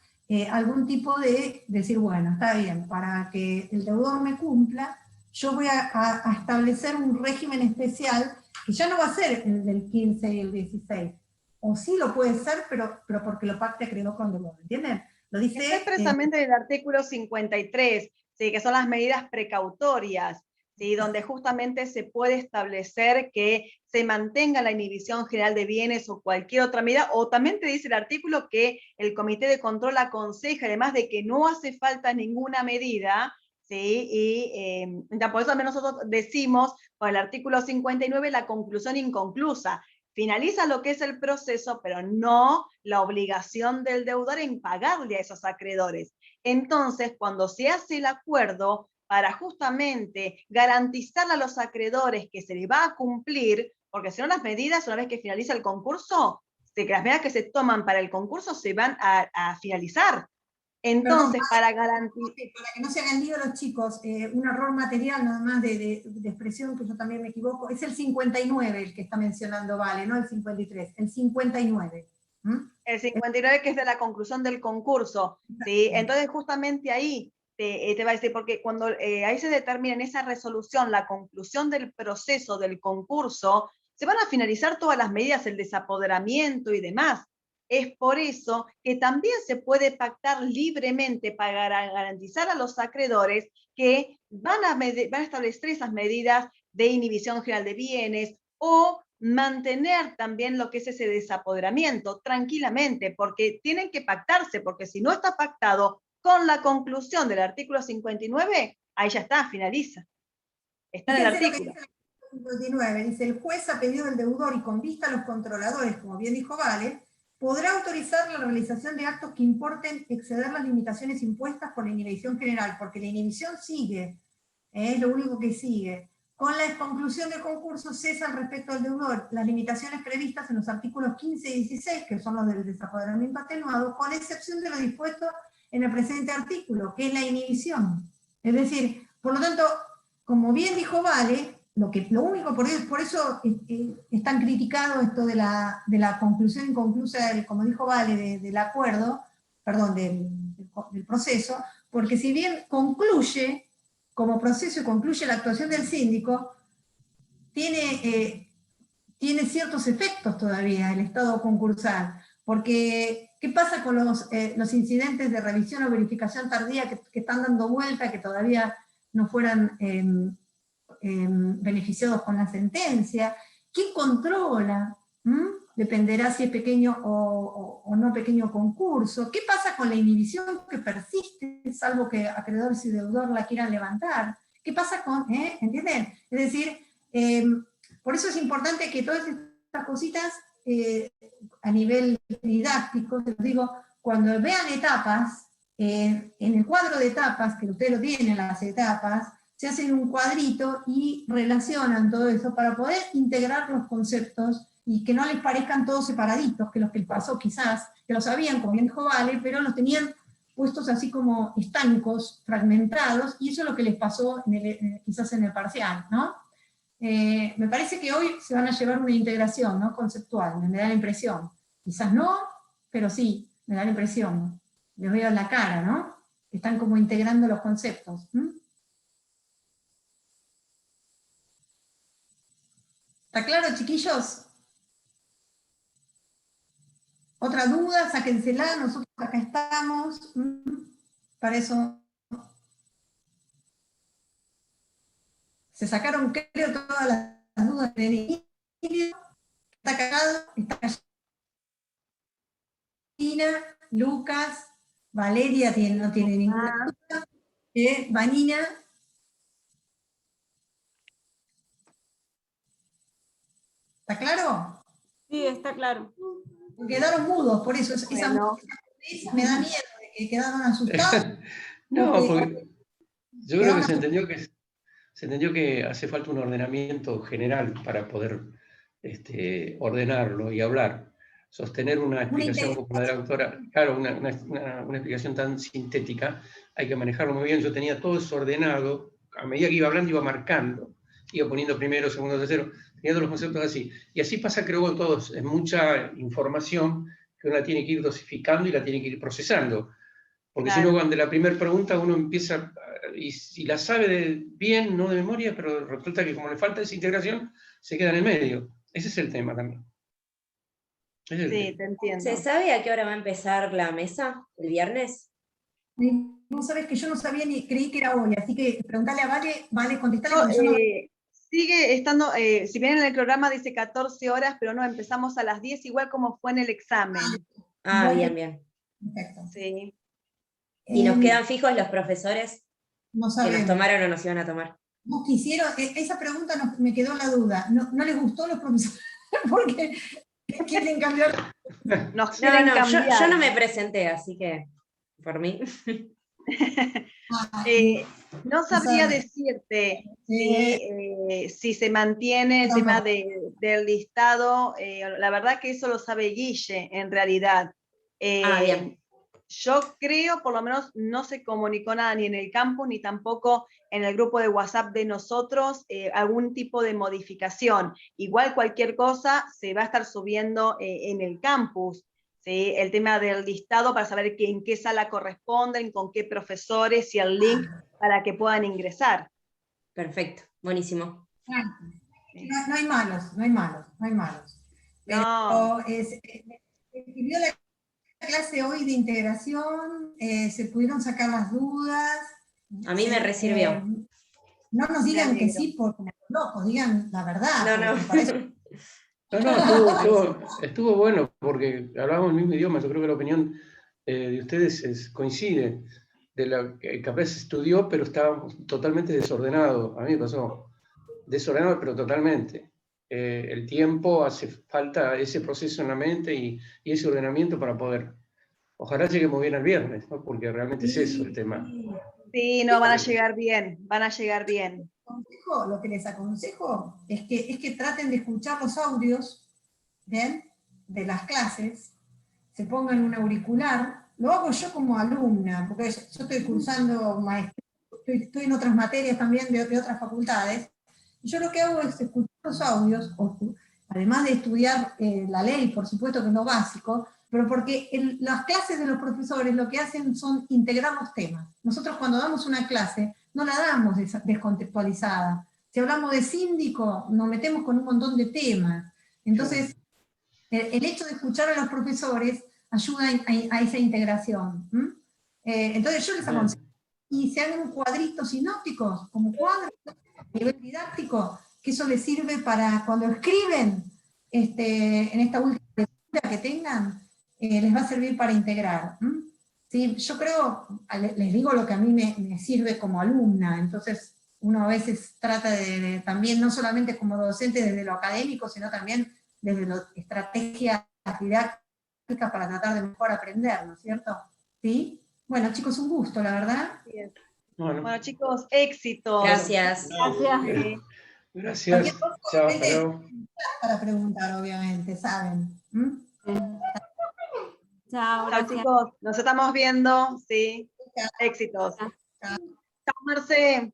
[SPEAKER 3] algún tipo de decir, bueno, está bien, para que el deudor me cumpla, yo voy a establecer un régimen especial que ya no va a ser el del 15 y el 16, o sí lo puede ser, pero porque lo pacte acreedor con deudor, ¿entienden? Lo dice
[SPEAKER 7] está expresamente en el artículo 53, ¿sí? Que son las medidas precautorias, ¿sí? Donde justamente se puede establecer que se mantenga la inhibición general de bienes o cualquier otra medida, o también te dice el artículo que el Comité de Control aconseja, además de que no hace falta ninguna medida, ¿sí? Y por eso también nosotros decimos, con el artículo 59, la conclusión inconclusa. Finaliza lo que es el proceso, pero no la obligación del deudor en pagarle a esos acreedores. Entonces, cuando se hace el acuerdo para justamente garantizarle a los acreedores que se les va a cumplir, porque si no las medidas, una vez que finaliza el concurso, que las medidas que se toman para el concurso se van a finalizar. Entonces, para garantizar...
[SPEAKER 3] Para que no se hagan lío los chicos, un error material nada más de expresión, que yo también me equivoco, es el 59 el que está mencionando Vale, no el 53, el 59.
[SPEAKER 7] El 59 que es de la conclusión del concurso, ¿sí? Entonces justamente ahí te va a decir, porque cuando ahí se determina en esa resolución la conclusión del proceso del concurso, se van a finalizar todas las medidas, el desapoderamiento y demás. Es por eso que también se puede pactar libremente para garantizar a los acreedores que van a establecer esas medidas de inhibición general de bienes, o mantener también lo que es ese desapoderamiento tranquilamente, porque tienen que pactarse, porque si no está pactado con la conclusión del artículo 59, ahí ya está, finaliza. Está en el
[SPEAKER 3] Fíjense lo que
[SPEAKER 7] artículo.
[SPEAKER 3] dice el 59, dice, el juez a pedido del deudor y con vista a los controladores, como bien dijo Vale, podrá autorizar la realización de actos que importen exceder las limitaciones impuestas por la inhibición general, porque la inhibición sigue, es lo único que sigue. Con la conclusión del concurso cesan respecto al deudor las limitaciones previstas en los artículos 15 y 16, que son los del desapoderamiento atenuado, con excepción de lo dispuesto en el presente artículo, que es la inhibición. Es decir, por lo tanto, como bien dijo Vale, lo único, por eso es tan criticado esto de la conclusión inconclusa, como dijo Vale, del acuerdo, perdón, del proceso, porque si bien concluye como proceso y concluye la actuación del síndico, tiene ciertos efectos todavía el estado concursal, porque ¿qué pasa con los incidentes de revisión o verificación tardía que están dando vuelta, que todavía no fueran beneficiados con la sentencia? ¿Quién controla? Dependerá si es pequeño o no pequeño concurso. ¿Qué pasa con la inhibición que persiste, salvo que acreedores y deudor la quieran levantar? ¿Qué pasa con, ¿entienden? Es decir, por eso es importante que todas estas cositas, a nivel didáctico, te lo digo, cuando vean etapas, en el cuadro de etapas, que ustedes lo tienen, las etapas, se hacen un cuadrito y relacionan todo eso para poder integrar los conceptos y que no les parezcan todos separaditos, que los que les pasó quizás, que lo sabían, como bien dijo Vale, pero los tenían puestos así como estancos, fragmentados, y eso es lo que les pasó quizás en el parcial, ¿no? Me parece que hoy se van a llevar una integración, ¿no?, conceptual, me da la impresión. Quizás no, pero sí, me da la impresión. Les veo en la cara, ¿no? Están como integrando los conceptos. ¿Está claro, chiquillos? ¿Otra duda? Sáquensela, nosotros acá estamos. Para eso se sacaron, creo, todas las dudas de Emilio. Está cagado, está Vanina, Lucas, Valeria no tiene ninguna duda. Vanina. ¿Está claro?
[SPEAKER 5] Sí, está claro.
[SPEAKER 3] Quedaron mudos, por eso
[SPEAKER 7] Bueno.
[SPEAKER 3] me da miedo de que quedaron asustados.
[SPEAKER 1] No, porque yo creo que se entendió que hace falta un ordenamiento general para poder ordenarlo y hablar. Sostener una explicación como la de la autora, claro, una explicación tan sintética, hay que manejarlo muy bien. Yo tenía todo eso ordenado, a medida que iba hablando iba marcando, iba poniendo primero, segundo, tercero, teniendo los conceptos así. Y así pasa, creo, con todos. Es mucha información que uno la tiene que ir dosificando y la tiene que ir procesando. Porque
[SPEAKER 7] Claro.
[SPEAKER 1] si no, cuando la primera pregunta uno empieza, y la sabe bien, no de memoria, pero resulta que como le falta esa integración, se queda en el medio. Ese es el tema también.
[SPEAKER 7] Sí, te entiendo.
[SPEAKER 4] ¿Se sabe a qué hora va a empezar la mesa? ¿El viernes?
[SPEAKER 3] Vos sabés que yo no sabía ni creí que era hoy, así que preguntale a Vale, contestale.
[SPEAKER 7] No, sigue estando, si bien en el programa dice 14 horas, pero no, empezamos a las 10, igual como fue en el examen.
[SPEAKER 4] Ah, bien, bien.
[SPEAKER 3] Perfecto.
[SPEAKER 7] Sí.
[SPEAKER 4] ¿Y nos quedan fijos los profesores
[SPEAKER 3] No
[SPEAKER 4] que
[SPEAKER 3] sabemos.
[SPEAKER 4] nos tomaron o nos iban a tomar?
[SPEAKER 3] ¿Vos quisieron? Esa pregunta me quedó la duda. ¿No les gustó a los profesores? Porque quieren cambiar.
[SPEAKER 7] Nos quieren cambiar.
[SPEAKER 4] Yo no me presenté, así que por mí.
[SPEAKER 7] No sabría decirte si se mantiene el tema del listado. La verdad que eso lo sabe Guille, en realidad.
[SPEAKER 4] Bien.
[SPEAKER 7] Yo creo, por lo menos, no se comunicó nada ni en el campus, ni tampoco en el grupo de WhatsApp de nosotros, algún tipo de modificación. Igual cualquier cosa se va a estar subiendo en el campus. ¿Sí? El tema del listado para saber en qué sala corresponden, con qué profesores y el link para que puedan ingresar.
[SPEAKER 4] Perfecto, buenísimo.
[SPEAKER 3] No hay malos, no hay malos. Pero
[SPEAKER 7] No.
[SPEAKER 3] escribió la clase hoy de integración, se pudieron sacar las dudas.
[SPEAKER 4] A mí me resirvió.
[SPEAKER 3] no nos digan que sí por como locos, digan la verdad.
[SPEAKER 4] No,
[SPEAKER 3] porque para eso-
[SPEAKER 1] Estuvo bueno porque hablábamos el mismo idioma. Yo creo que la opinión de ustedes coincide. De la que capaz estudió, pero estaba totalmente desordenado. A mí me pasó. Desordenado, pero totalmente. El tiempo, hace falta ese proceso en la mente y ese ordenamiento para poder. Ojalá lleguemos bien al viernes, ¿no? Porque realmente es eso el tema.
[SPEAKER 7] Sí, no, van a llegar bien, van a llegar bien.
[SPEAKER 3] Lo que les aconsejo es que traten de escuchar los audios, ¿bien? De las clases, se pongan un auricular. Lo hago yo como alumna, porque yo estoy cursando maestría, estoy en otras materias también de otras facultades, y yo lo que hago es escuchar los audios, además de estudiar la ley, por supuesto que es lo básico, pero porque las clases de los profesores lo que hacen son integrar los temas. Nosotros cuando damos una clase, no la damos descontextualizada. Si hablamos de síndico, nos metemos con un montón de temas. Entonces, el hecho de escuchar a los profesores ayuda a esa integración. Entonces yo les aconsejo, y se hagan cuadritos sinópticos, como cuadros, a nivel didáctico, que eso les sirve para cuando escriben en esta última lectura que tengan, les va a servir para integrar. Sí, yo creo, les digo lo que a mí me sirve como alumna, entonces uno a veces trata de también, no solamente como docente desde lo académico, sino también desde las estrategias didácticas para tratar de mejor aprender, ¿no es cierto? ¿Sí? Bueno, chicos, un gusto, la verdad.
[SPEAKER 7] Bueno, chicos, éxito.
[SPEAKER 4] Gracias.
[SPEAKER 5] Gracias.
[SPEAKER 1] Gracias. Chao, hasta luego.
[SPEAKER 3] Para preguntar, obviamente, ¿saben?
[SPEAKER 5] Chao,
[SPEAKER 7] Chao,
[SPEAKER 5] gracias.
[SPEAKER 7] chicos, nos estamos viendo, sí. Éxitos.
[SPEAKER 3] Chao.
[SPEAKER 7] Chao, Marce.